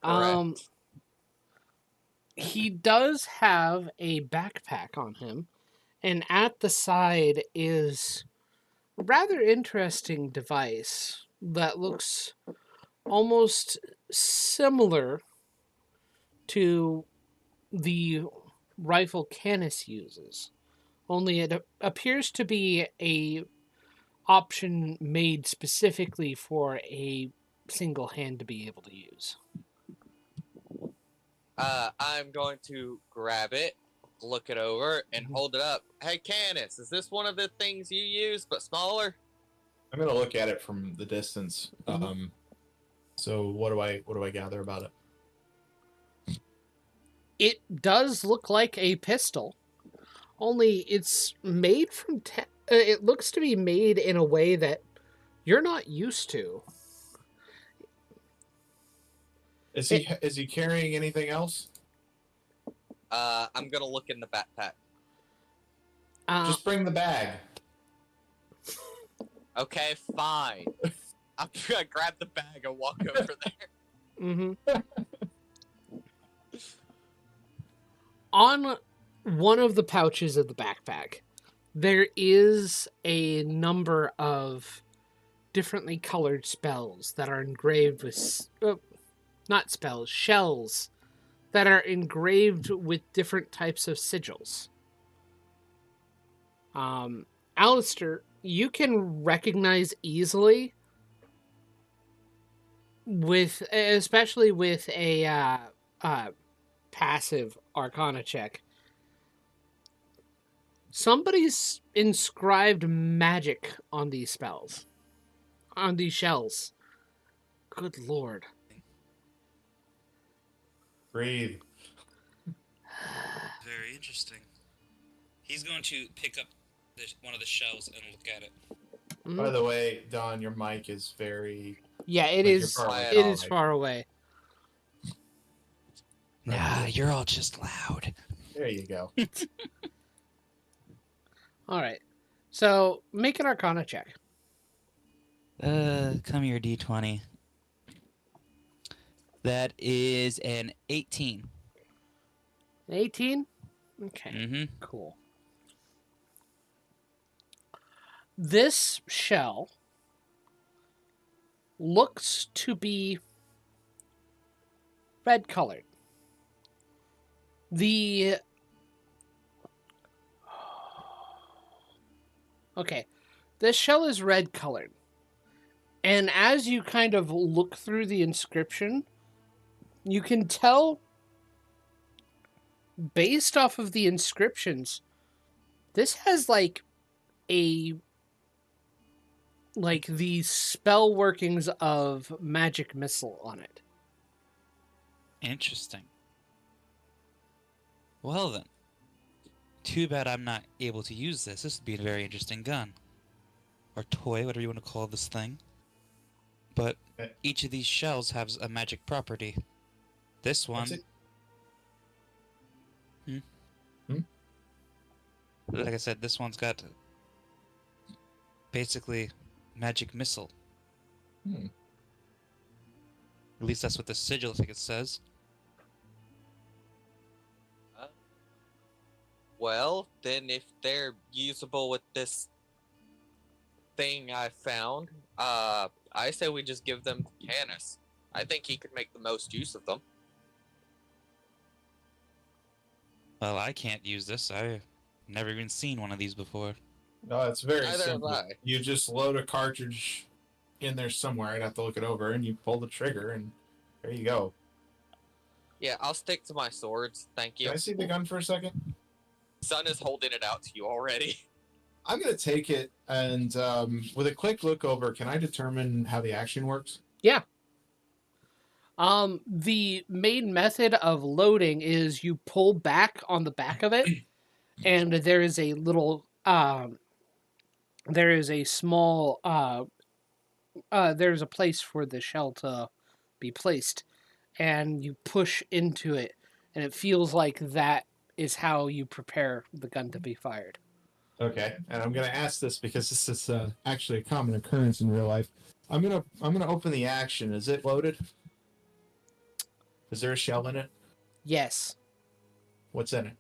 Correct. He does have a backpack on him, and at the side is a rather interesting device that looks almost similar to the rifle Canis uses. Only it appears to be a option made specifically for a single hand to be able to use. I'm going to grab it, look it over, and hold it up. Hey, Canis, is this one of the things you use, but smaller? I'm gonna look at it from the distance. So what do I gather about it? It does look like a pistol, only it's made from it looks to be made in a way that you're not used to. Is he carrying anything else? I'm gonna look in the backpack. Just bring the bag. Okay, fine. I'm gonna grab the bag and walk over there. On one of the pouches of the backpack, there is a number of differently colored spells that are engraved with... not spells, shells that are engraved with different types of sigils. Alistair, you can recognize easily with, especially with a passive Arcana check, somebody's inscribed magic on these spells, on these shells. Good lord. Breathe. Very interesting. He's going to pick up one of the shells and look at it. By the way, Don, your mic is very... Yeah, it like is. you're It is far away. Nah, you're all just loud. There you go. All right. So make an Arcana check. Come here, D20. That is an 18. 18? Okay. Mm-hmm. Cool. This shell looks to be red colored. Okay. This shell is red colored. And as you kind of look through the inscription, you can tell, based off of the inscriptions, this has the spell workings of magic missile on it. Interesting. Well then. Too bad I'm not able to use this. This would be a very interesting gun. Or toy, whatever you want to call this thing. But each of these shells has a magic property. This one... Like I said, this one's got basically magic missile. At least that's what the sigil ticket says. Well, then if they're usable with this thing I found, I say we just give them to Canis. I think he could make the most use of them. Well, I can't use this. I've never even seen one of these before. No, it's very Neither simple. have I. You just load a cartridge in there somewhere. I'd have to look it over, and you pull the trigger, and there you go. Yeah, I'll stick to my swords. Thank you. Can I see the gun for a second? Sun is holding it out to you already. I'm going to take it, and with a quick look over, can I determine how the action works? Yeah. The main method of loading is you pull back on the back of it, and there is a little, there is a small, there's a place for the shell to be placed, and you push into it, and it feels like that is how you prepare the gun to be fired. Okay, and I'm going to ask this because this is actually a common occurrence in real life. I'm gonna open the action. Is it loaded? Is there a shell in it? Yes. What's in it?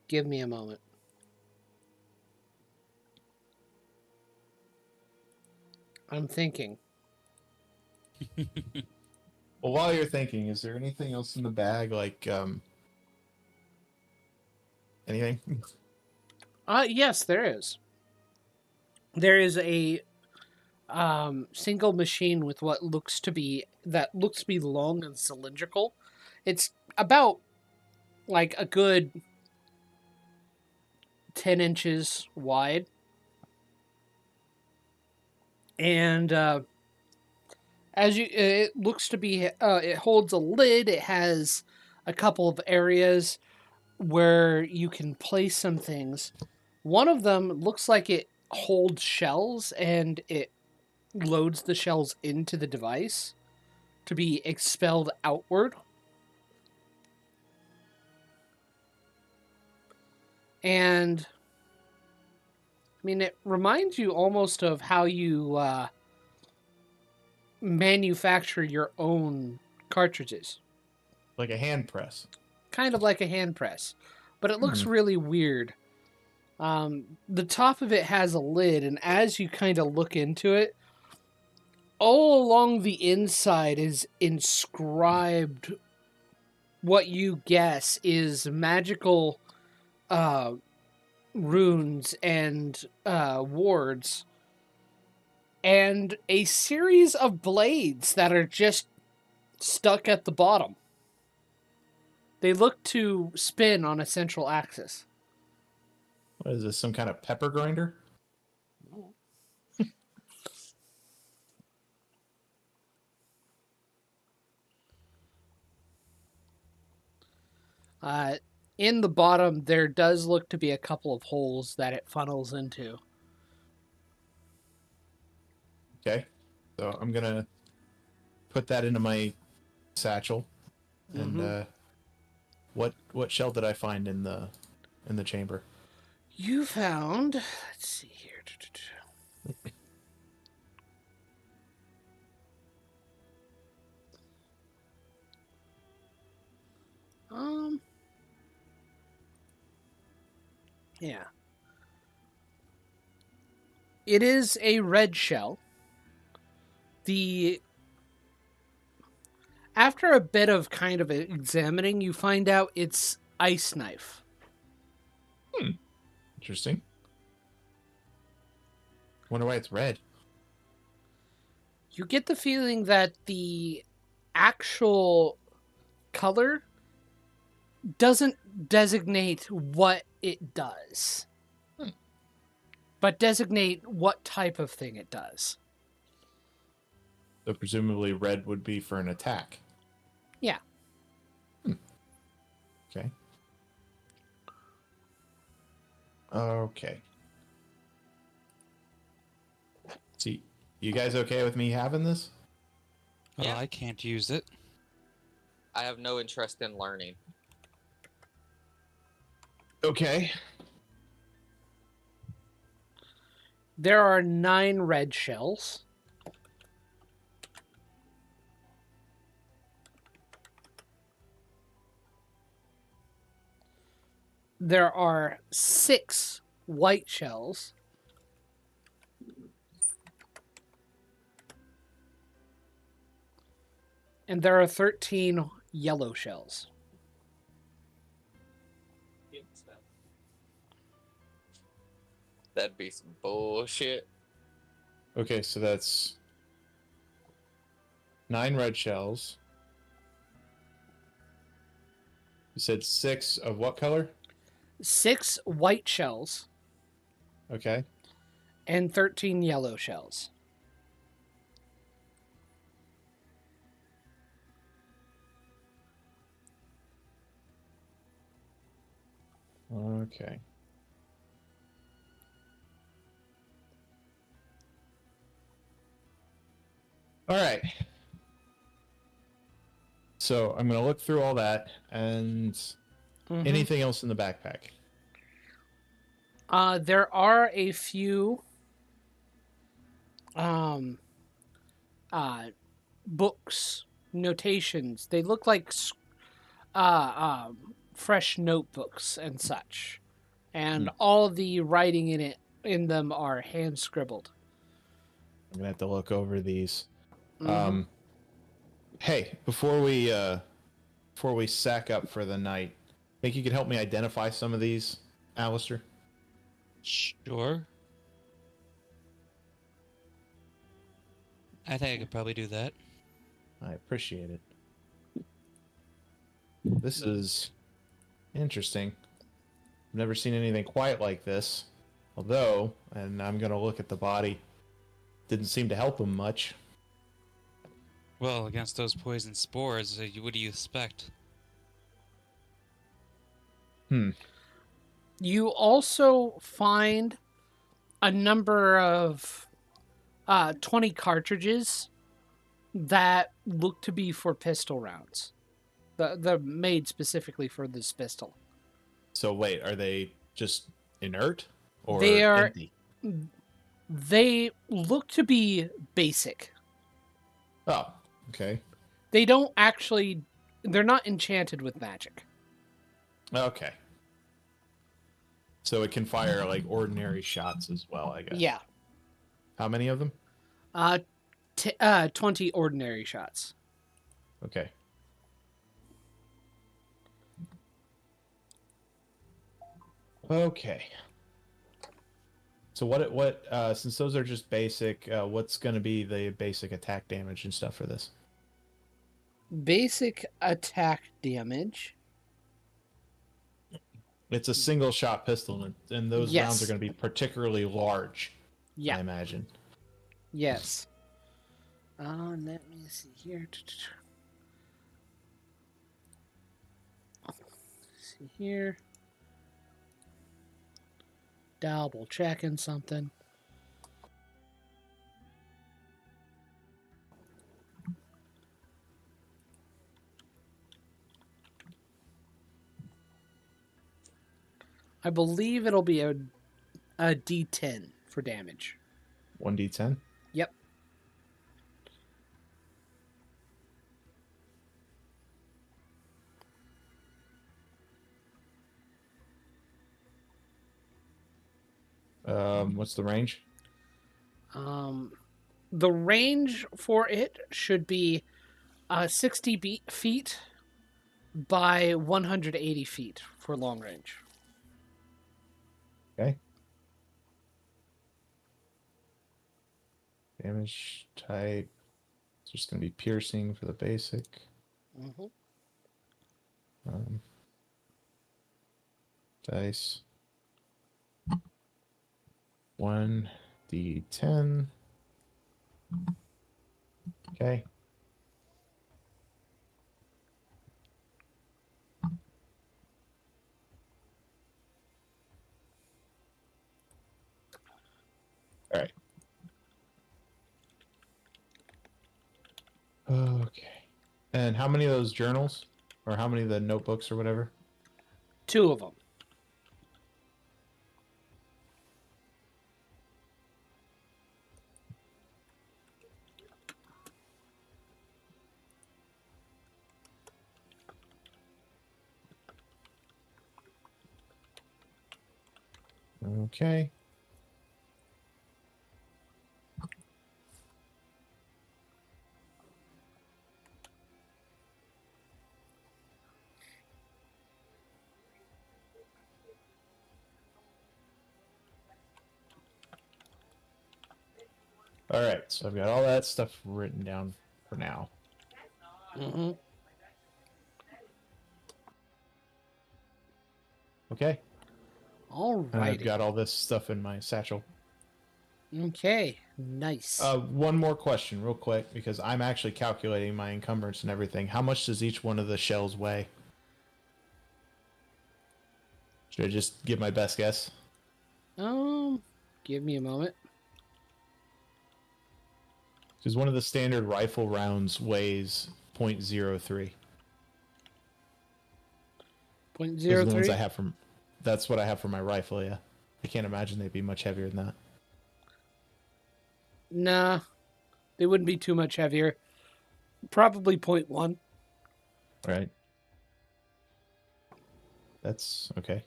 Give me a moment. I'm thinking. Well, while you're thinking, is there anything else in the bag, like anything? Yes, there is. There is a single machine with what looks to be long and cylindrical. It's about like a good 10 inches wide. And it looks to be, it holds a lid. It has a couple of areas where you can place some things. One of them looks like it holds shells and it loads the shells into the device to be expelled outward. And I mean, it reminds you almost of how you manufacture your own cartridges. Like a hand press. Kind of like a hand press, but it looks really weird. The top of it has a lid, and as you kind of look into it, all along the inside is inscribed what you guess is magical runes and wards, and a series of blades that are just stuck at the bottom. They look to spin on a central axis. What is this, some kind of pepper grinder? In the bottom, there does look to be a couple of holes that it funnels into. Okay. So I'm going to put that into my satchel. And what shell did I find in the chamber? You found, let's see here. Yeah. It is a red shell. After a bit of kind of examining, you find out it's ice knife. Interesting. Wonder why it's red. You get the feeling that the actual color doesn't designate what it does, but designate what type of thing it does. So presumably red would be for an attack. Yeah. Okay. Okay. See, you guys okay with me having this? Well, I can't use it. I have no interest in learning. Okay. There are 9 red shells. There are 6 white shells. And there are 13 yellow shells. That'd be some bullshit. Okay, so that's 9 red shells. You said 6 of what color? 6 white shells. Okay. And 13 yellow shells. Okay. All right. So I'm going to look through all that and anything else in the backpack. There are a few books, notations. They look like fresh notebooks and such. And all the writing in them are hand scribbled. I'm going to have to look over these. Hey, before we sack up for the night, think you could help me identify some of these, Alistair? Sure. I think I could probably do that. I appreciate it. This is interesting. I've never seen anything quite like this. Although, and I'm going to look at the body, didn't seem to help him much. Well, against those poison spores, what do you expect? You also find a number of 20 cartridges that look to be for pistol rounds. They're made specifically for this pistol. So wait, are they just inert or They are. empty? They look to be basic. Oh, okay. They don't actually. They're not enchanted with magic. Okay. So it can fire like ordinary shots as well, I guess. Yeah. How many of them? 20 ordinary shots. Okay. Okay. So what since those are just basic, what's going to be the basic attack damage and stuff for this? Basic attack damage. It's a single shot pistol, and those Yes. rounds are going to be particularly large, Yeah. I imagine. Yes. Let me see here. See here. Double checking something. I believe it'll be a D10 for damage. 1d10? Yep. What's the range? The range for it should be 60 feet by 180 feet for long range. Okay. Damage type. It's just going to be piercing for the basic. Mm-hmm. Dice. 1d10. Okay. All right. Okay. And how many of those journals, or how many of the notebooks or whatever? 2 of them. Okay. All right, so I've got all that stuff written down for now. Mm-hmm. Okay. All And I've right. got all this stuff in my satchel. Okay. Nice. One more question, real quick, because I'm actually calculating my encumbrance and everything. How much does each one of the shells weigh? Should I just give my best guess? Give me a moment. Because one of the standard rifle rounds weighs 0.03. 0.03. Those are the ones I have from. That's what I have for my rifle. Yeah, I can't imagine they'd be much heavier than that. Nah, they wouldn't be too much heavier. Probably 0.1. Right. That's okay.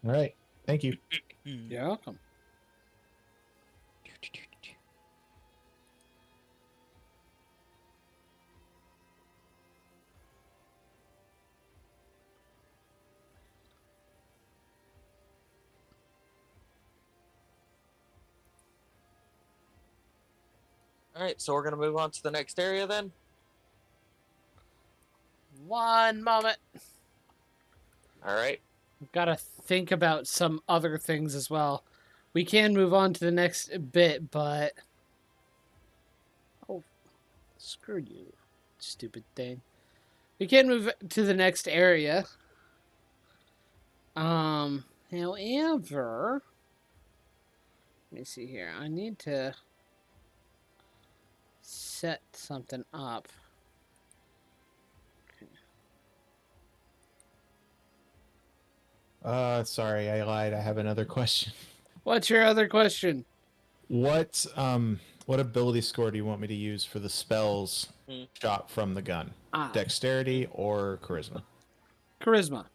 All right. Thank you. You're welcome. All right, so we're gonna move on to the next area then. One moment. All right. I've got to think about some other things as well. We can move on to the next bit, but... Oh, screw you, stupid thing. We can move to the next area. However... Let me see here. I need to set something up. Sorry, I lied. I have another question. What's your other question? What ability score do you want me to use for the spells Hmm. shot from the gun? Ah, Dexterity or charisma? charisma.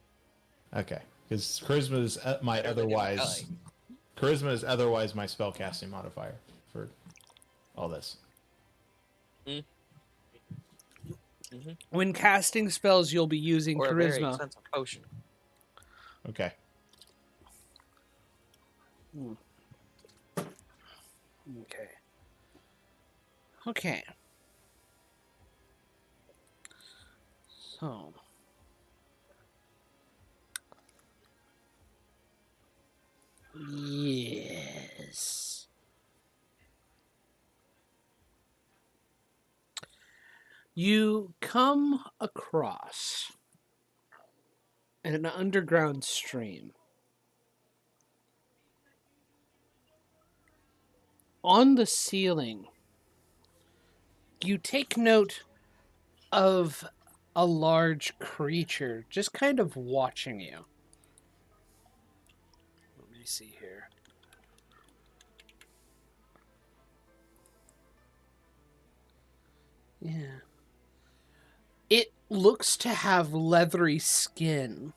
Okay, because charisma is my Better than your otherwise. Charisma is otherwise my spellcasting modifier for all this. Mm-hmm. When casting spells, you'll be using Or a very charisma. expensive potion. Okay. Okay. Okay. So. Yes. You come across an underground stream. On the ceiling, you take note of a large creature just kind of watching you. Let me see here. Yeah. It looks to have leathery skin.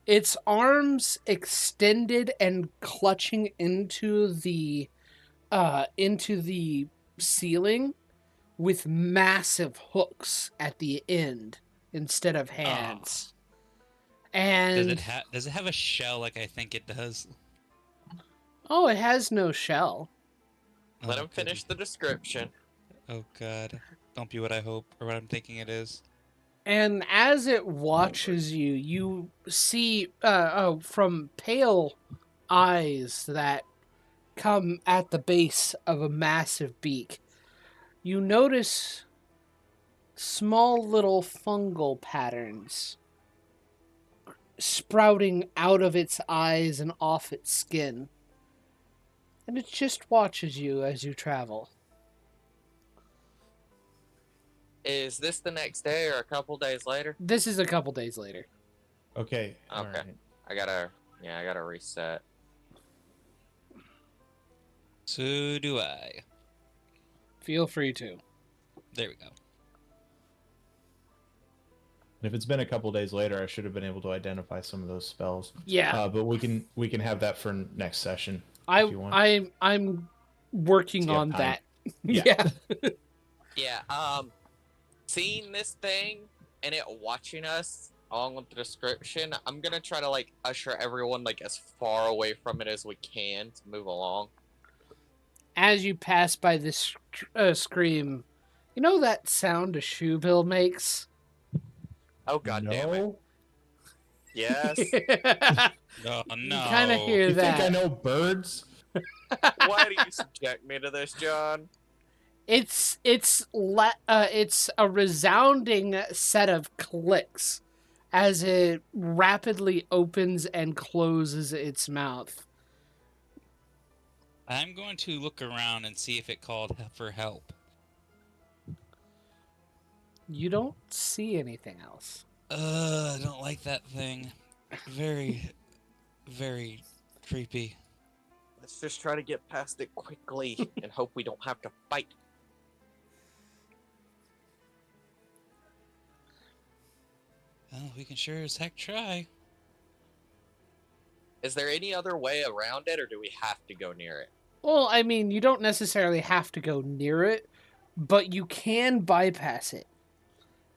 Its arms extended and clutching into the ceiling with massive hooks at the end instead of hands. And Does it have a shell like I think it does? oh, it has no shell. Let Oh, him finish the description. Oh god. Don't be what I hope or what I'm thinking it is. And as it watches you, you see from pale eyes that come at the base of a massive beak. You notice small little fungal patterns sprouting out of its eyes and off its skin. And it just watches you as you travel. Is this the next day or a couple days later? This is a couple days later. Okay. Okay. Alright. I gotta reset. So do I. Feel free to. There we go. If it's been a couple days later, I should have been able to identify some of those spells. Yeah. But we can have that for next session. I if you want. I'm working So you have on time. that. Yeah. Yeah, seeing this thing and it watching us along with the description, I'm gonna try to like usher everyone like as far away from it as we can to move along. As you pass by this scream, you know that sound a shoe bill makes? Oh god damn it. Yes. Oh no. You kind of hear You that. think I know birds? Why do you subject me to this, John? It's a resounding set of clicks as it rapidly opens and closes its mouth. I'm going to look around and see if it called for help. You don't see anything else. I don't like that thing. Very, very creepy. Let's just try to get past it quickly and hope we don't have to fight. Well, we can sure as heck try. Is there any other way around it, or do we have to go near it? Well, I mean, you don't necessarily have to go near it, but you can bypass it.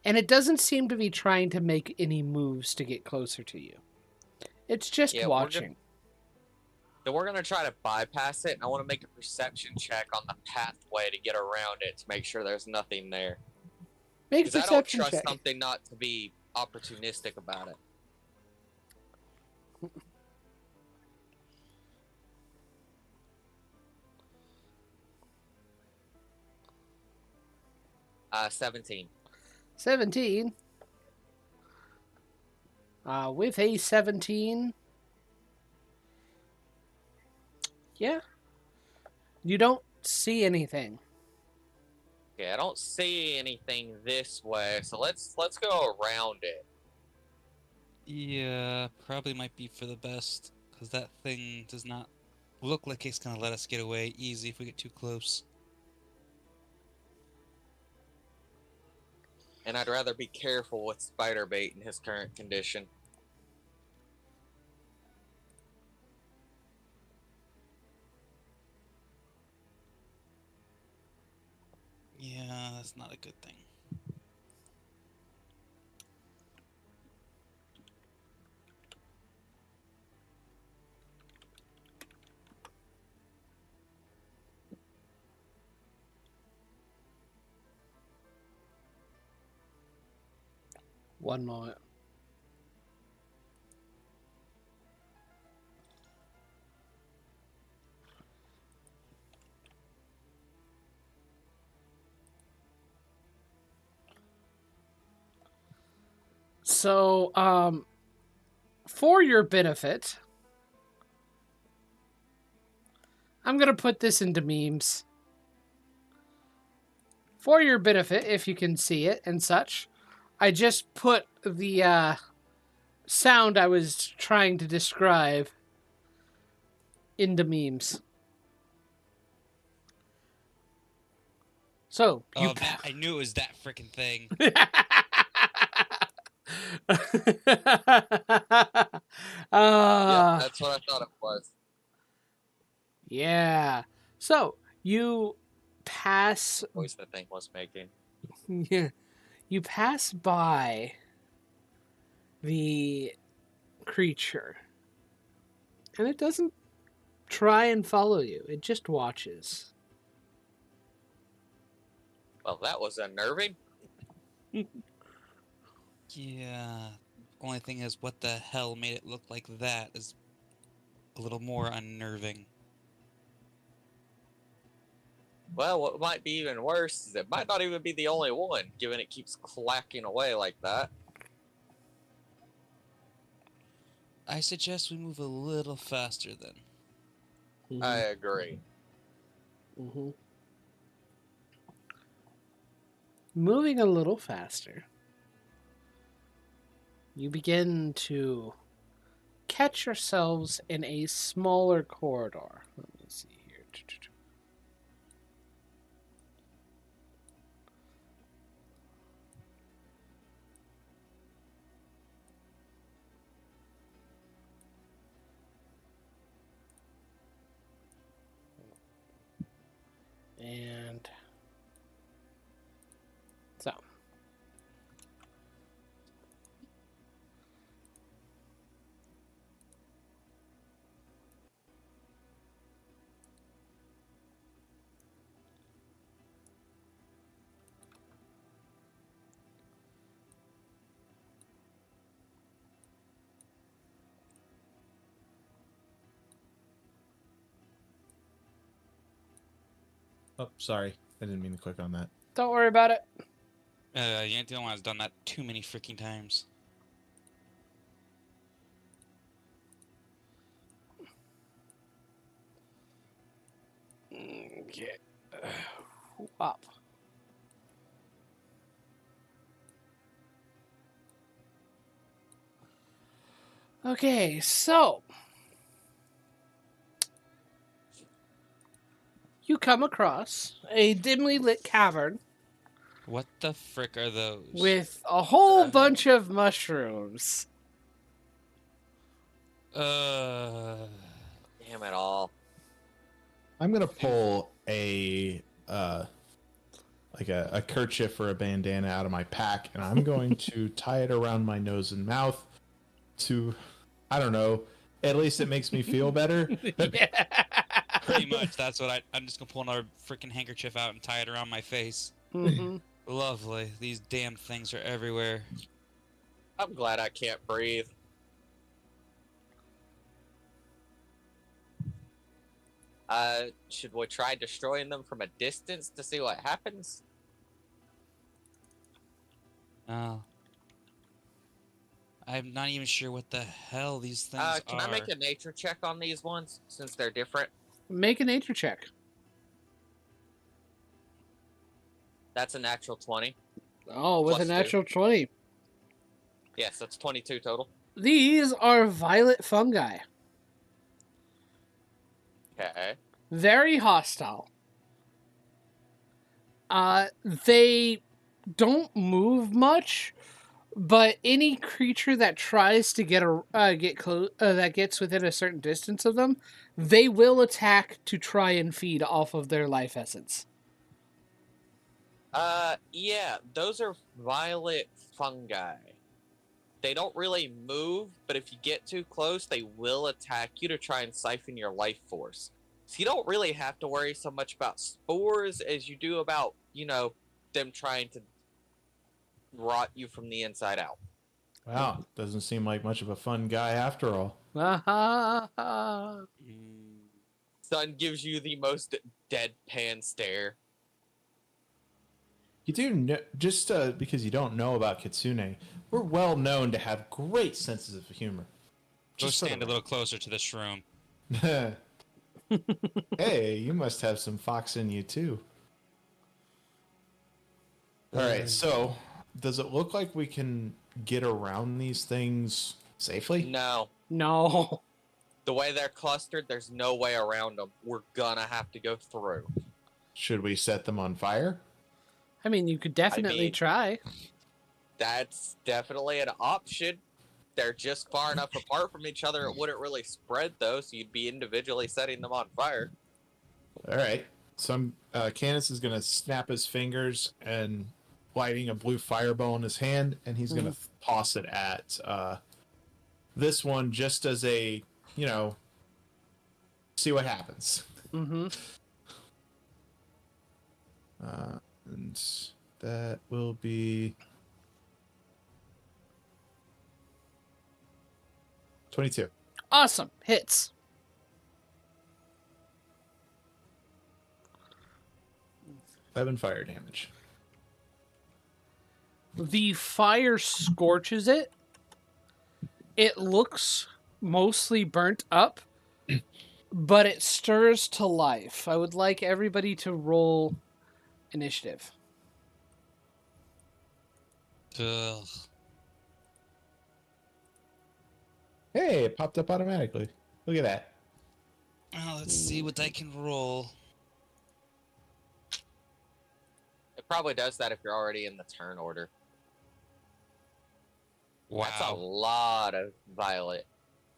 And it doesn't seem to be trying to make any moves to get closer to you. It's just Yeah, watching. Then we're gonna try to bypass it, and I want to make a perception check on the pathway to get around it to make sure there's nothing there. Make a Because I don't perception trust check. something not to be opportunistic about it. 17. 17. With a 17. Yeah. You don't see anything. Okay, I don't see anything this way, so let's go around it. Yeah, probably might be for the best, because that thing does not look like it's gonna let us get away easy if we get too close. And I'd rather be careful with spider bait in his current condition. Yeah, that's not a good thing. One moment. So, for your benefit, I'm going to put this into memes. For your benefit, if you can see it and such, I just put the sound I was trying to describe into memes. So, you... Oh, man, I knew it was that freaking thing. Yep, that's what I thought it was. Yeah. So, you pass... Voice the thing was making. Yeah. You pass by the creature, and it doesn't try and follow you. It just watches. Well, that was unnerving. Yeah. Only thing is, what the hell made it look like that is a little more unnerving. Well, what might be even worse is it might not even be the only one, given it keeps clacking away like that. I suggest we move a little faster then. I agree. Mm-hmm. Moving a little faster, you begin to catch yourselves in a smaller corridor. Let me see here. And so. Oh, sorry. I didn't mean to click on that. Don't worry about it. You ain't the only one who's done that too many freaking times. Okay. Up. Okay, so you come across a dimly lit cavern What the frick are those? with a whole bunch of mushrooms. Uh... Damn it all. I'm gonna pull a like a kerchief or a bandana out of my pack, and I'm going to tie it around my nose and mouth to, I don't know, at least it makes me feel better. Yeah. Pretty much, that's what I'm just gonna pull another freaking handkerchief out and tie it around my face. Mm-hmm. Lovely. These damn things are everywhere. I'm glad I can't breathe. Should we try destroying them from a distance to see what happens? Oh. I'm not even sure what the hell these things are. Can I make a nature check on these ones since they're different? Make a nature check. That's a natural 20. Oh, with a Plus two. natural 20. Yes, that's 22 total. These are violet fungi. Okay. Very hostile. They don't move much, but any creature that tries to get close, that gets within a certain distance of them, they will attack to try and feed off of their life essence. Yeah, those are violet fungi. They don't really move, but if you get too close, they will attack you to try and siphon your life force. So you don't really have to worry so much about spores as you do about, them trying to rot you from the inside out. Wow, doesn't seem like much of a fun guy after all. Sun gives you the most deadpan stare. You do know, just because you don't know about Kitsune, we're well known to have great senses of humor. Go Just stand a little closer to the shroom. Hey, you must have some fox in you too. All right, so does it look like we can get around these things safely? No. No. The way they're clustered, there's no way around them. We're gonna have to go through. Should we set them on fire? I mean, you could definitely try. That's definitely an option. They're just far enough apart from each other, it wouldn't really spread, though, so you'd be individually setting them on fire. All right. So Canis is going to snap his fingers and lighting a blue fireball in his hand, and he's going to toss it at this one just as a, see what happens. Mm-hmm. And that will be 22. Awesome. Hits. Seven fire damage. The fire scorches it. It looks mostly burnt up, but it stirs to life. I would like everybody to roll initiative. Ugh. Hey, it popped up automatically. Look at that. Oh, let's see what I can roll. It probably does that if you're already in the turn order. Wow. That's a lot of violet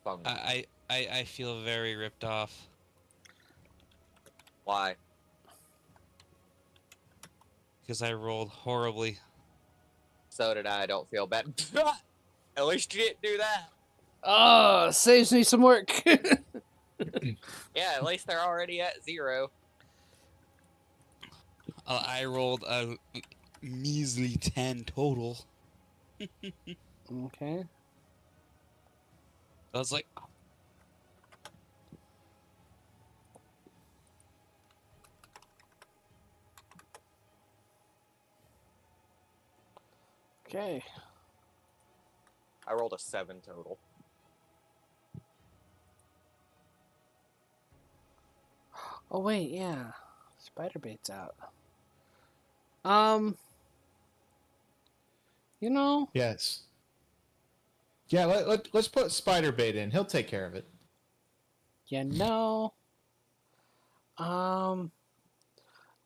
fungi. I feel very ripped off. Why? Because I rolled horribly. So did I. Don't feel bad. At least you didn't do that. Oh, saves me some work. Yeah, at least they're already at 0. I rolled a measly 10 total. Okay. I was like, Okay. I rolled a 7 total. Oh wait, yeah. Spider bait's out. Yes. Yeah, let's put spider bait in. He'll take care of it. The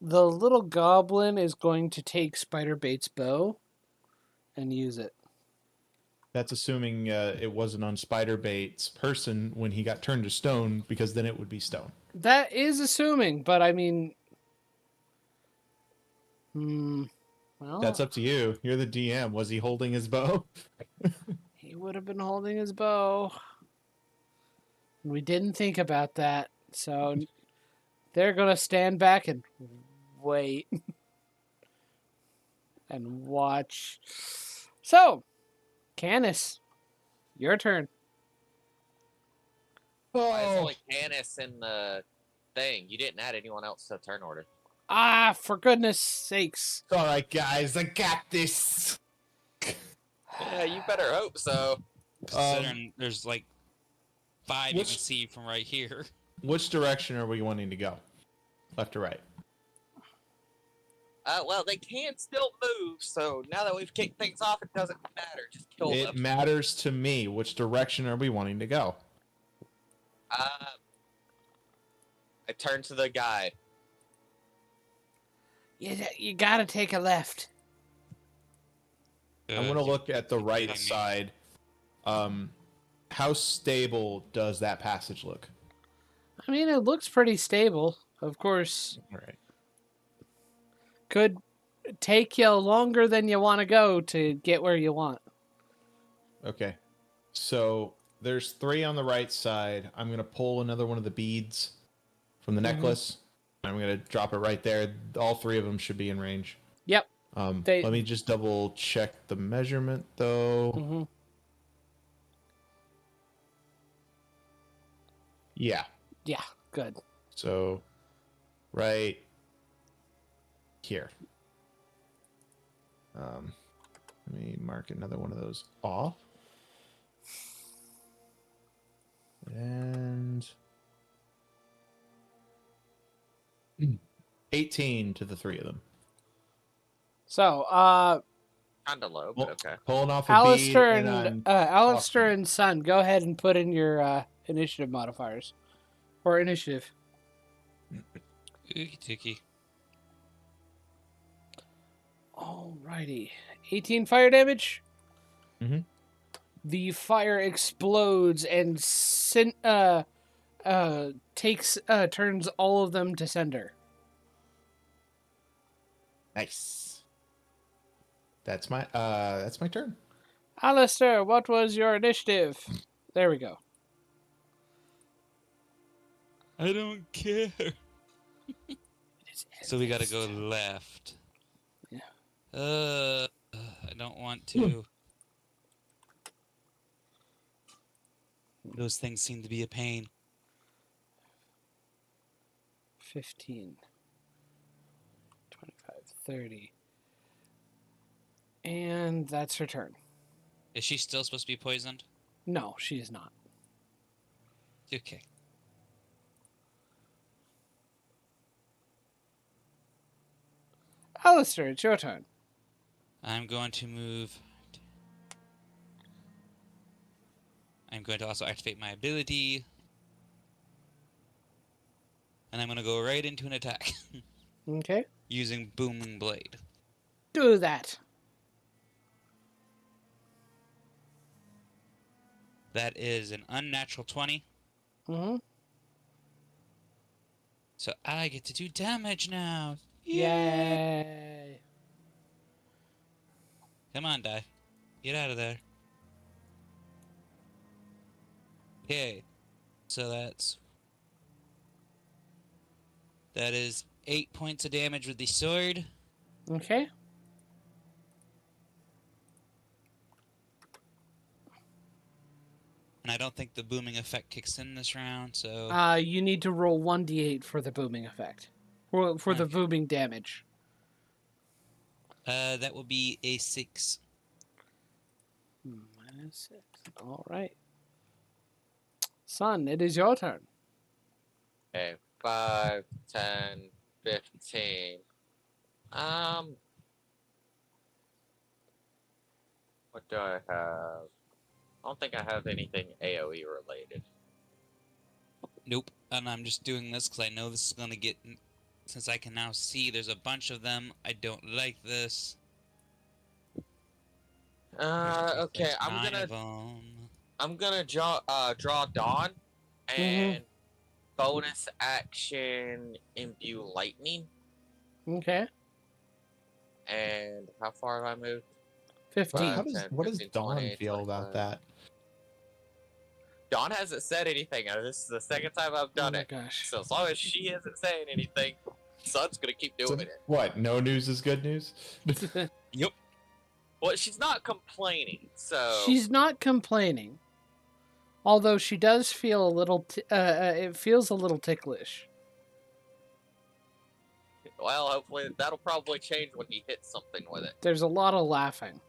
little goblin is going to take Spider Bait's bow and use it. That's assuming it wasn't on spider bait's person when he got turned to stone, because then it would be stone. That is assuming, but I mean, well, That's up to you. You're the DM. Was he holding his bow? he would have been holding his bow. We didn't think about that, so they're gonna stand back and wait and watch. So, Canis, your turn. Why is only Canis in the thing? You didn't add anyone else to the turn order. Ah, for goodness sakes. All right, guys, I got this. Yeah, you better hope so. Considering there's like 5 you which- can see from right here. Which direction are we wanting to go? Left or right? Well, they can still move, so now that we've kicked things off, it doesn't matter. Just kill It them. matters to me. Which direction are we wanting to go? I turn to the guy. You gotta take a left. I want to look at the right kidding me. side. How stable does that passage look? I mean, it looks pretty stable. Of course, All right. could take you longer than you want to go to get where you want. Okay. So there's 3 on the right side. I'm going to pull another one of the beads from the necklace. I'm going to drop it right there. All 3 of them should be in range. Yep. Let me just double check the measurement, though. Mm-hmm. Yeah. Yeah, good. So, right here. Let me mark another one of those off. And 18 to the 3 of them. So, Kinda low, but okay. Pulling off a Alistair bead, and I'm Alistair and Son, go ahead and put in your initiative modifiers or initiative. Ookie tookie. Alrighty, 18 fire damage. Mhm. The fire explodes and turns all of them to cinder. nice. That's my turn. Alistair, what was your initiative? There we go. I don't care. So we gotta go left. Yeah. I don't want to. Those things seem to be a pain. 15, 25, 30. And that's her turn. Is she still supposed to be poisoned? No, she is not. Okay. Alistair, it's your turn. I'm going to move. I'm going to also activate my ability. And I'm going to go right into an attack. Okay. Using Booming Blade. Do that. That is an unnatural 20. Mm-hmm. So I get to do damage now. Yay. Come on, die. Get out of there. Okay. So that is 8 points of damage with the sword. Okay. And I don't think the booming effect kicks in this round, so... You need to roll 1d8 for the booming effect. For the Okay. booming damage. That will be a 6. -6. All right. Son, it is your turn. Okay, 5, 10, 15. What do I have? I don't think I have anything AoE related. Nope. And I'm just doing this because I know this is going to get... Since I can now see there's a bunch of them, I don't like this. Okay, There's 9 of I'm gonna draw Dawn and bonus action imbue lightning. Okay. And how far have I moved? 15. How does 10, what does 15, Dawn 20, feel 25. about that? Dawn hasn't said anything. This is the second time I've done Oh my it. gosh. So as long as she isn't saying anything, Sun's gonna keep doing it. What? No news is good news. Yep. Well, she's not complaining, so She's not complaining. Although she does feel a little... it feels a little ticklish. well, hopefully that'll probably change when he hits something with it. There's a lot of laughing.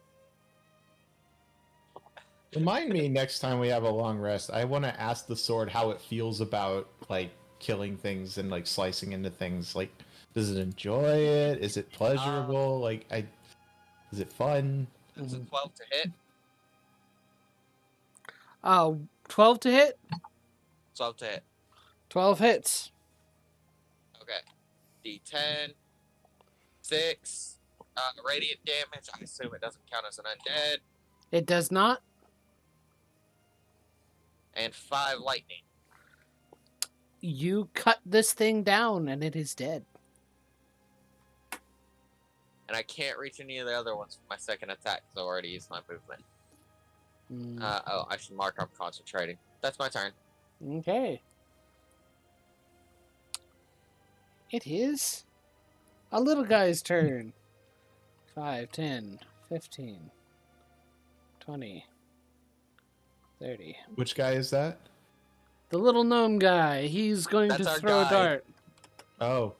Remind me next time we have a long rest. I want to ask the sword how it feels about like killing things and like slicing into things. Like, does it enjoy it? Is it pleasurable? Is it fun? It's a 12 to hit. 12 to hit. 12 to hit. 12 hits. Okay. D10. 6. Radiant damage. I assume it doesn't count as an undead. It does not. And 5 lightning. You cut this thing down and it is dead. And I can't reach any of the other ones for my second attack because I already used my movement. I should mark I'm concentrating. That's my turn. Okay. It is a little guy's turn. 5, 10, 15, 20, 30. Which guy is that? The little gnome guy. He's going That's to our throw a guy. dart. Oh,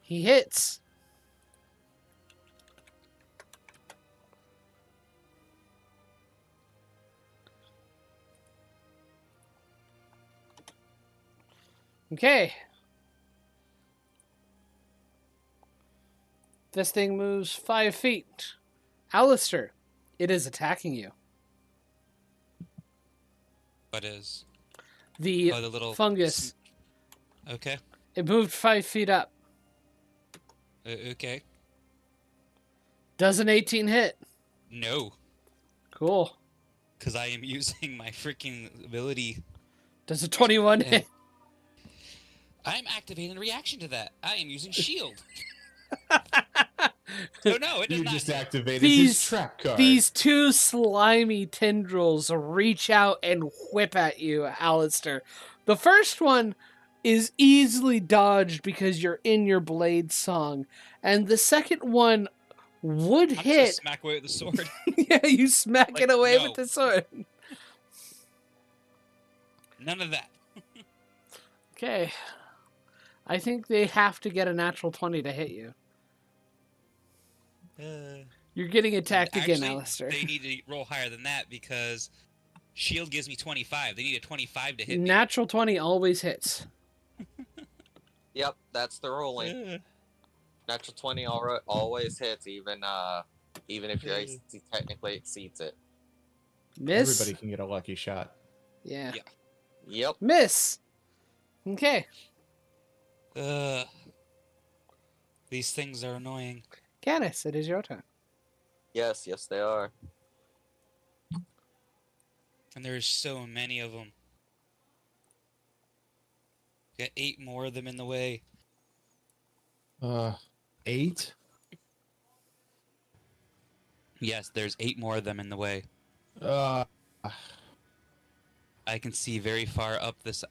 He hits. Okay. This thing moves 5 feet. Alistair, it is attacking you. What is? The Oh, the little fungus. Okay. It moved 5 feet up. Okay. Does an 18 hit? No, Cool. because I am using my freaking ability. Does a 21 hit? I'm activating a reaction to that. I am using shield. So no, it does you not just hit. activated These- his trap card. These two slimy tendrils reach out and whip at you, Alistair. The first one is easily dodged because you're in your blade song. And the second one would I'm just hit. gonna smack away with the sword. Yeah, you smack Like, it away no. with the sword. None of that. Okay. I think they have to get a natural 20 to hit you. You're getting attacked again, Actually, Alistair. They need to roll higher than that because shield gives me 25. They need a 25 to hit me. Natural 20 always hits. Yep, that's the ruling. Natural 20 always hits, even if your AC technically exceeds it. Miss? Everybody can get a lucky shot. Yeah. Yeah. Yep. Miss. Okay. These things are annoying. Canis, it is your turn. Yes, they are. And there's so many of them. Got 8 more of them in the way. 8? Yes, there's 8 more of them in the way. Uh, I can see very far up this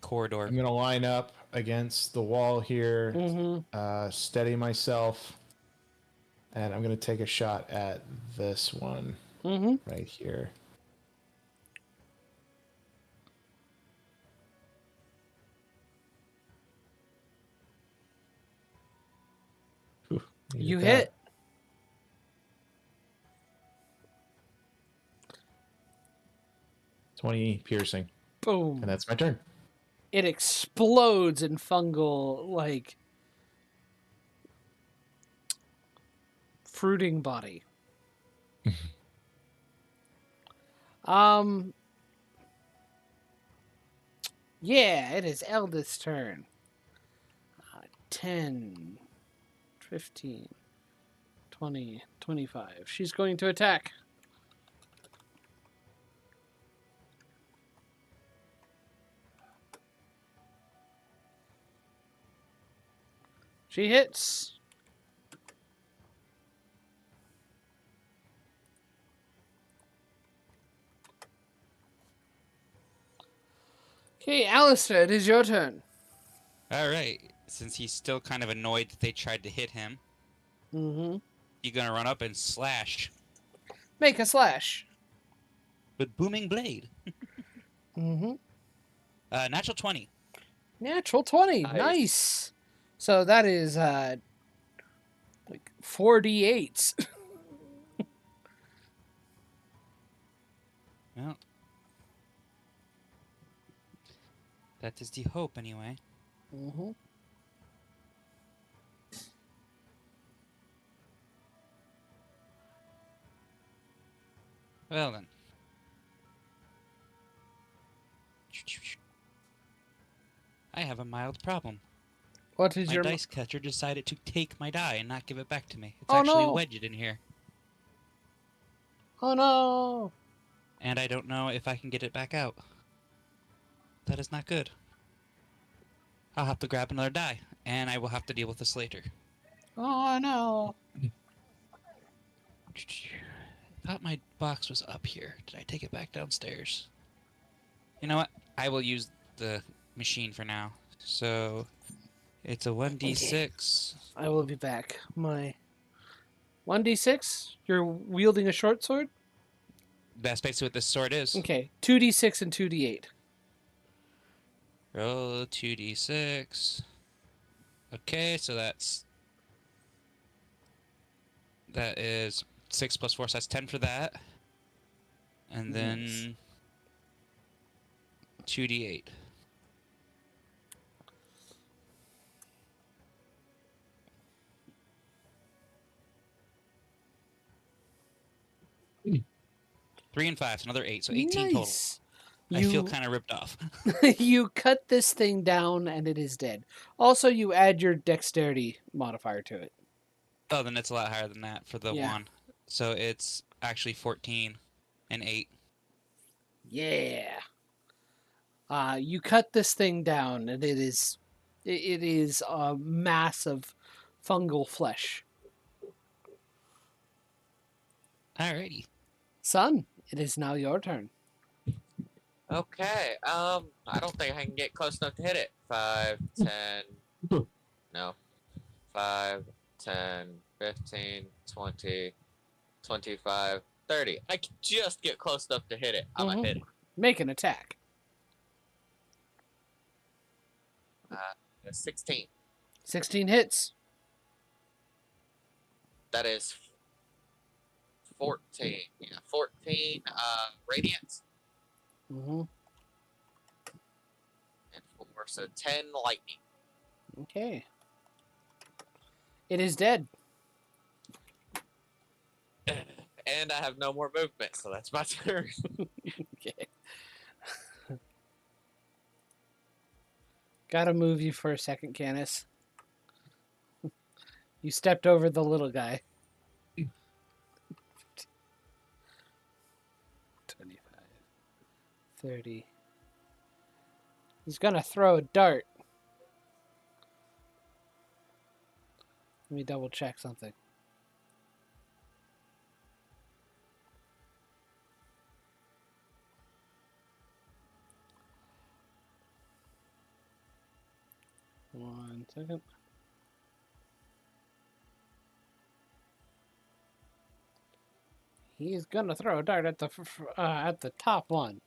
corridor. I'm gonna line up against the wall here, Mm-hmm. steady myself, and I'm gonna take a shot at this one Mm-hmm. right here. Whew, You that. hit. $20 piercing, Boom. and that's my turn. It explodes in fungal, like, fruiting body. Yeah, it is Elda's turn. 10, 15, 20, 25. She's going to attack. She hits. Okay, Alistair, it is your turn. Alright, since he's still kind of annoyed that they tried to hit him, Mm-hmm. you're gonna run up and slash Make a slash. with booming blade. Mm-hmm. Natural 20. Natural 20. Nice. Nice. So that is like 4d8s. Well, that is the hope, anyway. Mm-hmm. Well then. I have a mild problem. What is My your... dice catcher decided to take my die and not give it back to me. It's Oh, actually no. wedged in here. Oh, no. And I don't know if I can get it back out. That is not good. I'll have to grab another die, and I will have to deal with this later. Oh, no. I thought my box was up here. Did I take it back downstairs? You know what? I will use the machine for now. So, it's a 1d6. I will be back. My 1d6? You're wielding a short sword? That's basically what this sword is. Okay, 2d6 and 2d8. Roll 2d6. Okay, so that is 6 plus 4, so that's 10 for that. And then 2d8. Mm. 3 and 5, so another 8, so 18 Nice. total. I feel kind of ripped off. You cut this thing down and it is dead. Also, you add your dexterity modifier to it. Oh, then it's a lot higher than that for the Yeah. one. So it's actually 14 and 8. Yeah. You cut this thing down and it is a mass of fungal flesh. Alrighty. Son, it is now your turn. Okay. I don't think I can get close enough to hit it. 5, 10. No. 5, 10, 15, 20, 25, 30. I can just get close enough to hit it. I'm gonna hit it. Make an attack. 16. 16 hits. That is 14. Yeah, 14 radiance Mm-hmm. and 4, so 10 lightning. Okay. It is dead. And I have no more movement, so that's my turn. Okay. Gotta move you for a second, Canis. You stepped over the little guy. 25, 30. He's gonna throw a dart. Let me double check something. One second. He's gonna throw a dart at the top one.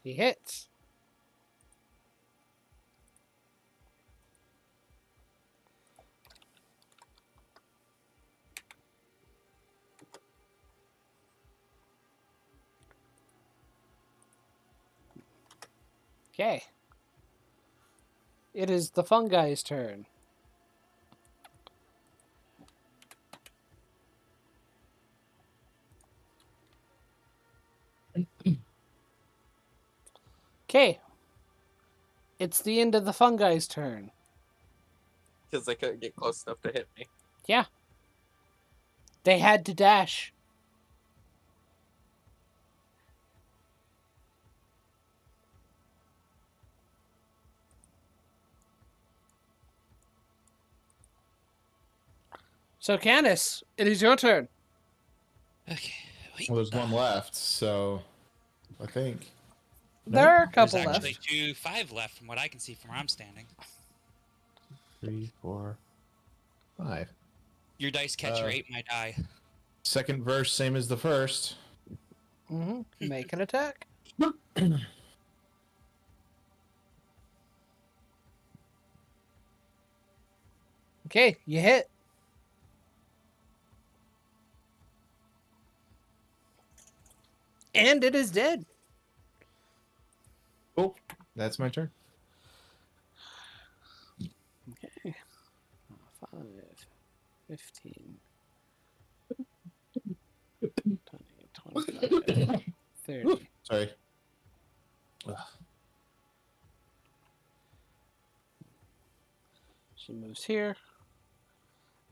He hits. Okay. It is the fungi's turn. Okay. It's the end of the fungi's turn. Because they couldn't get close enough to hit me. Yeah. They had to dash. So, Canis, it is your turn. Okay. Wait. Well, there's one left, so I think. There are a There's couple actually left. 5 left from what I can see from where I'm standing. 3, 4, 5. Your dice catcher ate my die. Second verse, same as the first. Make an attack. Okay, you hit. And it is dead. Cool. That's my turn. Okay. 5, 15, 20, 25, 30. Sorry. She moves here.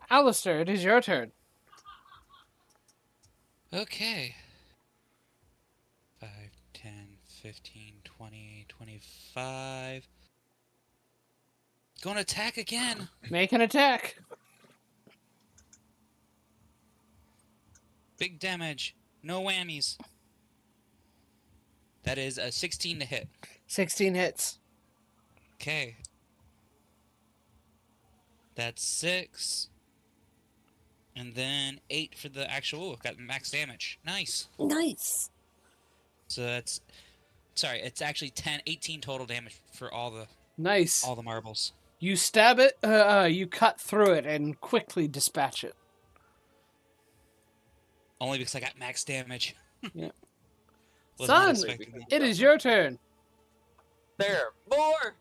Alistair, it is your turn. Okay. 5, 10, 15, 20, 25. Going to attack again. Make an attack. Big damage. No whammies. That is a 16 to hit. 16 hits. Okay. That's 6. And then 8 for the actual. Ooh, got max damage. Nice. Nice. So that's... Sorry, it's actually 18 total damage for all the Nice. marbles. You stab it, you cut through it and quickly dispatch it. Only because I got max damage. Yeah. Was not Son, expecting that. it is your turn. There, more.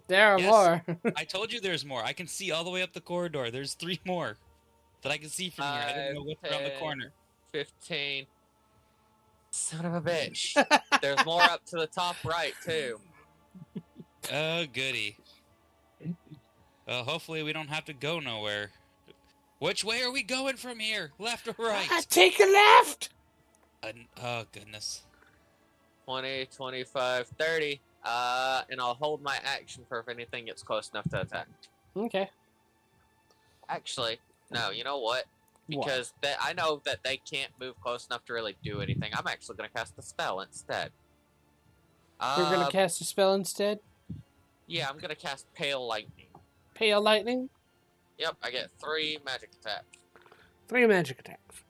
There are Yes. more. I told you there's more. I can see all the way up the corridor. There's 3 more that I can see from here. I didn't know what's around the 10, corner. 15. Son of a bitch. There's more up to the top right, too. Oh, goody. Well, hopefully we don't have to go nowhere. Which way are we going from here? Left or right? Take a left. Oh, goodness. 20, 25, 30. And I'll hold my action for if anything gets close enough to attack. Okay. Actually, no, you know what? What? Because I know that they can't move close enough to really do anything. I'm actually going to cast a spell instead. You're going to cast a spell instead? Yeah, I'm going to cast Pale Lightning. Pale lightning? Yep, I get 3 magic attacks. 3 magic attacks.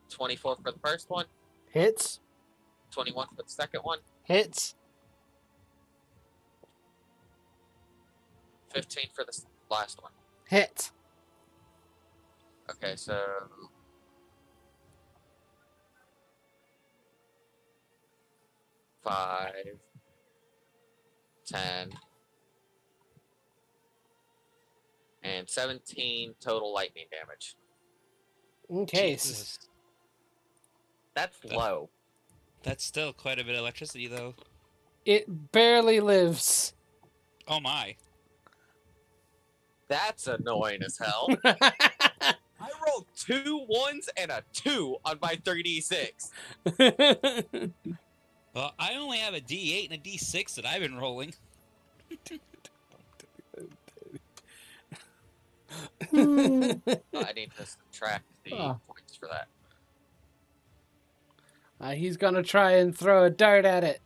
24 for the first one, Hits. 21 for the second one, Hits. 15 for the last one. Hits. Okay, so 5, 10, and 17 total lightning damage. Okay. Jesus. That's low. That's still quite a bit of electricity, though. It barely lives. Oh, my. That's annoying as hell. I rolled 2 1s and a 2 on my 3d6. Well, I only have a D8 and a D6 that I've been rolling. I need to subtract the points for that. He's going to try and throw a dart at it.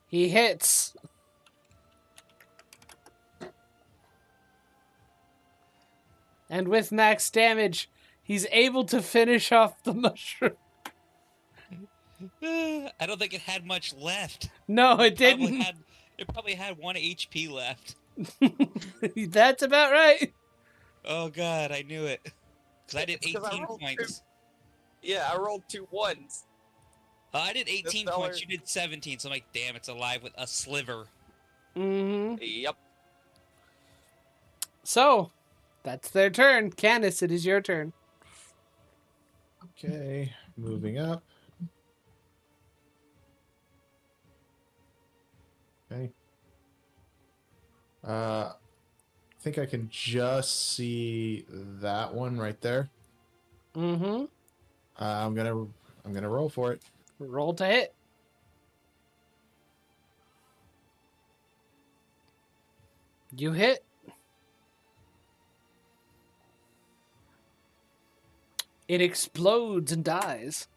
He hits. And with max damage, he's able to finish off the mushroom. I don't think it had much left. No, it didn't. It probably had 1 HP left. That's about right. Oh, God, I knew it. Because I did It's 'cause I 18 rolled points. Yeah, I rolled 2 1s. I did 18 feller- points. You did 17. So I'm like, damn, it's alive with a sliver. Mm-hmm. Yep. So, that's their turn. Candace, it is your turn. Okay, moving up. Okay. I think I can just see that one right there. Mm-hmm. I'm gonna roll for it. Roll to hit. You hit. It explodes and dies.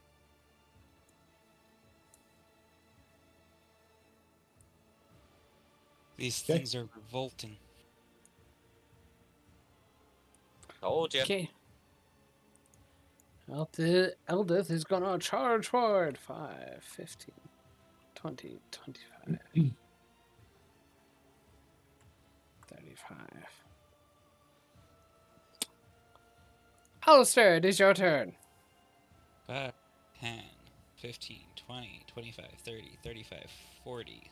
These Okay. things are revolting. Told you. Okay. Eldith is gonna charge forward. 5, 15, 20, 25, 35. Alistair, it is your turn. 5, 10, 15, 20, 25, 30, 35, 40.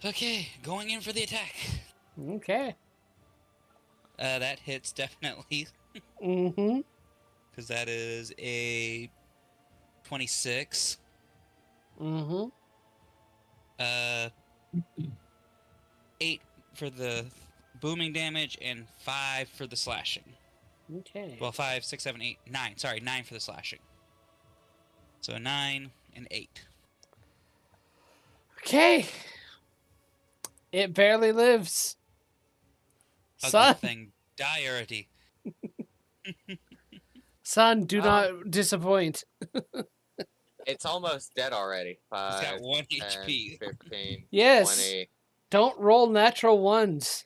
Okay, going in for the attack. Okay. That hits definitely. Mm-hmm. Because that is a 26. Mm-hmm. 8 for the booming damage and 5 for the slashing. Okay. Well, 5, 6, 7, 8, 9. Sorry, 9 for the slashing. So 9 and 8. Okay. It barely lives. Ugly Son, thing. Die already. son, do not disappoint. It's almost dead already. He's 5, got 1 10, HP. 15, Yes. 20. Don't roll natural ones.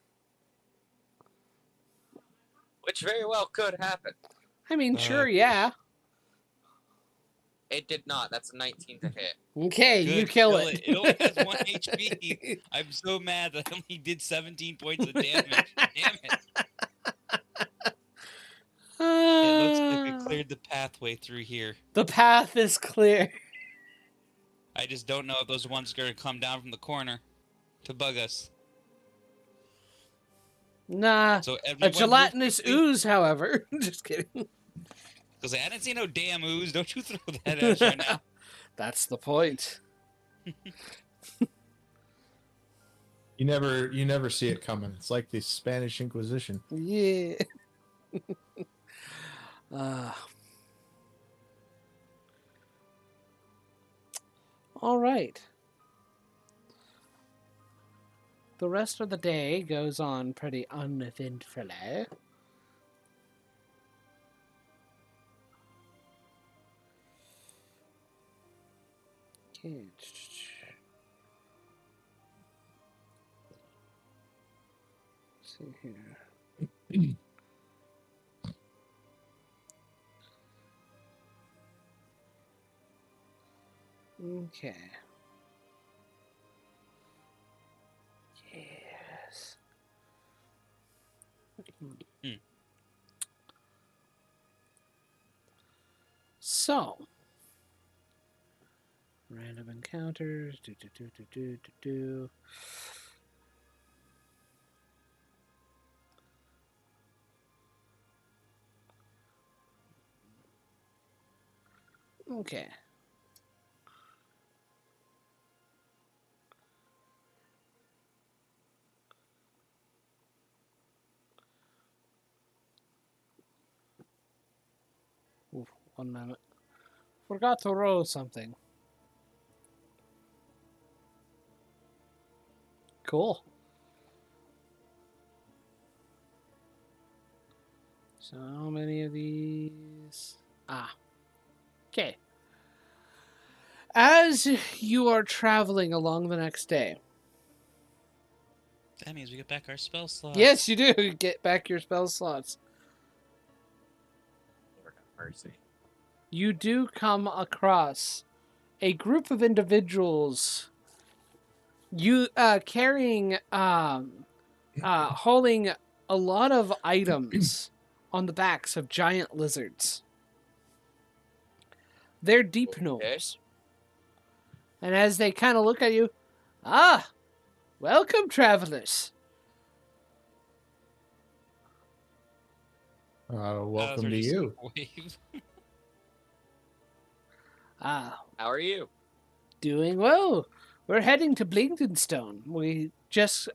Which very well could happen. I mean, sure, yeah. It did not. That's a 19 to hit. Okay, Good, you kill it. It only has 1 HP. I'm so mad that I only did 17 points of damage. Damn it. It looks like we cleared the pathway through here. The path is clear. I just don't know if those ones are going to come down from the corner to bug us. Nah. So A gelatinous ooze, however. Just kidding. Because I didn't see no damn ooze. Don't you throw that at us right now. That's the point. You never see it coming. It's like the Spanish Inquisition. Yeah. All right. The rest of the day goes on pretty uneventfully. Okay. Let's see here. Okay. Yes. So, random encounters. Do. Okay. Oof, 1 minute. Forgot to roll something. Cool. So how many of these? Okay. As you are traveling along the next day. That means we get back our spell slots. Yes, you do. You get back your spell slots. Lord have mercy. You do come across a group of individuals. You carrying, hauling a lot of items on the backs of giant lizards. They're deep gnomes. And as they kind of look at you, welcome, travelers. Welcome to you. How are you? Doing well. We're heading to Blingdenstone. We've just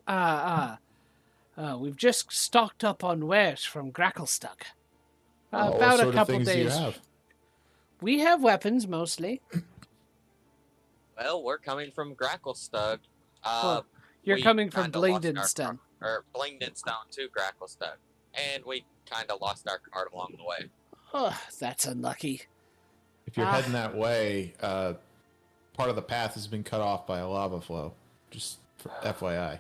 stocked up on wares from Gracklestug. About what sort a couple of things days. do you have? We have weapons mostly. Well, we're coming from Gracklestug. You're we coming from kinda lost our Blingdenstone. Or Blingdenstone to Gracklestug. And we kind of lost our cart along the way. Oh, that's unlucky. If you're heading that way, part of the path has been cut off by a lava flow. Just for FYI.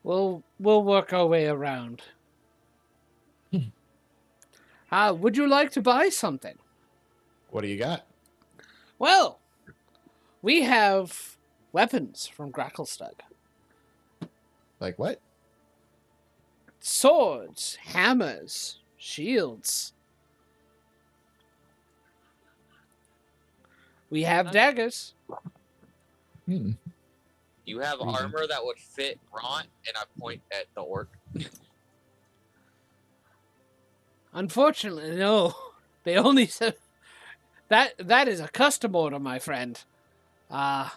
We'll work our way around. Would you like to buy something? What do you got? Well, we have weapons from Gracklestug. Like what? Swords, hammers, shields. We have daggers. You have armor that would fit Ron, and I point at the orc. Unfortunately, no. They only said that is a custom order, my friend. The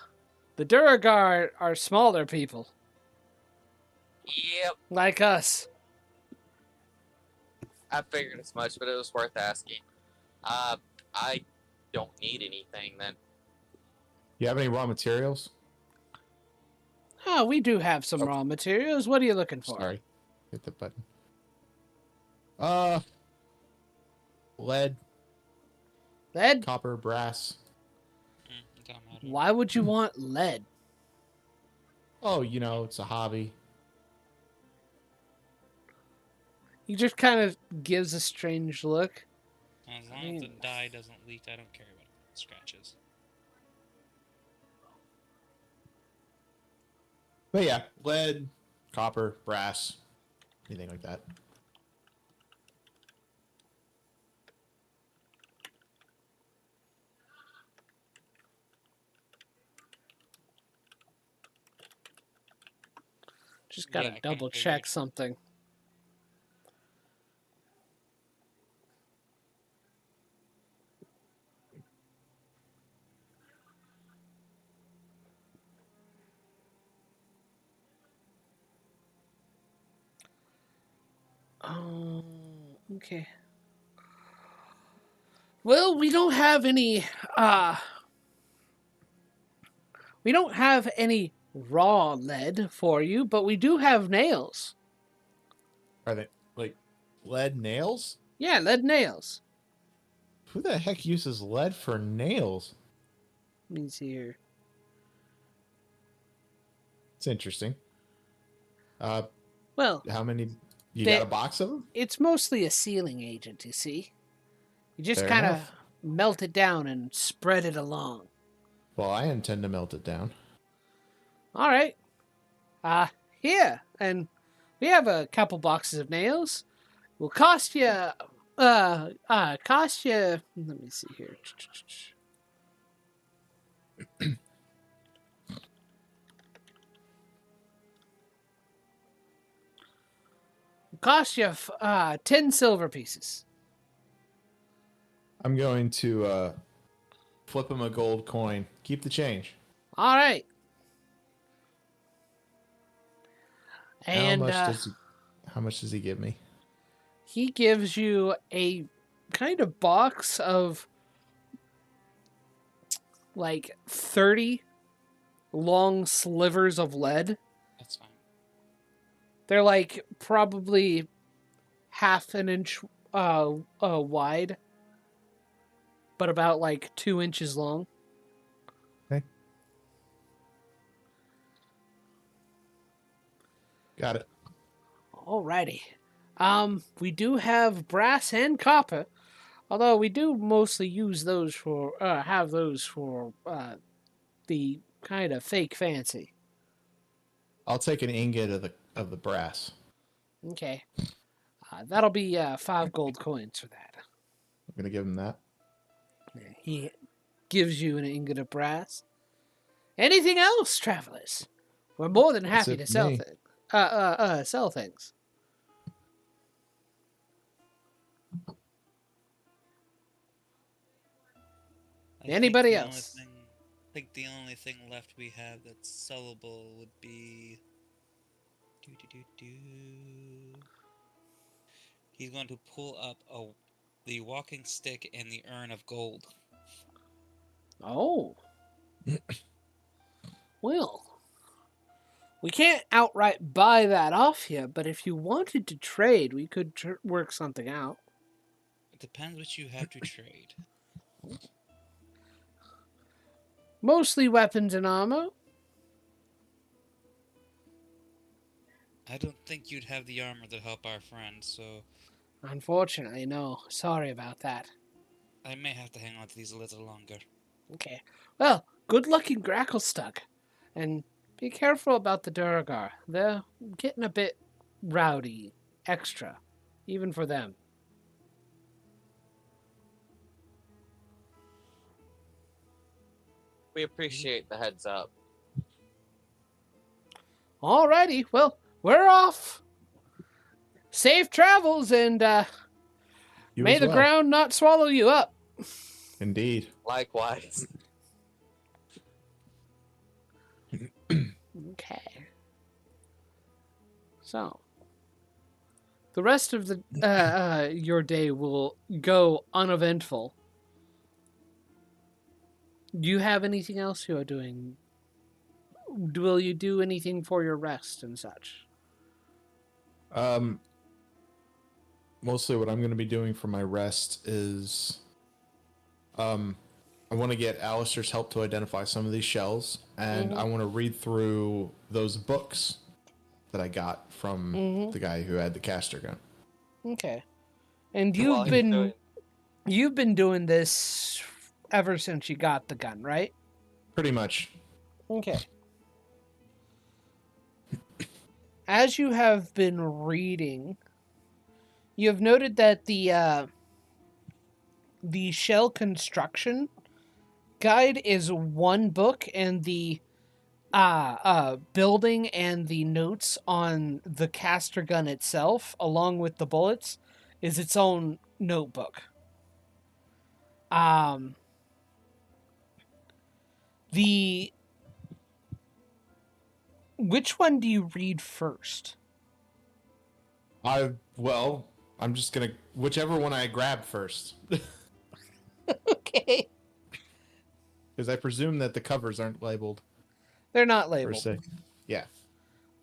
Duragar are smaller people. Yep, Like us. I figured as much, but it was worth asking. I don't need anything then. You have any raw materials? Oh, we do have some raw materials. What are you looking for? Sorry. Hit the button. Lead, Lead? copper, brass. Don't matter. Why would you want lead? Oh, it's a hobby. He just kind of gives a strange look. As long as the dye doesn't leak, I don't care about scratches. But yeah, lead, copper, brass, anything like that. Just gotta Yeah, double okay, check good. something. Oh, okay. Well, we don't have any raw lead for you, but we do have nails. Are they like lead nails? Yeah, lead nails. Who the heck uses lead for nails? Let me see here. It's interesting. Well, How many? You They- got a box of them? it's mostly a sealing agent, you see. You just Fair kind of enough. melt it down and spread it along. Well, I intend to melt it down. All right. Here, and we have a couple boxes of nails. Will cost you, let me see here. Cost you 10 silver pieces. I'm going to flip him a gold coin. Keep the change. All right. And how much does he give me? he gives you a kind of box of like 30 long slivers of lead. That's fine. They're like probably half an inch wide, but about like 2 inches long. Okay. Got it. Alrighty. We do have brass and copper, although we do mostly use those for the kind of fake fancy. I'll take an ingot of the brass. Okay. That'll be 5 gold coins for that. I'm gonna give him that. He gives you an ingot of brass. Anything else, travelers? We're more than That's happy it to for sell me. sell things. Anybody else? I think the only thing left we have that's sellable would be. He's going to pull up the walking stick and the urn of gold. Oh. Well, we can't outright buy that off you, but if you wanted to trade, we could work something out. It depends what you have to trade. Mostly weapons and ammo. I don't think you'd have the armor to help our friend, so Unfortunately, no. Sorry about that. I may have to hang on to these a little longer. Okay. Well, good luck in Gracklestug. And be careful about the Duragar. They're getting a bit rowdy. Extra. Even for them. We appreciate the heads up. Alrighty. Well, we're off. Safe travels and You may as the well. ground not swallow you up. Indeed. Likewise. Okay. So, the rest of the your day will go uneventful. Do you have anything else you are doing? Will you do anything for your rest and such? Mostly what I'm going to be doing for my rest is I want to get Alistair's help to identify some of these shells, and I want to read through those books that I got from the guy who had the caster gun. Okay. And While you've been doing this ever since you got the gun, right? Pretty much. Okay. As you have been reading, you have noted that the shell construction guide is one book, and the building and the notes on the caster gun itself, along with the bullets, is its own notebook. Which one do you read first? I'm just going to whichever one I grab first. Okay. Because I presume that the covers aren't labeled. They're not Per labeled. se. Yeah.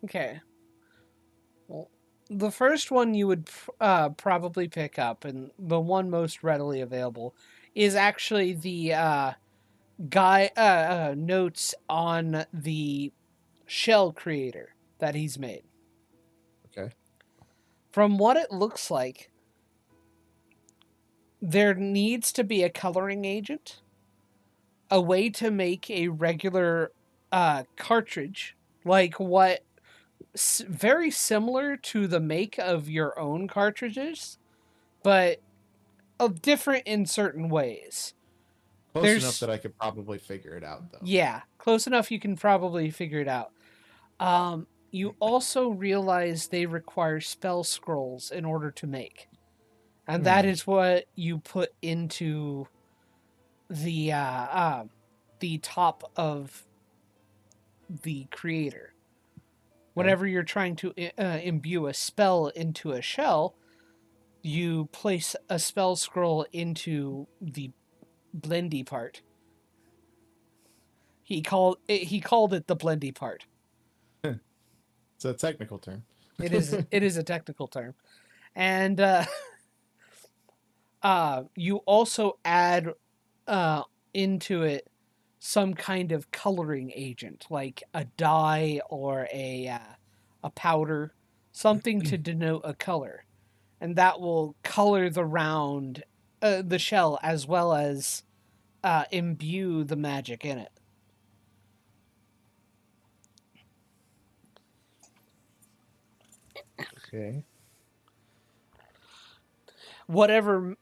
Okay. Well, the first one you would probably pick up, and the one most readily available, is actually the notes on the shell creator that he's made. Okay. From what it looks like, there needs to be a coloring agent, a way to make a regular cartridge, like what very similar to the make of your own cartridges, but different in certain ways. Close enough that I could probably figure it out, though. Yeah, close enough you can probably figure it out. You also realize they require spell scrolls in order to make. And that is what you put into the top of the creator. Whenever you're trying to imbue a spell into a shell, you place a spell scroll into the blendy part. He called it the blendy part. It's a technical term. It is a technical term. And you also add into it some kind of coloring agent, like a dye or a powder, something to denote a color, and that will color the shell as well as imbue the magic in it. Okay. Whatever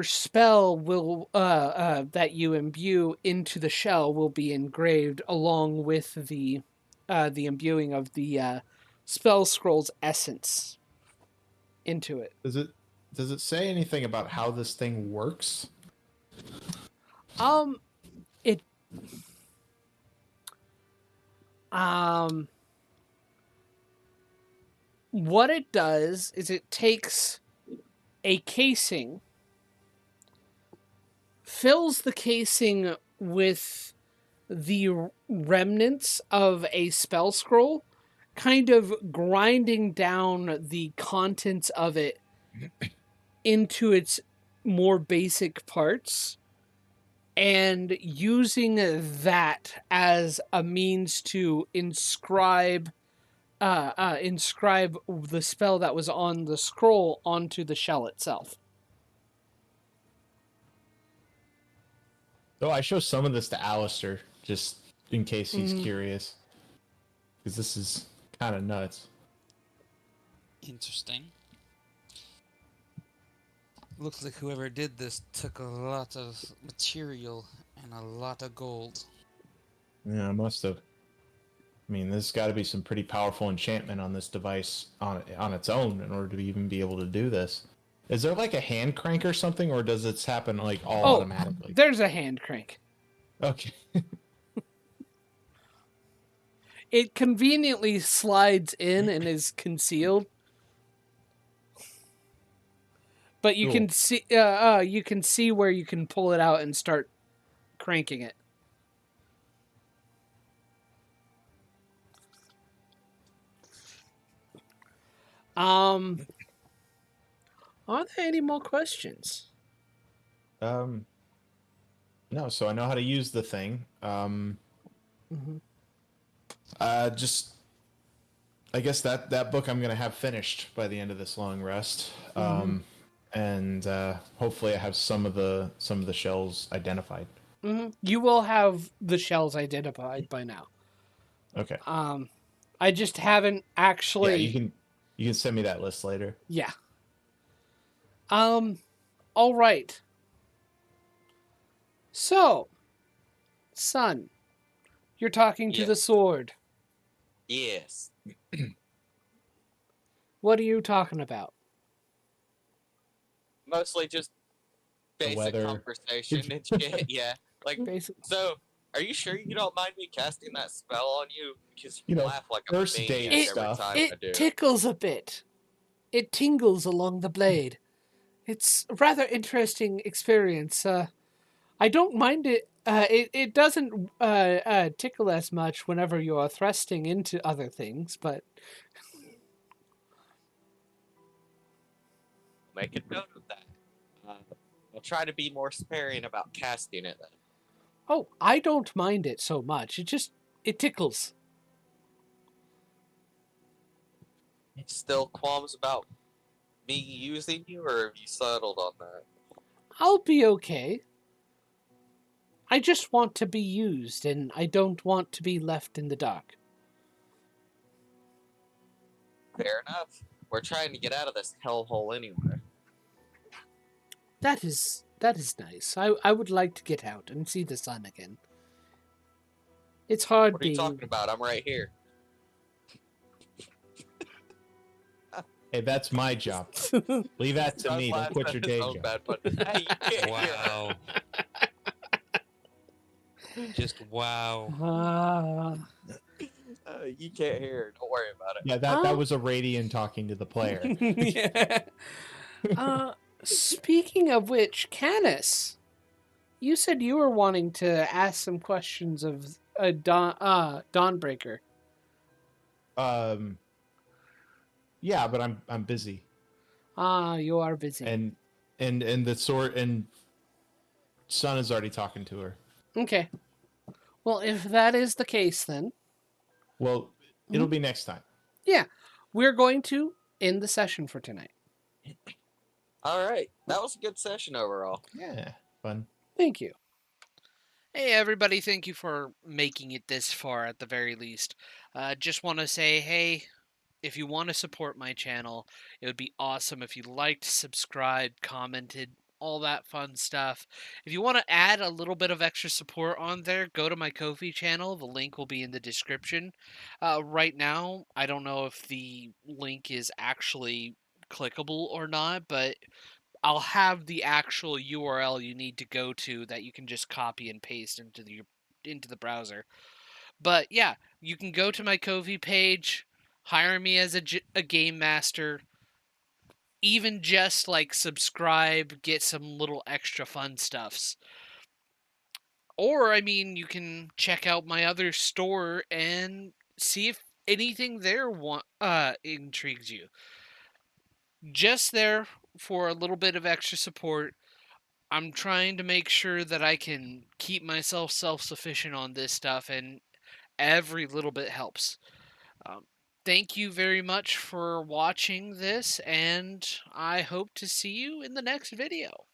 spell will that you imbue into the shell will be engraved along with the imbuing of the spell scroll's essence into it. Does it say anything about how this thing works? It what it does is it takes a casing, fills the casing with the remnants of a spell scroll, kind of grinding down the contents of it into its more basic parts, and using that as a means to inscribe inscribe the spell that was on the scroll onto the shell itself. So I show some of this to Alistair, just in case he's curious. Because this is kind of nuts. Interesting. Looks like whoever did this took a lot of material and a lot of gold. Yeah, I must have. I mean, there's got to be some pretty powerful enchantment on this device on its own in order to even be able to do this. Is there like a hand crank or something, or does this happen like all automatically? There's a hand crank. Okay. It conveniently slides in and is concealed. But you Cool. can see where you can pull it out and start cranking it. Are there any more questions? No, so I know how to use the thing. Just, I guess that book I'm gonna have finished by the end of this long rest. And hopefully I have some of the shells identified. You will have the shells identified by now. Okay. I just haven't actually. Yeah, you can send me that list later. Yeah. All right. So, son, you're talking to the sword. Yes. What are you talking about? Mostly just basic weather. conversation and shit. Yeah. Like, Basically. so, are you sure you don't mind me casting that spell on you? Because You know, laugh like a first maniac date every stuff. time I do. It tickles a bit. It tingles along the blade. It's a rather interesting experience. I don't mind it. It doesn't tickle as much whenever you are thrusting into other things, but Make a note of that. I'll try to be more sparing about casting it then. oh, I don't mind it so much. It tickles. Still qualms about me using you, or have you settled on that? I'll be okay. I just want to be used, and I don't want to be left in the dark. Fair enough. We're trying to get out of this hellhole anyway. That is nice. I would like to get out and see the sun again. It's hard What are you being. talking about? I'm right here. Hey, that's my job. Leave that to me. Don't quit your day job. Bad, but, hey, you can't Wow. Just wow. you can't hear. Don't worry about it. Yeah, that was a Radian talking to the player. Yeah. Speaking of which, Canis, you said you were wanting to ask some questions of Dawnbreaker. Yeah, but I'm busy. You are busy. And the sword and Son is already talking to her. Okay. Well, if that is the case, then. Well, it'll be next time. Yeah. We're going to end the session for tonight. All right. That was a good session overall. Yeah, fun. Thank you. Hey, everybody. Thank you for making it this far at the very least. Just want to say, hey, if you want to support my channel, it would be awesome if you liked, subscribed, commented, all that fun stuff. If you want to add a little bit of extra support on there, go to my Ko-fi channel. The link will be in the description. Right now, I don't know if the link is actually clickable or not, but I'll have the actual URL you need to go to that you can just copy and paste into the browser. But yeah, you can go to my Ko-fi page, hire me as a game master, even just like subscribe, get some little extra fun stuffs. Or, I mean, you can check out my other store and see if anything there intrigues you. Just there for a little bit of extra support. I'm trying to make sure that I can keep myself self-sufficient on this stuff, and every little bit helps. thank you very much for watching this, and I hope to see you in the next video.